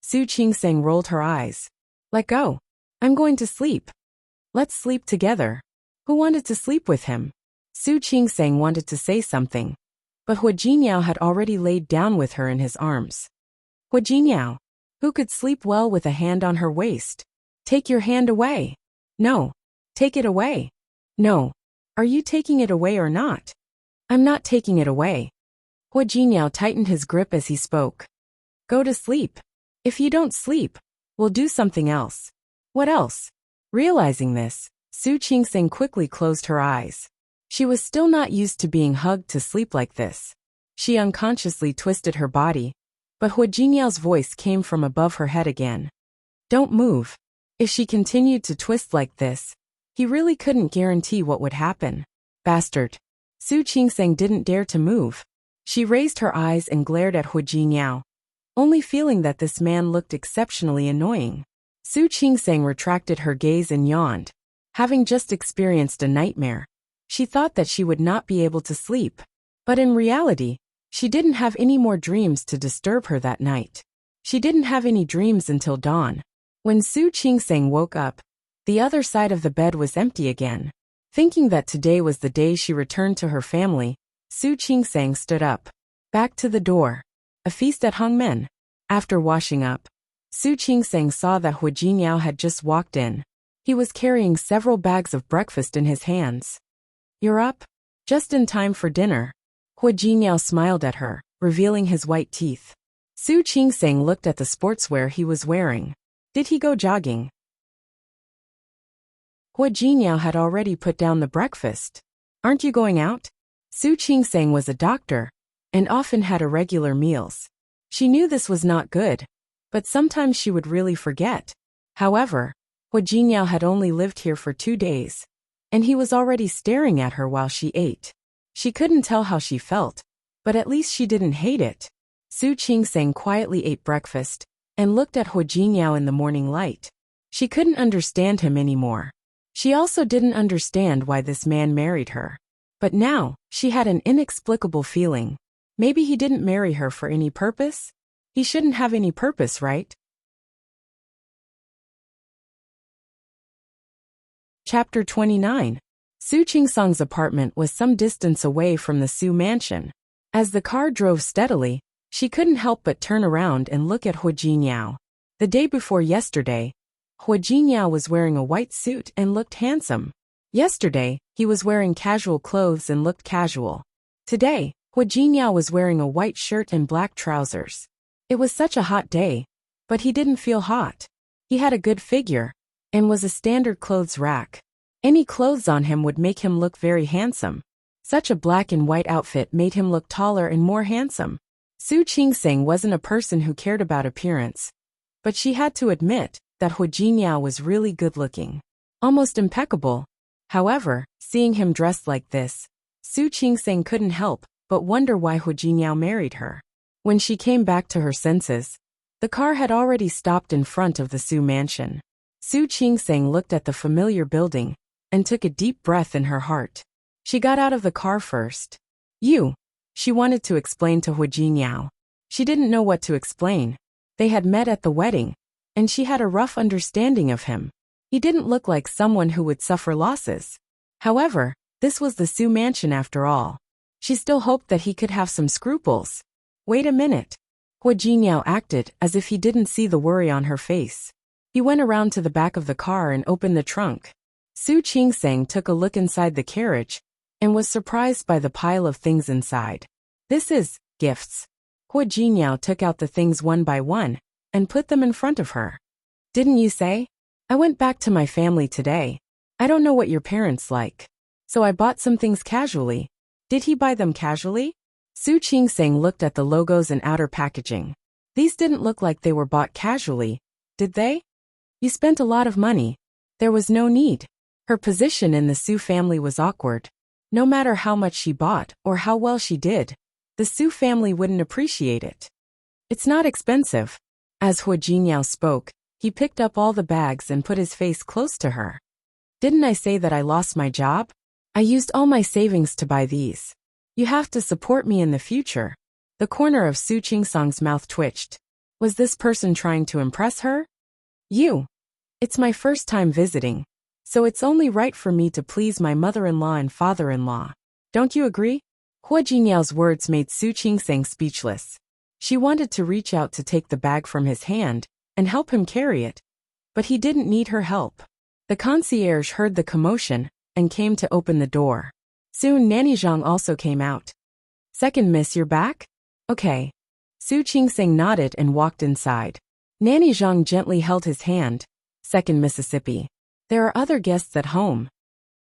Su Qingsang rolled her eyes. Let go. I'm going to sleep. Let's sleep together. Who wanted to sleep with him? Su Qingsang wanted to say something, but Hu Jingyao had already laid down with her in his arms. Hu Jingyao, who could sleep well with a hand on her waist? Take your hand away. No. Take it away. No. Are you taking it away or not? I'm not taking it away. Hu Jingyao tightened his grip as he spoke. Go to sleep. If you don't sleep, we'll do something else. What else? Realizing this, Su Qingsang quickly closed her eyes. She was still not used to being hugged to sleep like this. She unconsciously twisted her body, but Hu Jingyao's voice came from above her head again. Don't move. If she continued to twist like this, he really couldn't guarantee what would happen. Bastard. Su Qingsang didn't dare to move. She raised her eyes and glared at Hu Jingyao, only feeling that this man looked exceptionally annoying. Su Qingsang retracted her gaze and yawned. Having just experienced a nightmare, she thought that she would not be able to sleep. But in reality, she didn't have any more dreams to disturb her that night. She didn't have any dreams until dawn. When Su Qingsang woke up, the other side of the bed was empty again. Thinking that today was the day she returned to her family, Su Qingsang stood up. Back to the door. A feast at Hongmen. After washing up, Su Qingsang saw that Hu Jingyao had just walked in. He was carrying several bags of breakfast in his hands. You're up? Just in time for dinner. Hu Jingyao smiled at her, revealing his white teeth. Su Qingsang looked at the sportswear he was wearing. Did he go jogging? Hu Jingyao had already put down the breakfast. Aren't you going out? Su Qingsang was a doctor, and often had irregular meals. She knew this was not good, but sometimes she would really forget. However, Hu Jingyao had only lived here for 2 days, and he was already staring at her while she ate. She couldn't tell how she felt, but at least she didn't hate it. Su Qingsang quietly ate breakfast, and looked at Hu Jingyao in the morning light. She couldn't understand him anymore. She also didn't understand why this man married her. But now, she had an inexplicable feeling. Maybe he didn't marry her for any purpose? He shouldn't have any purpose, right? Chapter 29. Su Qingsong's apartment was some distance away from the Su mansion. As the car drove steadily, she couldn't help but turn around and look at Hu Jingyao. The day before yesterday, Hu Jingyao was wearing a white suit and looked handsome. Yesterday, he was wearing casual clothes and looked casual. Today, Hu Jingyao was wearing a white shirt and black trousers. It was such a hot day, but he didn't feel hot. He had a good figure, and was a standard clothes rack. Any clothes on him would make him look very handsome. Such a black and white outfit made him look taller and more handsome. Su Qingsong wasn't a person who cared about appearance, but she had to admit that Hu Jingyao was really good-looking. Almost impeccable. However, seeing him dressed like this, Su Qingsong couldn't help but wonder why Hu Jingyao married her. When she came back to her senses, the car had already stopped in front of the Su mansion. Su Qingsong looked at the familiar building and took a deep breath in her heart. She got out of the car first. She wanted to explain to Hu Jingyao. She didn't know what to explain. They had met at the wedding, and she had a rough understanding of him. He didn't look like someone who would suffer losses. However, this was the Su mansion after all. She still hoped that he could have some scruples. Wait a minute. Hu Jingyao acted as if he didn't see the worry on her face. He went around to the back of the car and opened the trunk. Su Qingsong took a look inside the carriage and was surprised by the pile of things inside. This is gifts. Hu Jingyao took out the things one by one and put them in front of her. Didn't you say? I went back to my family today. I don't know what your parents like. So I bought some things casually. Did he buy them casually? Su Qingsong looked at the logos and outer packaging. These didn't look like they were bought casually, did they? You spent a lot of money. There was no need. Her position in the Su family was awkward. No matter how much she bought or how well she did, the Su family wouldn't appreciate it. It's not expensive. As Hu Jingyao spoke, he picked up all the bags and put his face close to her. Didn't I say that I lost my job? I used all my savings to buy these. You have to support me in the future. The corner of Su Qingsong's mouth twitched. Was this person trying to impress her? It's my first time visiting, so it's only right for me to please my mother-in-law and father-in-law. Don't you agree? Hu Jingyao's words made Su Qingsong speechless. She wanted to reach out to take the bag from his hand and help him carry it, but he didn't need her help. The concierge heard the commotion and came to open the door. Soon Nanny Zhang also came out. Second miss, you're back? Okay. Su Qingsong nodded and walked inside. Nanny Zhang gently held his hand. Second Mississippi. There are other guests at home.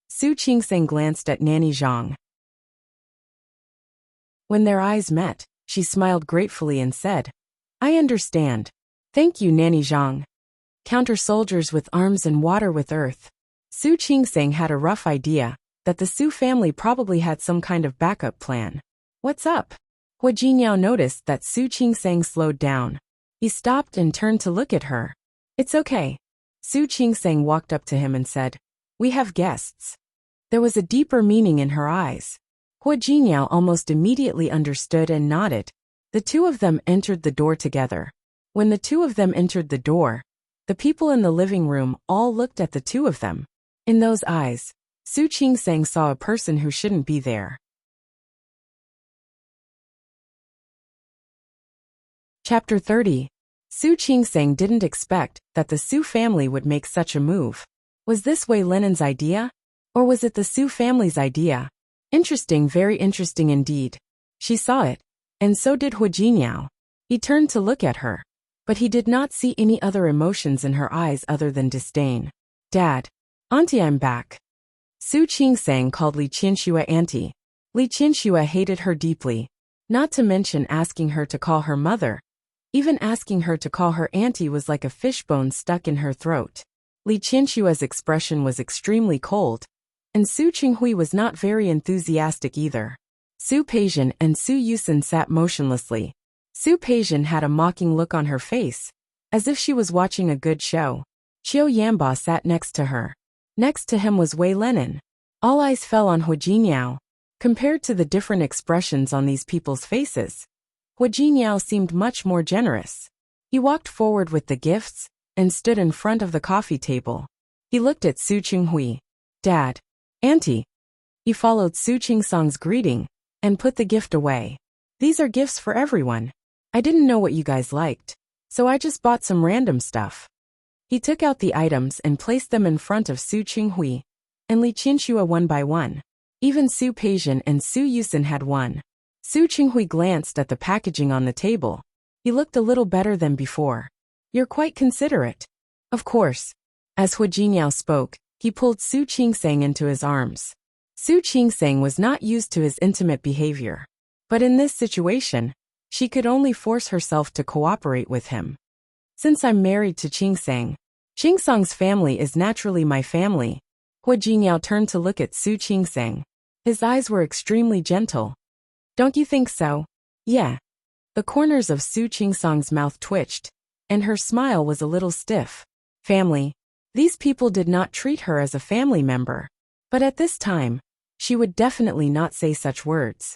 Su Qingsong glanced at Nanny Zhang. When their eyes met, she smiled gratefully and said, I understand. Thank you, Nanny Zhang. Counter soldiers with arms and water with earth. Su Qingsong had a rough idea that the Su family probably had some kind of backup plan. What's up? Hu Jingyao noticed that Su Qingsong slowed down. He stopped and turned to look at her. It's okay. Su Qingsong walked up to him and said, We have guests. There was a deeper meaning in her eyes. Hu Jingyao almost immediately understood and nodded. The two of them entered the door together. When the two of them entered the door, the people in the living room all looked at the two of them. In those eyes, Su Qingsong saw a person who shouldn't be there. Chapter 30. Su Qingsong didn't expect that the Su family would make such a move. Was this Wei Lenin's idea? Or was it the Su family's idea? Interesting, very interesting indeed. She saw it, and so did Hu Jingyao. He turned to look at her, but he did not see any other emotions in her eyes other than disdain. Dad. Auntie, I'm back. Su Qingsong called Li Qianxue auntie. Li Qianxue hated her deeply, not to mention asking her to call her mother. Even asking her to call her auntie was like a fishbone stuck in her throat. Li Qianxue's expression was extremely cold, and Su Qinghui was not very enthusiastic either. Su Peijian and Su Yusen sat motionlessly. Su Peijian had a mocking look on her face, as if she was watching a good show. Qiu Yanba sat next to her. Next to him was Wei Lenin. All eyes fell on Hu Jiniao. Compared to the different expressions on these people's faces, Hu Jiniao seemed much more generous. He walked forward with the gifts and stood in front of the coffee table. He looked at Su Qinghui. Dad. Auntie. He followed Su Qingsang's greeting and put the gift away. These are gifts for everyone. I didn't know what you guys liked, so I just bought some random stuff. He took out the items and placed them in front of Su Qinghui and Li Qinxua one by one. Even Su Peixian and Su Yusin had one. Su Qinghui glanced at the packaging on the table. He looked a little better than before. You're quite considerate. Of course. As Hu Jiniao spoke, he pulled Su Qingsang into his arms. Su Qingsang was not used to his intimate behavior. But in this situation, she could only force herself to cooperate with him. Since I'm married to Qingsang, Qingsang's family is naturally my family. Hu Jiniao turned to look at Su Qingsang. His eyes were extremely gentle. Don't you think so? Yeah. The corners of Su Qingsang's mouth twitched, and her smile was a little stiff. Family. These people did not treat her as a family member. But at this time, she would definitely not say such words.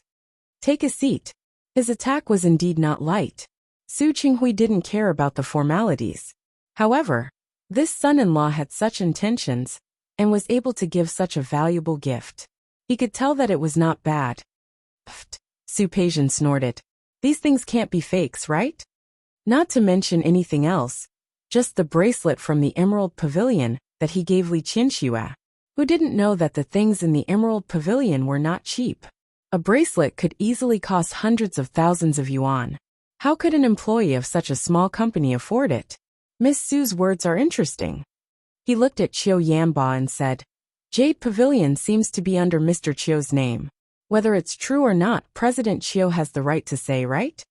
Take a seat. His attack was indeed not light. Su Qinghui didn't care about the formalities. However, this son-in-law had such intentions and was able to give such a valuable gift. He could tell that it was not bad. Pfft, Su Peixian snorted. These things can't be fakes, right? Not to mention anything else, just the bracelet from the Emerald Pavilion that he gave Li Qinxua. Who didn't know that the things in the Emerald Pavilion were not cheap? A bracelet could easily cost hundreds of thousands of yuan. How could an employee of such a small company afford it? Miss Su's words are interesting. He looked at Qiu Yanba and said, Jade Pavilion seems to be under Mr. Qiu's name. Whether it's true or not, President Qiu has the right to say, right?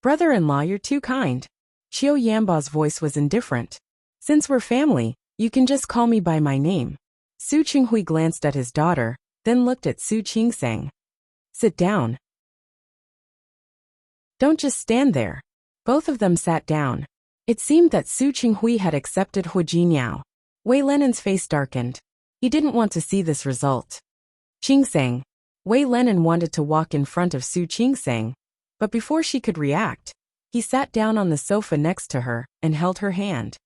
Brother-in-law, you're too kind. Qiu Yanba's voice was indifferent. Since we're family, you can just call me by my name. Su Qinghui glanced at his daughter, then looked at Su Qingsang. Sit down. Don't just stand there. Both of them sat down. It seemed that Su Qinghui had accepted Hu Jiniao. Wei Lenin's face darkened. He didn't want to see this result. Qingsang. Wei Lenin wanted to walk in front of Su Qingsang, but before she could react, he sat down on the sofa next to her and held her hand.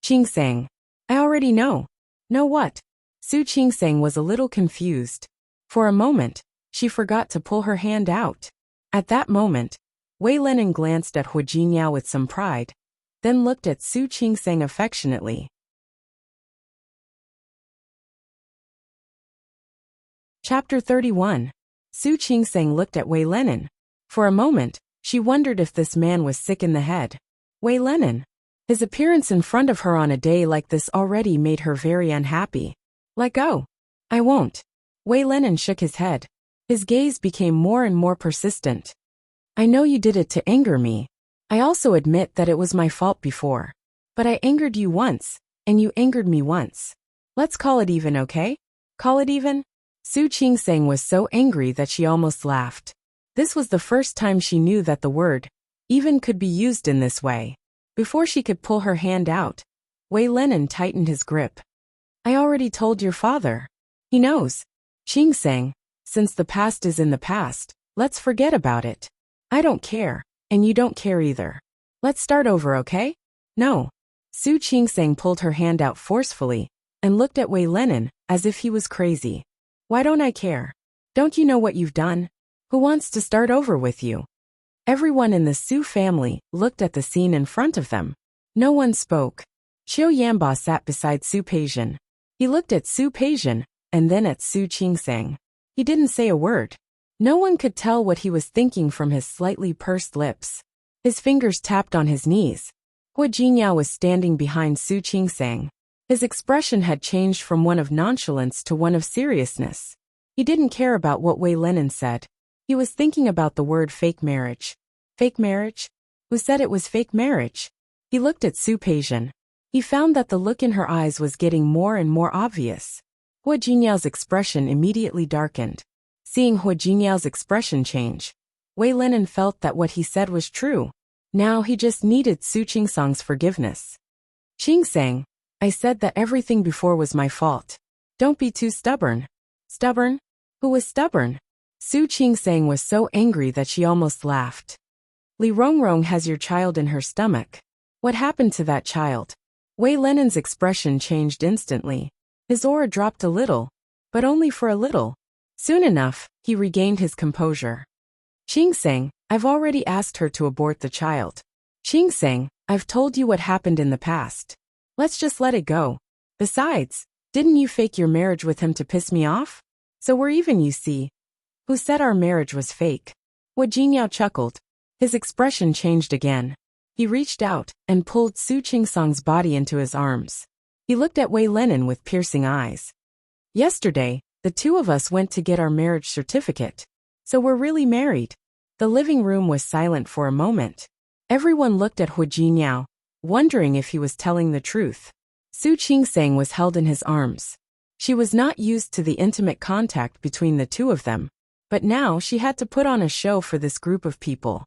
Qingsang. I already know. Know what? Su Qingsang was a little confused. For a moment, she forgot to pull her hand out. At that moment, Wei Lenin glanced at Hu Jiniao with some pride, then looked at Su Qingsang affectionately. Chapter 31. Su Qingsang looked at Wei Lenin. For a moment, she wondered if this man was sick in the head. Wei Lenin. His appearance in front of her on a day like this already made her very unhappy. Let go. I won't. Wei Lenin shook his head. His gaze became more and more persistent. I know you did it to anger me. I also admit that it was my fault before. But I angered you once, and you angered me once. Let's call it even, okay? Call it even? Su Qingsang was so angry that she almost laughed. This was the first time she knew that the word even could be used in this way. Before she could pull her hand out, Wei Lenin tightened his grip. I already told your father. He knows. Qingsang, since the past is in the past, let's forget about it. I don't care, and you don't care either. Let's start over, okay? No. Su Qingsang pulled her hand out forcefully and looked at Wei Lenin as if he was crazy. Why don't I care? Don't you know what you've done? Who wants to start over with you? Everyone in the Su family looked at the scene in front of them. No one spoke. Qiu Yanba sat beside Su Peixian. He looked at Su Peixian and then at Su Qingsang. He didn't say a word. No one could tell what he was thinking from his slightly pursed lips. His fingers tapped on his knees. Hu Jiniao was standing behind Su Qingsang. His expression had changed from one of nonchalance to one of seriousness. He didn't care about what Wei Lenin said. He was thinking about the word fake marriage. Fake marriage? Who said it was fake marriage? He looked at Su Peixian. He found that the look in her eyes was getting more and more obvious. Hu Jiniao's expression immediately darkened. Seeing Hu Jiniao's expression change, Wei Lenin felt that what he said was true. Now he just needed Su Qingsang's forgiveness. Qingsang, I said that everything before was my fault. Don't be too stubborn. Stubborn? Who was stubborn? Su Qingsang was so angry that she almost laughed. Li Rongrong has your child in her stomach. What happened to that child? Wei Lenin's expression changed instantly. His aura dropped a little, but only for a little. Soon enough, he regained his composure. Qingsang, I've already asked her to abort the child. Qingsang, I've told you what happened in the past. Let's just let it go. Besides, didn't you fake your marriage with him to piss me off? So we're even, you see. Who said our marriage was fake? Hu Jinyao chuckled. His expression changed again. He reached out and pulled Su Qingsang's body into his arms. He looked at Wei Lenin with piercing eyes. Yesterday, the two of us went to get our marriage certificate. So we're really married. The living room was silent for a moment. Everyone looked at Hu Jinyao, wondering if he was telling the truth. Su Qingsang was held in his arms. She was not used to the intimate contact between the two of them, but now she had to put on a show for this group of people.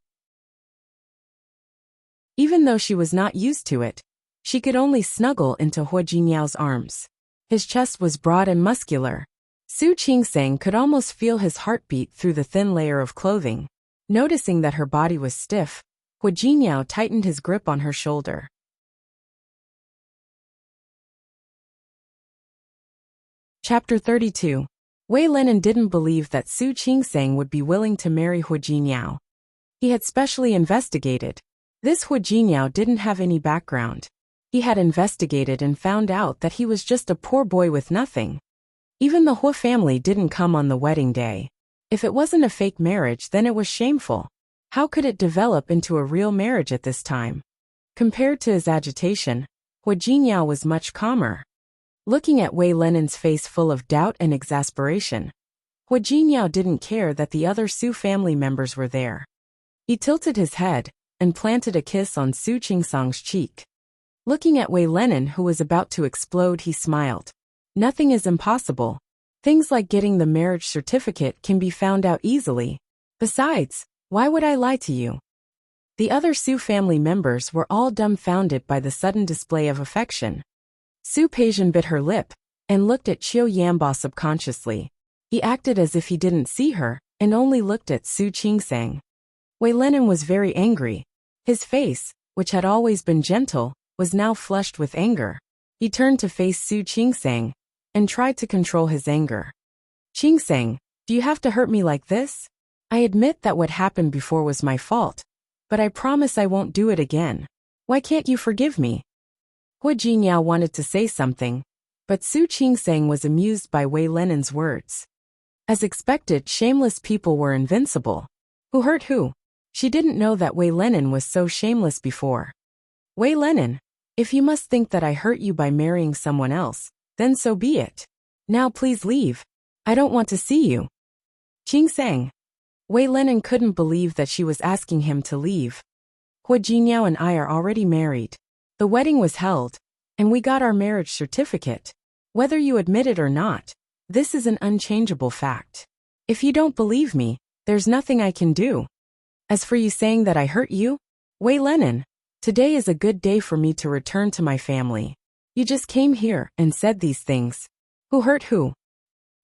Even though she was not used to it, she could only snuggle into Hu Jinyao's arms. His chest was broad and muscular. Su Qingsang could almost feel his heartbeat through the thin layer of clothing. Noticing that her body was stiff, Hu Jinyao tightened his grip on her shoulder. Chapter 32. Wei Lenin didn't believe that Su Qingsang would be willing to marry Hu Jinyao. He had specially investigated. This Hu Jinyao didn't have any background. He had investigated and found out that he was just a poor boy with nothing. Even the Hu family didn't come on the wedding day. If it wasn't a fake marriage, then it was shameful. How could it develop into a real marriage at this time? Compared to his agitation, Hu Jinyao was much calmer. Looking at Wei Lenin's face full of doubt and exasperation, Hu Jinyao didn't care that the other Su family members were there. He tilted his head and planted a kiss on Su Qingsang's cheek. Looking at Wei Lenin, who was about to explode, he smiled. Nothing is impossible. Things like getting the marriage certificate can be found out easily. Besides, why would I lie to you? The other Su family members were all dumbfounded by the sudden display of affection. Su Peijian bit her lip and looked at Qiu Yanbo subconsciously. He acted as if he didn't see her and only looked at Su Qingsang. Wei Lenin was very angry. His face, which had always been gentle, was now flushed with anger. He turned to face Su Qingsang and tried to control his anger. Qingsang, do you have to hurt me like this? I admit that what happened before was my fault, but I promise I won't do it again. Why can't you forgive me? Hu Jinyao wanted to say something, but Su Qingsang was amused by Wei Lenin's words. As expected, shameless people were invincible. Who hurt who? She didn't know that Wei Lenin was so shameless before. Wei Lenin, if you must think that I hurt you by marrying someone else, then so be it. Now please leave. I don't want to see you. Qingsang. Wei Lenin couldn't believe that she was asking him to leave. Hu Jinyao and I are already married. The wedding was held, and we got our marriage certificate. Whether you admit it or not, this is an unchangeable fact. If you don't believe me, there's nothing I can do. As for you saying that I hurt you, Wei Lenin, today is a good day for me to return to my family. You just came here and said these things. Who hurt who?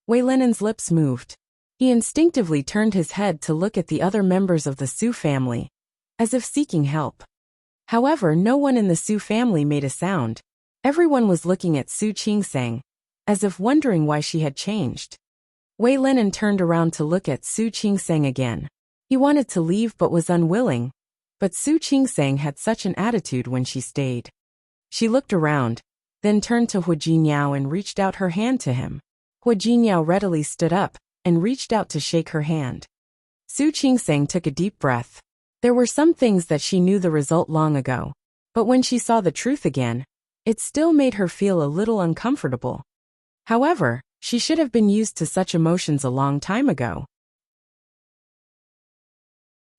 Wei Lenin's lips moved. He instinctively turned his head to look at the other members of the Su family, as if seeking help. However, no one in the Su family made a sound. Everyone was looking at Su Qingsang, as if wondering why she had changed. Wei Lenin turned around to look at Su Qingsang again. He wanted to leave but was unwilling, but Su Qingsang had such an attitude when she stayed. She looked around, then turned to Hu Jinyao and reached out her hand to him. Hu Jinyao readily stood up and reached out to shake her hand. Su Qingsang took a deep breath. There were some things that she knew the result long ago, but when she saw the truth again, it still made her feel a little uncomfortable. However, she should have been used to such emotions a long time ago.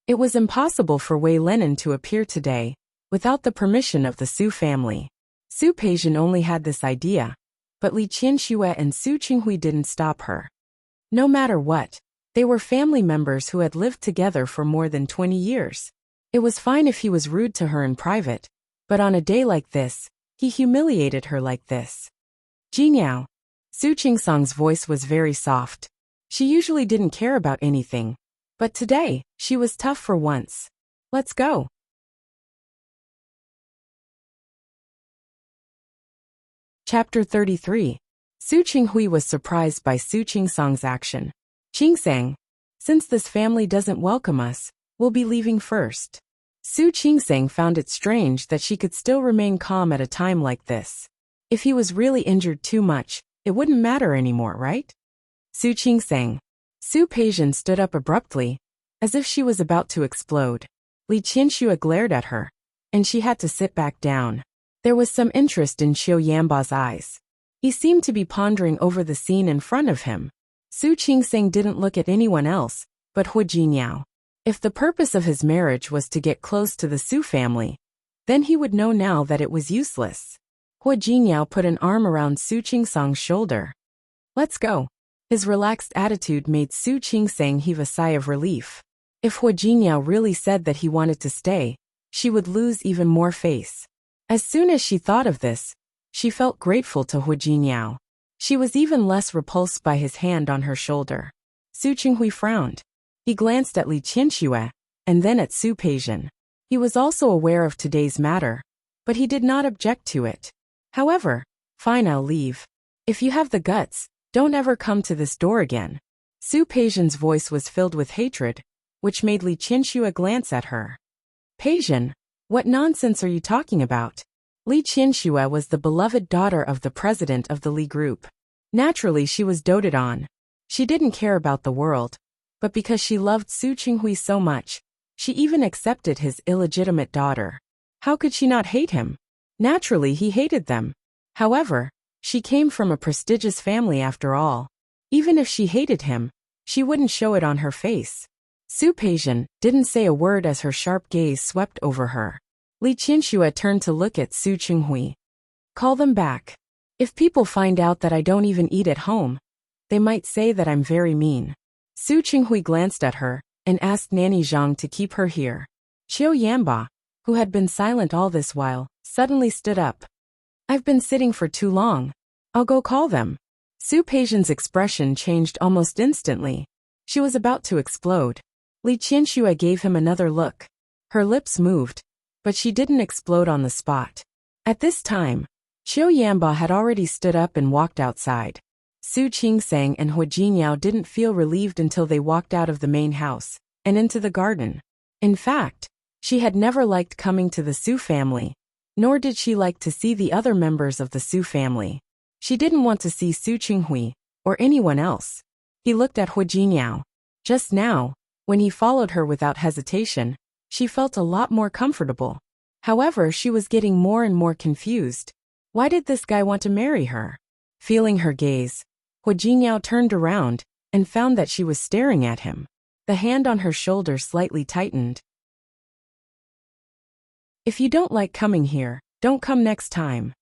It was impossible for Wei Lenin to appear today without the permission of the Su family. Su Peijian only had this idea, but Li Qianxue and Su Qinghui didn't stop her. No matter what, they were family members who had lived together for more than 20 years. It was fine if he was rude to her in private, but on a day like this, he humiliated her like this. Jinyao. Su Qingsang's voice was very soft. She usually didn't care about anything, but today, she was tough for once. Let's go. Chapter 33. Su Qinghui was surprised by Su Qingsang's action. Qingsang, since this family doesn't welcome us, we'll be leaving first. Su Qingsang found it strange that she could still remain calm at a time like this. If he was really injured too much, it wouldn't matter anymore, right? Su Qingsang. Su Peijian stood up abruptly, as if she was about to explode. Li Qianxue glared at her, and she had to sit back down. There was some interest in Qiu Yanba's eyes. He seemed to be pondering over the scene in front of him. Su Qingsang didn't look at anyone else, but Hu Jinyao. If the purpose of his marriage was to get close to the Su family, then he would know now that it was useless. Hu Jinyao put an arm around Su Qingsang's shoulder. Let's go. His relaxed attitude made Su Qingsang heave a sigh of relief. If Hu Jinyao really said that he wanted to stay, she would lose even more face. As soon as she thought of this, she felt grateful to Hu Jinyao. She was even less repulsed by his hand on her shoulder. Su Qinghui frowned. He glanced at Li Qianxue, and then at Su Peijian. He was also aware of today's matter, but he did not object to it. However, fine, I'll leave. If you have the guts, don't ever come to this door again. Su Peijian's voice was filled with hatred, which made Li Qianxue glance at her. Peijian, what nonsense are you talking about? Li Qianxue was the beloved daughter of the president of the Li Group. Naturally, she was doted on. She didn't care about the world, but because she loved Su Qinghui so much, she even accepted his illegitimate daughter. How could she not hate him? Naturally, he hated them. However, she came from a prestigious family after all. Even if she hated him, she wouldn't show it on her face. Su Peijian didn't say a word as her sharp gaze swept over her. Li Qianxue turned to look at Su Qinghui. Call them back. If people find out that I don't even eat at home, they might say that I'm very mean. Su Qinghui glanced at her and asked Nanny Zhang to keep her here. Qiu Yanba, who had been silent all this while, suddenly stood up. I've been sitting for too long. I'll go call them. Su Peijian's expression changed almost instantly. She was about to explode. Li Qianxue gave him another look. Her lips moved, but she didn't explode on the spot. At this time, Qiu Yanba had already stood up and walked outside. Su Qingsang and Hu Jinyao didn't feel relieved until they walked out of the main house and into the garden. In fact, she had never liked coming to the Su family, nor did she like to see the other members of the Su family. She didn't want to see Su Qinghui or anyone else. He looked at Hu Jinyao. Just now, when he followed her without hesitation, she felt a lot more comfortable. However, she was getting more and more confused. Why did this guy want to marry her? Feeling her gaze, Hu Jinyao turned around and found that she was staring at him. The hand on her shoulder slightly tightened. If you don't like coming here, don't come next time.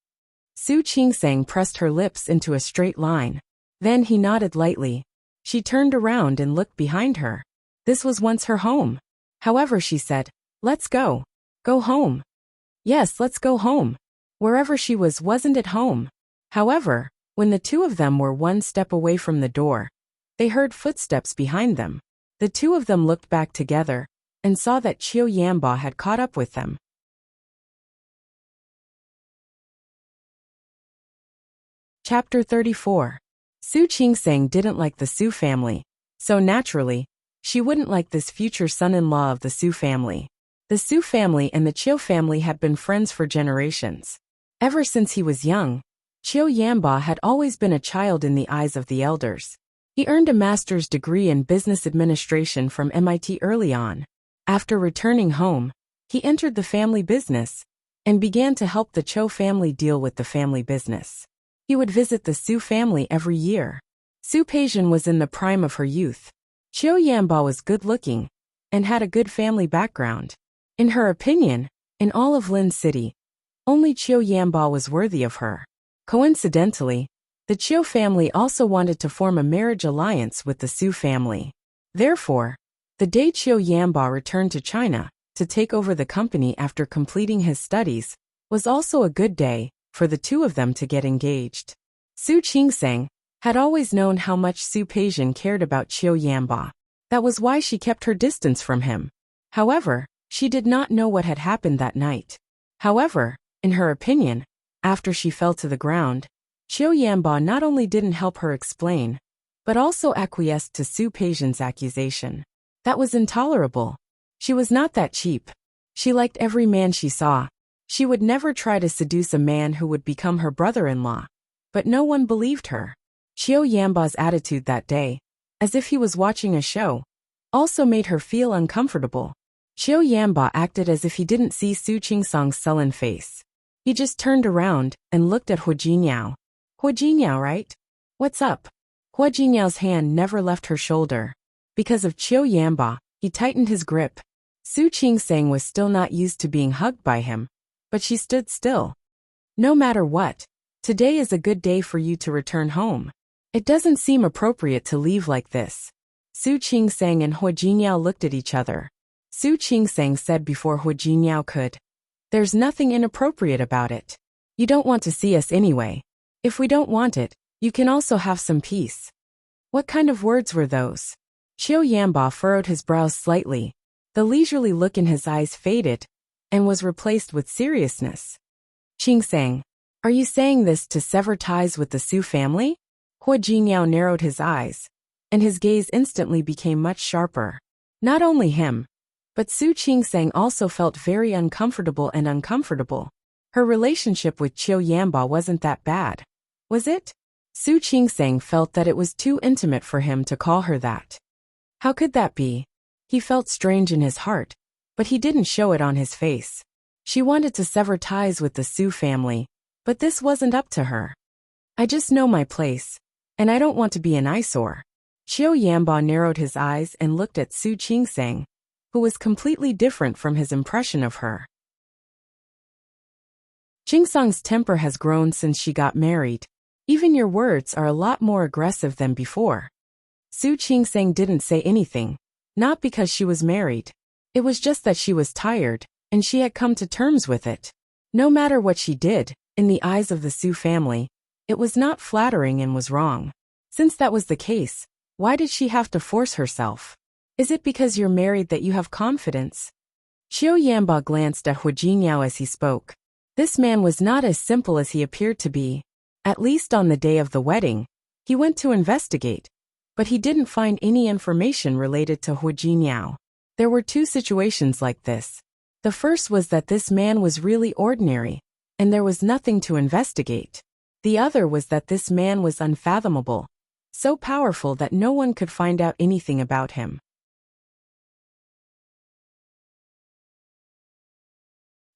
Su Qingsang pressed her lips into a straight line. Then he nodded lightly. She turned around and looked behind her. This was once her home. However, she said, let's go. Go home. Yes, let's go home. Wherever she was wasn't at home. However, when the two of them were one step away from the door, they heard footsteps behind them. The two of them looked back together and saw that Qiu Yanba had caught up with them. Chapter 34. Su Qingsang didn't like the Su family, so naturally, she wouldn't like this future son-in-law of the Su family. The Su family and the Qiu family had been friends for generations. Ever since he was young, Qiu Yanba had always been a child in the eyes of the elders. He earned a master's degree in business administration from MIT early on. After returning home, he entered the family business and began to help the Qiu family deal with the family business. He would visit the Su family every year. Su Peijian was in the prime of her youth. Qiu Yanba was good-looking and had a good family background. In her opinion, in all of Lin City, only Qiu Yanba was worthy of her. Coincidentally, the Qiu family also wanted to form a marriage alliance with the Su family. Therefore, the day Qiu Yanba returned to China to take over the company after completing his studies, was also a good day for the two of them to get engaged. Su Qingseng had always known how much Su Peijian cared about Qiu Yanba. That was why she kept her distance from him. However, she did not know what had happened that night. However, in her opinion, after she fell to the ground, Qiu Yanba not only didn't help her explain, but also acquiesced to Su Peijian's accusation. That was intolerable. She was not that cheap. She liked every man she saw. She would never try to seduce a man who would become her brother-in-law. But no one believed her. Qiu Yanba's attitude that day, as if he was watching a show, also made her feel uncomfortable. Qiu Yanba acted as if he didn't see Su Qingsang's sullen face. He just turned around and looked at Hu Jinniao. Hu Jinniao, right? What's up? Hu Jinniao's hand never left her shoulder. Because of Qiu Yanba, he tightened his grip. Su Qingsang was still not used to being hugged by him, but she stood still. No matter what, today is a good day for you to return home. It doesn't seem appropriate to leave like this. Su Qingsang and Hu Jinniao looked at each other. Su Qingsang said before Hu Jinniao could. There's nothing inappropriate about it. You don't want to see us anyway. If we don't want it, you can also have some peace. What kind of words were those? Qiu Yanba furrowed his brows slightly. The leisurely look in his eyes faded and was replaced with seriousness. Qingsang, are you saying this to sever ties with the Su family? Hu Jinniao narrowed his eyes, and his gaze instantly became much sharper. Not only him, but Su Qingsang also felt very uncomfortable. Her relationship with Qiu Yanba wasn't that bad, was it? Su Qingsang felt that it was too intimate for him to call her that. How could that be? He felt strange in his heart, but he didn't show it on his face. She wanted to sever ties with the Su family, but this wasn't up to her. I just know my place, and I don't want to be an eyesore. Qiu Yanba narrowed his eyes and looked at Su Qingsang, who was completely different from his impression of her. Qingsang's temper has grown since she got married. Even your words are a lot more aggressive than before. Su Qingsang didn't say anything, not because she was married. It was just that she was tired, and she had come to terms with it. No matter what she did, in the eyes of the Su family, it was not flattering and was wrong. Since that was the case, why did she have to force herself? Is it because you're married that you have confidence? Qiu Yanba glanced at Hu Jinniao as he spoke. This man was not as simple as he appeared to be. At least on the day of the wedding, he went to investigate, but he didn't find any information related to Hu Jinniao. There were two situations like this. The first was that this man was really ordinary, and there was nothing to investigate. The other was that this man was unfathomable, so powerful that no one could find out anything about him.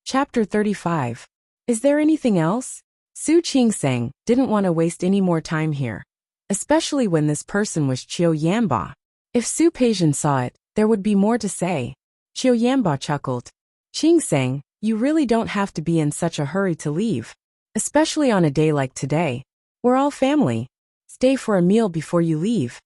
Chapter 35. Is there anything else? Su Qingsang didn't want to waste any more time here, especially when this person was Qiu Yanba. If Su Peijian saw it, there would be more to say. Qiu Yanba chuckled. Qingsang, you really don't have to be in such a hurry to leave. Especially on a day like today. We're all family. Stay for a meal before you leave.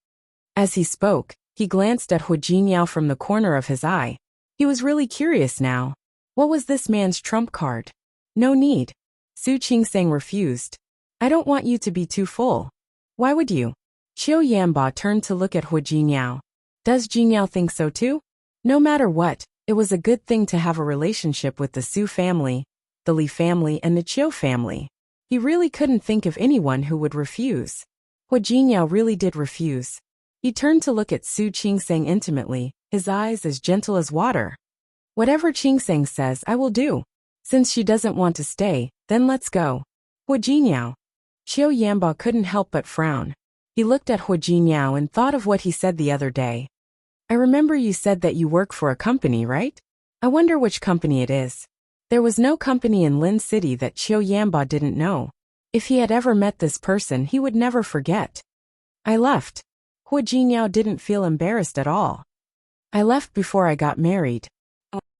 As he spoke, he glanced at Hu Jinniao from the corner of his eye. He was really curious now. What was this man's trump card? No need. Su Qingsang refused. I don't want you to be too full. Why would you? Qiu Yanba turned to look at Hu Jinniao. Does Jinniao think so too? No matter what, it was a good thing to have a relationship with the Su family, the Li family and the Qiu family. He really couldn't think of anyone who would refuse. Hu Jinniao really did refuse. He turned to look at Su Qingsang intimately, his eyes as gentle as water. Whatever Qingsang says I will do. Since she doesn't want to stay, then let's go. Hu Jinniao. Qiu Yanba couldn't help but frown. He looked at Hu Jinniao and thought of what he said the other day. I remember you said that you work for a company, right? I wonder which company it is. There was no company in Lin City that Qiu Yanba didn't know. If he had ever met this person, he would never forget. I left. Hu Jinniao didn't feel embarrassed at all. I left before I got married.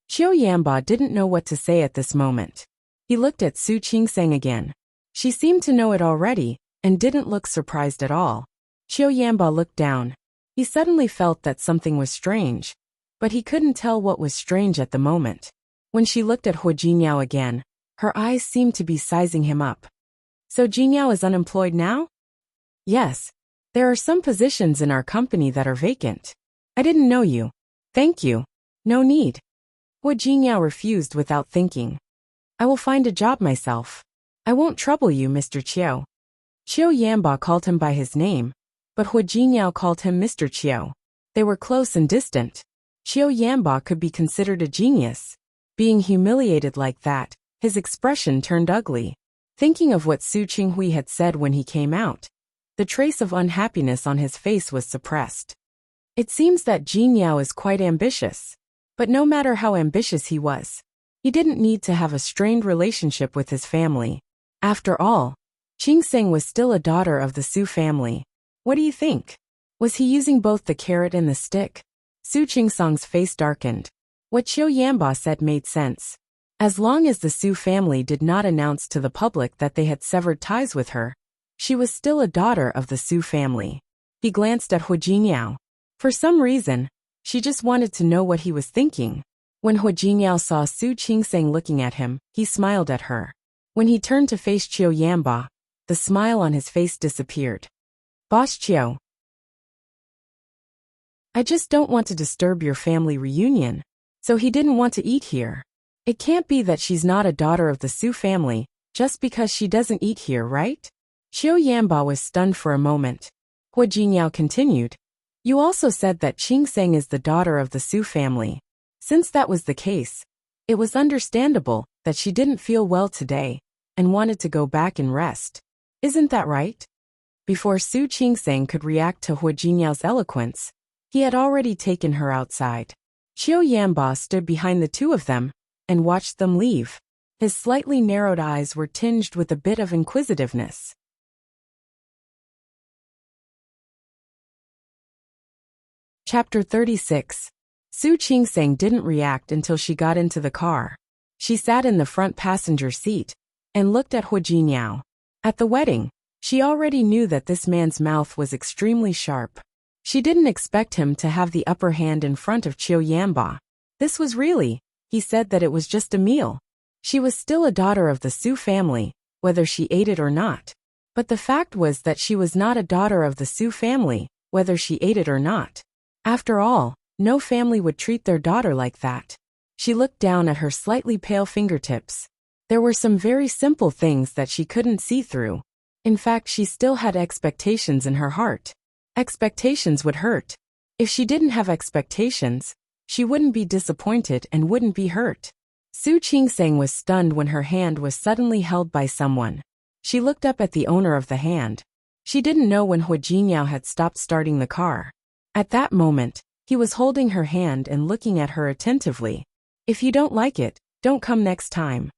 Qiu Yanba didn't know what to say at this moment. He looked at Su Qingsang again. She seemed to know it already, and didn't look surprised at all. Qiu Yanba looked down. He suddenly felt that something was strange. but he couldn't tell what was strange at the moment. When she looked at Hu Jingyao again, her eyes seemed to be sizing him up. So Jingyao is unemployed now? Yes. There are some positions in our company that are vacant. I didn't know you. Thank you. No need. Hu Jingyao refused without thinking. I will find a job myself. I won't trouble you, Mr. Qiu. Qiu Yanba called him by his name, but Hu Jingyao called him Mr. Qiu. They were close and distant. Qiu Yanba could be considered a genius. Being humiliated like that, his expression turned ugly. Thinking of what Su Qinghui had said when he came out, the trace of unhappiness on his face was suppressed. It seems that Jingyao is quite ambitious. But no matter how ambitious he was, he didn't need to have a strained relationship with his family. After all, Qingseng was still a daughter of the Su family. What do you think? Was he using both the carrot and the stick? Su Qingsong's face darkened. What Qiu Yanba said made sense. As long as the Su family did not announce to the public that they had severed ties with her, she was still a daughter of the Su family. He glanced at Hu Jingyao. For some reason, she just wanted to know what he was thinking. When Hu Jingyao saw Su Qingseng looking at him, he smiled at her. When he turned to face Qiu Yanba, the smile on his face disappeared. Boss Qiu. I just don't want to disturb your family reunion. So he didn't want to eat here. It can't be that she's not a daughter of the Su family, just because she doesn't eat here, right? Qiu Yanba was stunned for a moment. Hu Jingyao continued. You also said that Qingseng is the daughter of the Su family. Since that was the case, it was understandable that she didn't feel well today and wanted to go back and rest. Isn't that right? Before Su Qingseng could react to Hu Jingyao's eloquence, he had already taken her outside. Qiu Yanba stood behind the two of them and watched them leave. His slightly narrowed eyes were tinged with a bit of inquisitiveness. Chapter 36. Su Qingseng didn't react until she got into the car. She sat in the front passenger seat and looked at Hu Jingyao. At the wedding, she already knew that this man's mouth was extremely sharp. She didn't expect him to have the upper hand in front of Qiu Yanba. This was really, he said that it was just a meal. She was still a daughter of the Su family, whether she ate it or not. But the fact was that she was not a daughter of the Su family, whether she ate it or not. After all, no family would treat their daughter like that. She looked down at her slightly pale fingertips. There were some very simple things that she couldn't see through. In fact, she still had expectations in her heart. Expectations would hurt. If she didn't have expectations, she wouldn't be disappointed and wouldn't be hurt. Su Qingseng was stunned when her hand was suddenly held by someone. She looked up at the owner of the hand. She didn't know when Hu Jingyao had stopped starting the car. At that moment, he was holding her hand and looking at her attentively. If you don't like it, don't come next time.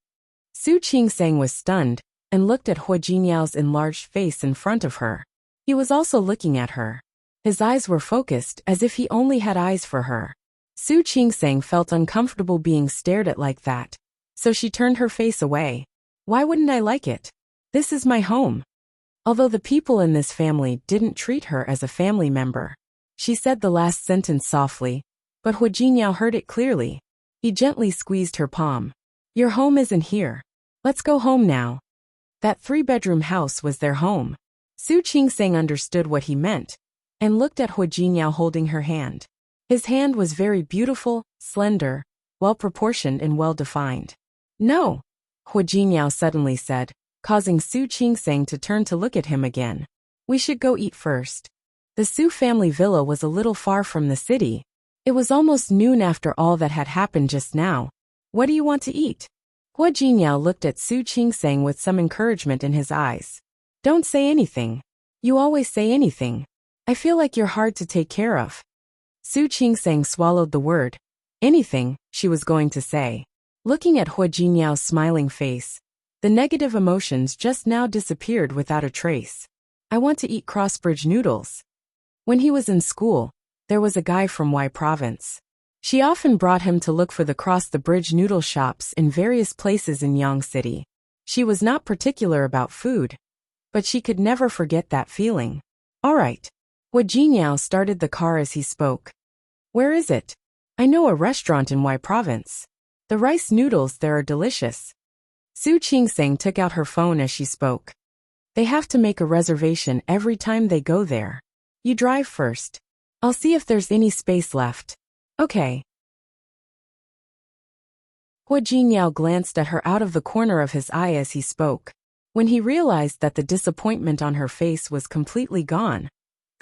Su Qingseng was stunned and looked at Hu Jingyao's enlarged face in front of her. He was also looking at her. His eyes were focused as if he only had eyes for her. Su Qingseng felt uncomfortable being stared at like that, so she turned her face away. Why wouldn't I like it? This is my home. Although the people in this family didn't treat her as a family member. She said the last sentence softly, but Hu Jingyao heard it clearly. He gently squeezed her palm. Your home isn't here. Let's go home now. That 3-bedroom house was their home. Su Qingseng understood what he meant and looked at Hu Jingyao holding her hand. His hand was very beautiful, slender, well-proportioned and well-defined. No, Hu Jingyao suddenly said, causing Su Qingseng to turn to look at him again. We should go eat first. The Su family villa was a little far from the city. It was almost noon after all that had happened just now. What do you want to eat? Hu Jingyao looked at Su Qingseng with some encouragement in his eyes. Don't say anything. You always say anything. I feel like you're hard to take care of. Su Qingseng swallowed the word. Anything, she was going to say. Looking at Hu Jingyao's smiling face, the negative emotions just now disappeared without a trace. I want to eat crossbridge noodles. When he was in school, there was a guy from Y province. She often brought him to look for the cross-the-bridge noodle shops in various places in Yang City. She was not particular about food, but she could never forget that feeling. All right. Hu Jingyao started the car as he spoke. Where is it? I know a restaurant in Y Province. The rice noodles there are delicious. Su Qingseng took out her phone as she spoke. They have to make a reservation every time they go there. You drive first. I'll see if there's any space left. Okay. Hua Jinyao glanced at her out of the corner of his eye as he spoke. When he realized that the disappointment on her face was completely gone,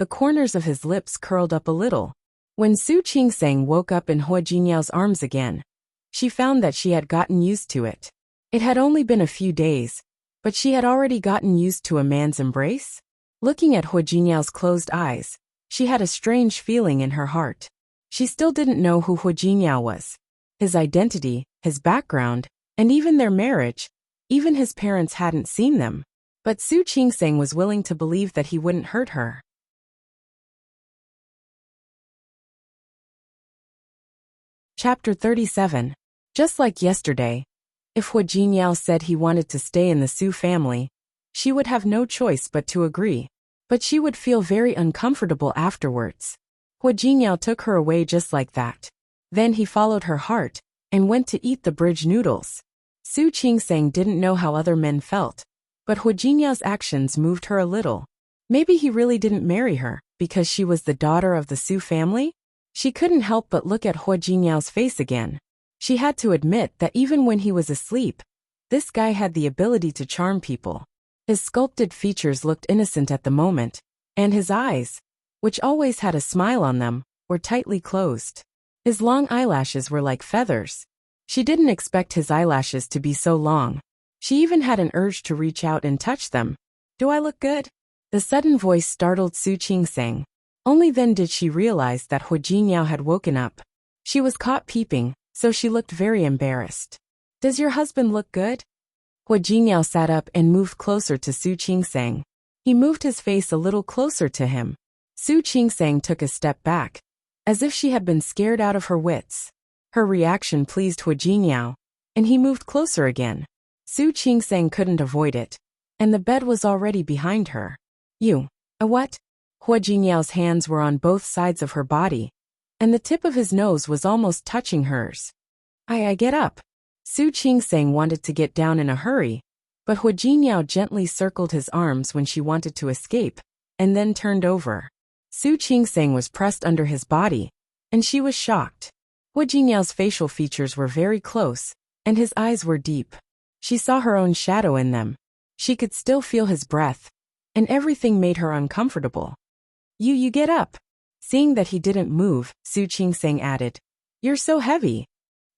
the corners of his lips curled up a little. When Su Qingseng woke up in Hua Jinyao's arms again, she found that she had gotten used to it. It had only been a few days, but she had already gotten used to a man's embrace. Looking at Hua Jinyao's closed eyes, she had a strange feeling in her heart. She still didn't know who Hua Jinyao was, his identity, his background, and even their marriage. Even his parents hadn't seen them. But Su Qingseng was willing to believe that he wouldn't hurt her. Chapter 37. Just like yesterday, if Hua Jinyao said he wanted to stay in the Su family, she would have no choice but to agree. But she would feel very uncomfortable afterwards. Hua Jinyao took her away just like that. Then he followed her heart and went to eat the bridge noodles. Su Qingseng didn't know how other men felt, but Hua Jinyao's actions moved her a little. Maybe he really didn't marry her because she was the daughter of the Su family? She couldn't help but look at Hua Jinyao's face again. She had to admit that even when he was asleep, this guy had the ability to charm people. His sculpted features looked innocent at the moment, and his eyes, which always had a smile on them, were tightly closed. His long eyelashes were like feathers. She didn't expect his eyelashes to be so long. She even had an urge to reach out and touch them. Do I look good? The sudden voice startled Su Qingseng. Only then did she realize that Hua Jinyao had woken up. She was caught peeping, so she looked very embarrassed. Does your husband look good? Hua Jinyao sat up and moved closer to Su Qingseng. He moved his face a little closer to him. Su Qingseng took a step back, as if she had been scared out of her wits. Her reaction pleased Hua Jinyao, and he moved closer again. Su Qingseng couldn't avoid it, and the bed was already behind her. You, a what? Hua Jinyao's hands were on both sides of her body, and the tip of his nose was almost touching hers. I get up. Su Qingseng wanted to get down in a hurry, but Hua Jinyao gently circled his arms when she wanted to escape, and then turned over. Su Qingseng was pressed under his body, and she was shocked. Hua Jinyao's facial features were very close, and his eyes were deep. She saw her own shadow in them. She could still feel his breath, and everything made her uncomfortable. You get up. Seeing that he didn't move, Su Qingseng added, You're so heavy.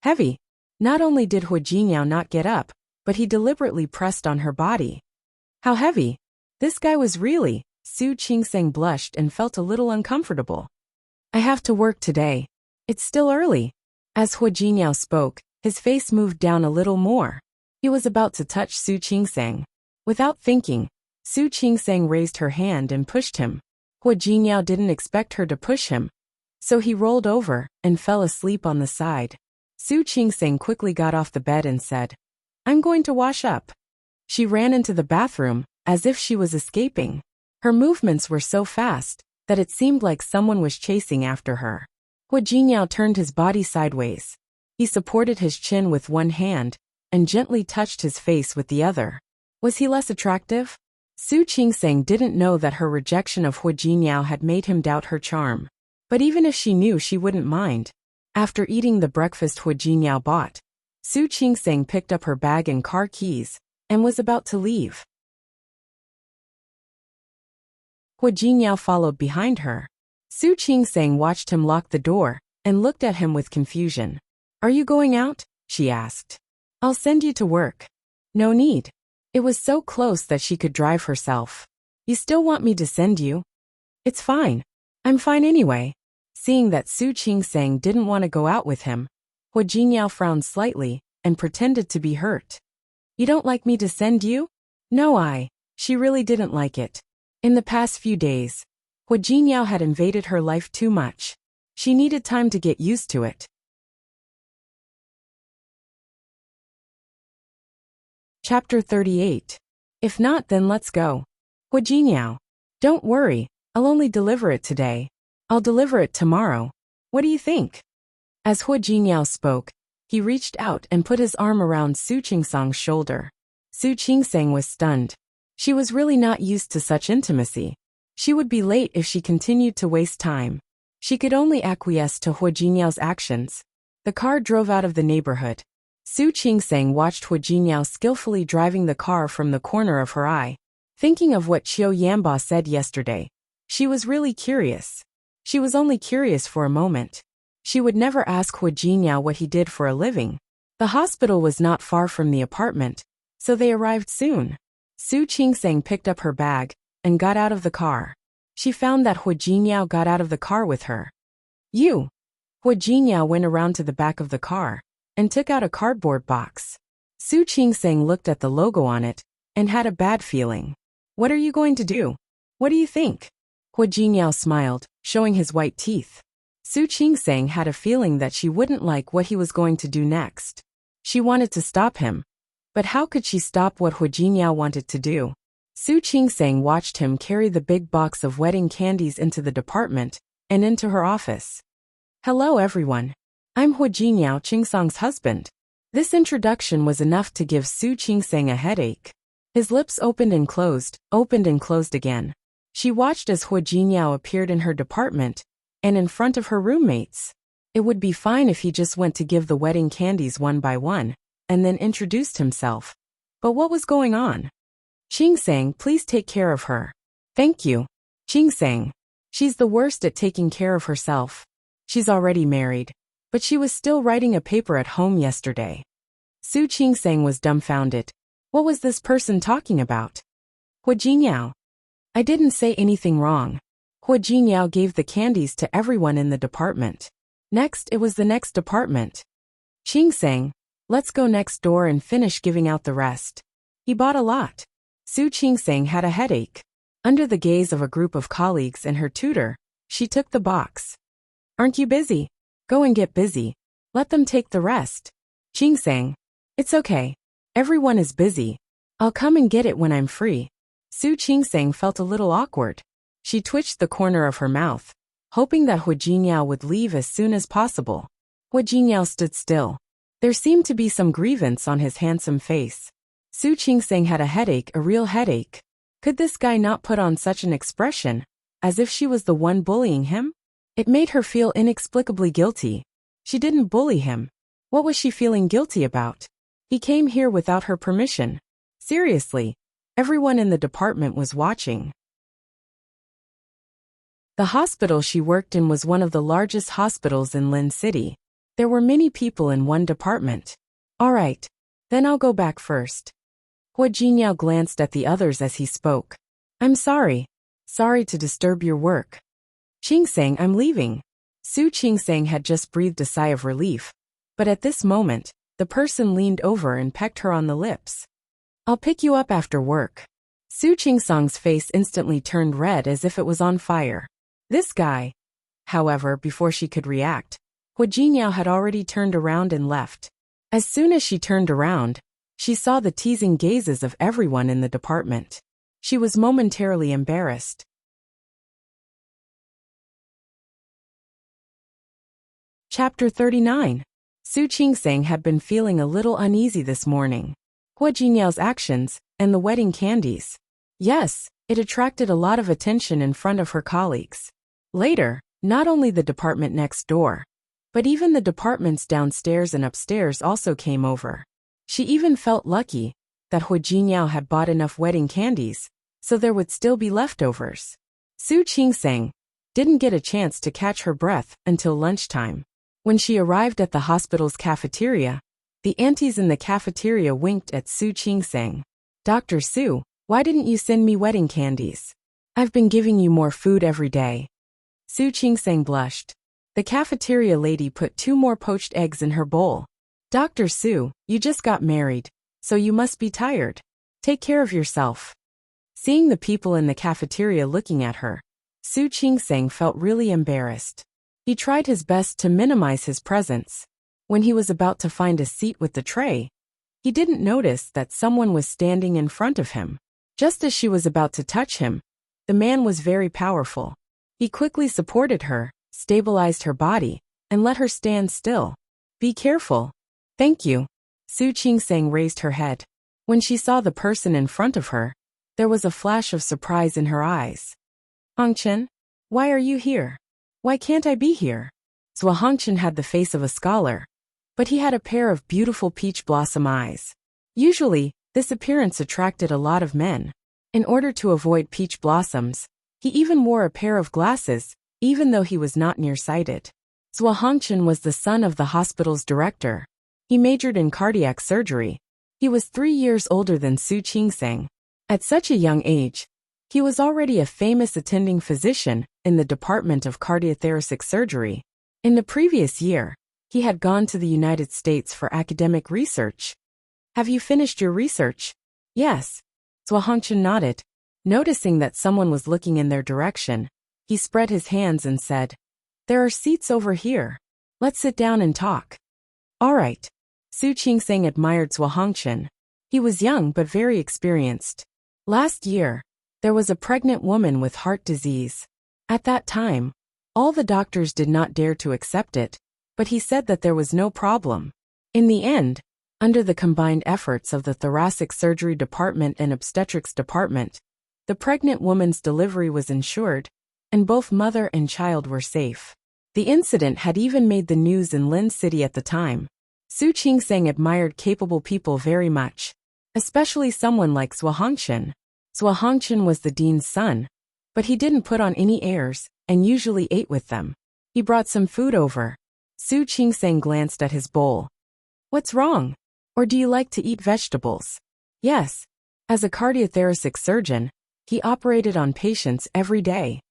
Heavy. Not only did Hua Jinyao not get up, but he deliberately pressed on her body. How heavy? This guy was really. Su Qingseng blushed and felt a little uncomfortable. I have to work today. It's still early. As Hua Jinyao spoke, his face moved down a little more. He was about to touch Su Qingseng. Without thinking, Su Qingseng raised her hand and pushed him. Hua Jinyao didn't expect her to push him, so he rolled over and fell asleep on the side. Su Qingseng quickly got off the bed and said, I'm going to wash up. She ran into the bathroom, as if she was escaping. Her movements were so fast that it seemed like someone was chasing after her. Hua Jinyao turned his body sideways. He supported his chin with one hand and gently touched his face with the other. Was he less attractive? Su Qingseng didn't know that her rejection of Hua Jinyao had made him doubt her charm. But even if she knew, she wouldn't mind. After eating the breakfast Hua Jinyao bought, Su Qingseng picked up her bag and car keys and was about to leave. Hua Jinyao followed behind her. Su Qingseng watched him lock the door and looked at him with confusion. Are you going out? She asked. I'll send you to work. No need. It was so close that she could drive herself. You still want me to send you? It's fine. I'm fine anyway. Seeing that Su Qingseng didn't want to go out with him, Hua Jinyao frowned slightly and pretended to be hurt. You don't like me to send you? No, she really didn't like it. In the past few days, Hua Jinyao had invaded her life too much. She needed time to get used to it. Chapter 38. If not, then let's go. Hua Jinyao. Don't worry, I'll only deliver it today. I'll deliver it tomorrow. What do you think? As Hu Jingyao spoke, he reached out and put his arm around Su Qingsang's shoulder. Su Qingsang was stunned. She was really not used to such intimacy. She would be late if she continued to waste time. She could only acquiesce to Hu Jinyao's actions. The car drove out of the neighborhood. Su Qingsang watched Hu Jinyao skillfully driving the car from the corner of her eye. Thinking of what Qiu Yanba said yesterday, she was really curious. She was only curious for a moment. She would never ask Hu Jinyao what he did for a living. The hospital was not far from the apartment, so they arrived soon. Su Qingsang picked up her bag and got out of the car. She found that Hu Jinyao got out of the car with her. Hu Jinyao went around to the back of the car and took out a cardboard box. Su Qingsang looked at the logo on it and had a bad feeling. What are you going to do? What do you think? Hu Jinyao smiled, showing his white teeth. Su Qingsang had a feeling that she wouldn't like what he was going to do next. She wanted to stop him. But how could she stop what Hu Jinyao wanted to do? Su Qingsang watched him carry the big box of wedding candies into the department and into her office. Hello everyone. I'm Hu Jinyao, Qingsang's husband. This introduction was enough to give Su Qingsang a headache. His lips opened and closed again. She watched as Hu Jinyao appeared in her department and in front of her roommates. It would be fine if he just went to give the wedding candies one by one and then introduced himself. But what was going on? Qingsang, please take care of her. Thank you. Qingsang. She's the worst at taking care of herself. She's already married, but she was still writing a paper at home yesterday. Su Qingsang was dumbfounded. What was this person talking about? Hu Jinyao. I didn't say anything wrong. Hu Jinyao gave the candies to everyone in the department. Next, it was the next department. Qingsang, let's go next door and finish giving out the rest. He bought a lot. Su Qingsang had a headache. Under the gaze of a group of colleagues and her tutor, she took the box. Aren't you busy? Go and get busy. Let them take the rest. Qingsang. It's okay. Everyone is busy. I'll come and get it when I'm free. Su Qingsang felt a little awkward. She twitched the corner of her mouth, hoping that Hu Jinyao would leave as soon as possible. Hu Jinyao stood still. There seemed to be some grievance on his handsome face. Su Qingsang had a headache, a real headache. Could this guy not put on such an expression, as if she was the one bullying him? It made her feel inexplicably guilty. She didn't bully him. What was she feeling guilty about? He came here without her permission. Seriously, everyone in the department was watching. The hospital she worked in was one of the largest hospitals in Lin City. There were many people in one department. All right, then I'll go back first. Hu Jinyao glanced at the others as he spoke. I'm sorry. Sorry to disturb your work. Qingsang, I'm leaving. Su Qingsang had just breathed a sigh of relief. But at this moment, the person leaned over and pecked her on the lips. I'll pick you up after work. Su Qingsang's face instantly turned red as if it was on fire. This guy. However, before she could react, Hu Jinyao had already turned around and left. As soon as she turned around, she saw the teasing gazes of everyone in the department. She was momentarily embarrassed. Chapter 39. Su Qingsang had been feeling a little uneasy this morning. Hu Jinyao's actions, and the wedding candies. Yes, it attracted a lot of attention in front of her colleagues. Later, not only the department next door, but even the departments downstairs and upstairs also came over. She even felt lucky that Hu Jinyao had bought enough wedding candies, so there would still be leftovers. Su Qingsang didn't get a chance to catch her breath until lunchtime. When she arrived at the hospital's cafeteria, the aunties in the cafeteria winked at Su Qingsang. Dr. Su, why didn't you send me wedding candies? I've been giving you more food every day. Su Qingsang blushed. The cafeteria lady put 2 more poached eggs in her bowl. Dr. Su, you just got married, so you must be tired. Take care of yourself. Seeing the people in the cafeteria looking at her, Su Qingsang felt really embarrassed. He tried his best to minimize his presence. When he was about to find a seat with the tray, he didn't notice that someone was standing in front of him. Just as she was about to touch him, the man was very powerful. He quickly supported her, stabilized her body, and let her stand still. Be careful. Thank you. Su Qingsang raised her head. When she saw the person in front of her, there was a flash of surprise in her eyes. Hongchen? Why are you here? Why can't I be here? Zhou Hongchen had the face of a scholar, but he had a pair of beautiful peach blossom eyes. Usually, this appearance attracted a lot of men. In order to avoid peach blossoms, he even wore a pair of glasses, even though he was not nearsighted. Zhou Hongchen was the son of the hospital's director. He majored in cardiac surgery. He was 3 years older than Su Qingsang. At such a young age, he was already a famous attending physician in the Department of Cardiothoracic Surgery. In the previous year, he had gone to the United States for academic research. Have you finished your research? Yes. Zhou Hongchen nodded. Noticing that someone was looking in their direction, he spread his hands and said, "There are seats over here. Let's sit down and talk." All right. Su Qingsang admired Zhou Hongchen. He was young but very experienced. Last year, there was a pregnant woman with heart disease. At that time, all the doctors did not dare to accept it, but he said that there was no problem. In the end, under the combined efforts of the thoracic surgery department and obstetrics department, the pregnant woman's delivery was ensured, and both mother and child were safe. The incident had even made the news in Lin City at the time. Su Qingsang admired capable people very much, especially someone like Zhou Hongchen. Zhou Hongchen was the dean's son, but he didn't put on any airs and usually ate with them. He brought some food over. Su Qingsang glanced at his bowl. What's wrong? Or do you like to eat vegetables? Yes. As a cardiothoracic surgeon, he operated on patients every day.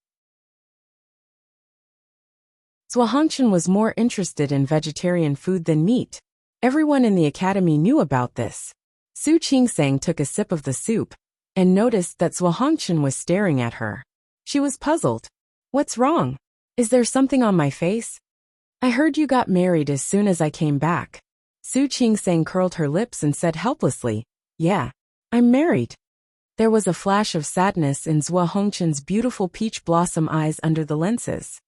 Zhou Hongchen was more interested in vegetarian food than meat. Everyone in the academy knew about this. Su Qingsang took a sip of the soup and noticed that Zhou Hongchen was staring at her. She was puzzled. What's wrong? Is there something on my face? I heard you got married as soon as I came back. Su Qingsang curled her lips and said helplessly, Yeah, I'm married. There was a flash of sadness in Zhou Hongchen's beautiful peach blossom eyes under the lenses.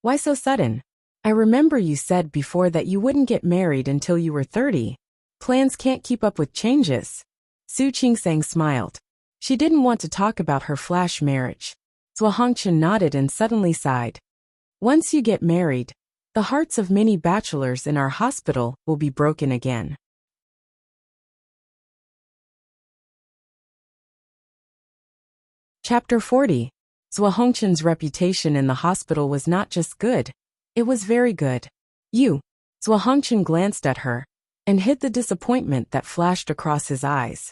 Why so sudden? I remember you said before that you wouldn't get married until you were 30. Plans can't keep up with changes. Su Qingsang smiled. She didn't want to talk about her flash marriage. Zhou Hongchen nodded and suddenly sighed. Once you get married, the hearts of many bachelors in our hospital will be broken again. Chapter 40. Zhou Hongchen's reputation in the hospital was not just good, it was very good. Zhou Hongchen glanced at her and hid the disappointment that flashed across his eyes.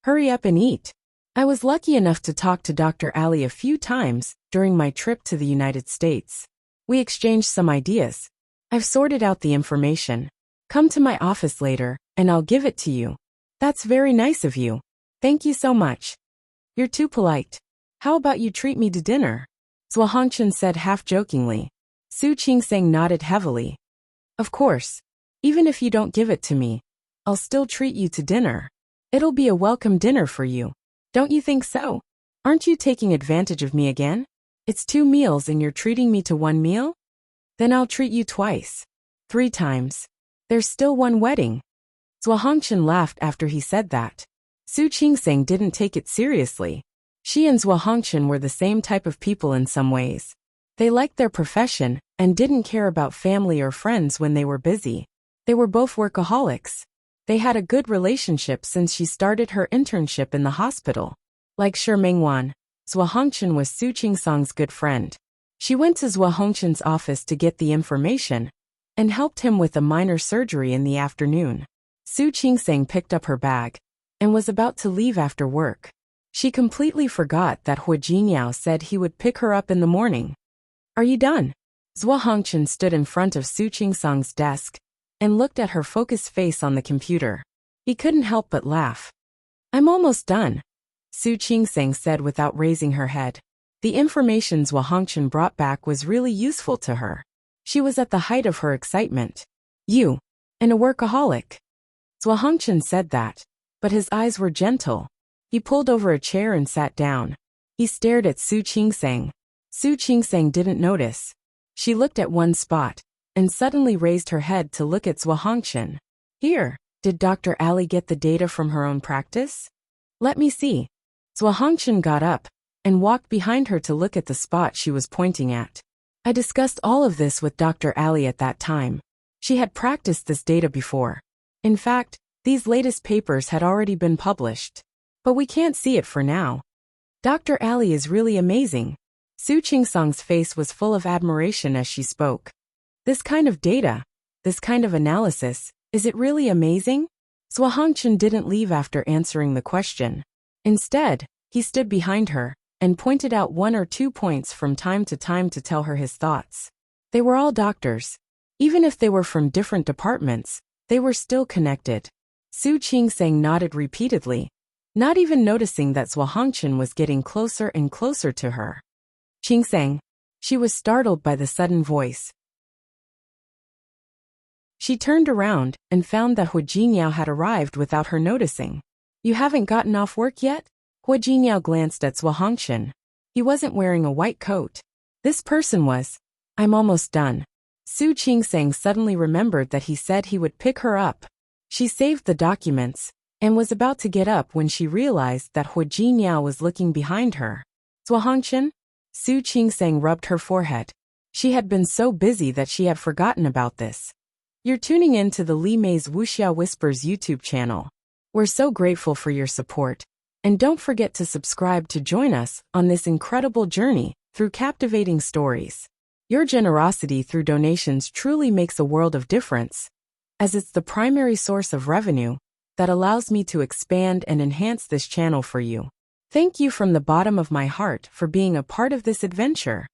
Hurry up and eat. I was lucky enough to talk to Dr. Ali a few times during my trip to the United States. We exchanged some ideas. I've sorted out the information. Come to my office later, and I'll give it to you. That's very nice of you. Thank you so much. You're too polite. How about you treat me to dinner? Zhou Hongchen said half-jokingly. Su Qingsang nodded heavily. Of course. Even if you don't give it to me, I'll still treat you to dinner. It'll be a welcome dinner for you. Don't you think so? Aren't you taking advantage of me again? It's 2 meals and you're treating me to 1 meal? Then I'll treat you twice. 3 times. There's still 1 wedding. Zhou Hongchen laughed after he said that. Su Qingsang didn't take it seriously. She and Zhou Hongchen were the same type of people in some ways. They liked their profession and didn't care about family or friends when they were busy. They were both workaholics. They had a good relationship since she started her internship in the hospital. Like Shi Mingwan, Zhou Hongchen was Su Qingsang's good friend. She went to Zhou Hongchen's office to get the information and helped him with a minor surgery in the afternoon. Su Qingsang picked up her bag and was about to leave after work. She completely forgot that Hu Jinyao said he would pick her up in the morning. Are you done? Zhou Hongchen stood in front of Su Qingsang's desk and looked at her focused face on the computer. He couldn't help but laugh. I'm almost done, Su Qingsang said without raising her head. The information Zhou Hongchen brought back was really useful to her. She was at the height of her excitement. You, and a workaholic. Zhou Hongchen said that, but his eyes were gentle. He pulled over a chair and sat down. He stared at Su Qingsang. Su Qingsang didn't notice. She looked at one spot, and suddenly raised her head to look at Zhuangchen. Here, did Dr. Ali get the data from her own practice? Let me see. Zhuangchen got up and walked behind her to look at the spot she was pointing at. I discussed all of this with Dr. Ali at that time. She had practiced this data before. In fact, these latest papers had already been published. But we can't see it for now. Dr. Ali is really amazing. Su Qingsang's face was full of admiration as she spoke. This kind of data, this kind of analysis, is it really amazing? Zhuangchen didn't leave after answering the question. Instead, he stood behind her and pointed out 1 or 2 points from time to time to tell her his thoughts. They were all doctors. Even if they were from different departments, they were still connected. Su Qingsang nodded repeatedly, not even noticing that Zhuangchen was getting closer and closer to her. Qingsang. She was startled by the sudden voice. She turned around and found that Hu Jingyao had arrived without her noticing. You haven't gotten off work yet? Hu Jingyao glanced at Zhuangchen. He wasn't wearing a white coat. This person was. I'm almost done. Su Qingsang suddenly remembered that he said he would pick her up. She saved the documents and was about to get up when she realized that Hu Jingyao was looking behind her. Zhuangchen? Su Qingsang rubbed her forehead. She had been so busy that she had forgotten about this. You're tuning in to the Li Mei's Wuxia Whispers YouTube channel. We're so grateful for your support. And don't forget to subscribe to join us on this incredible journey through captivating stories. Your generosity through donations truly makes a world of difference, as it's the primary source of revenue that allows me to expand and enhance this channel for you. Thank you from the bottom of my heart for being a part of this adventure.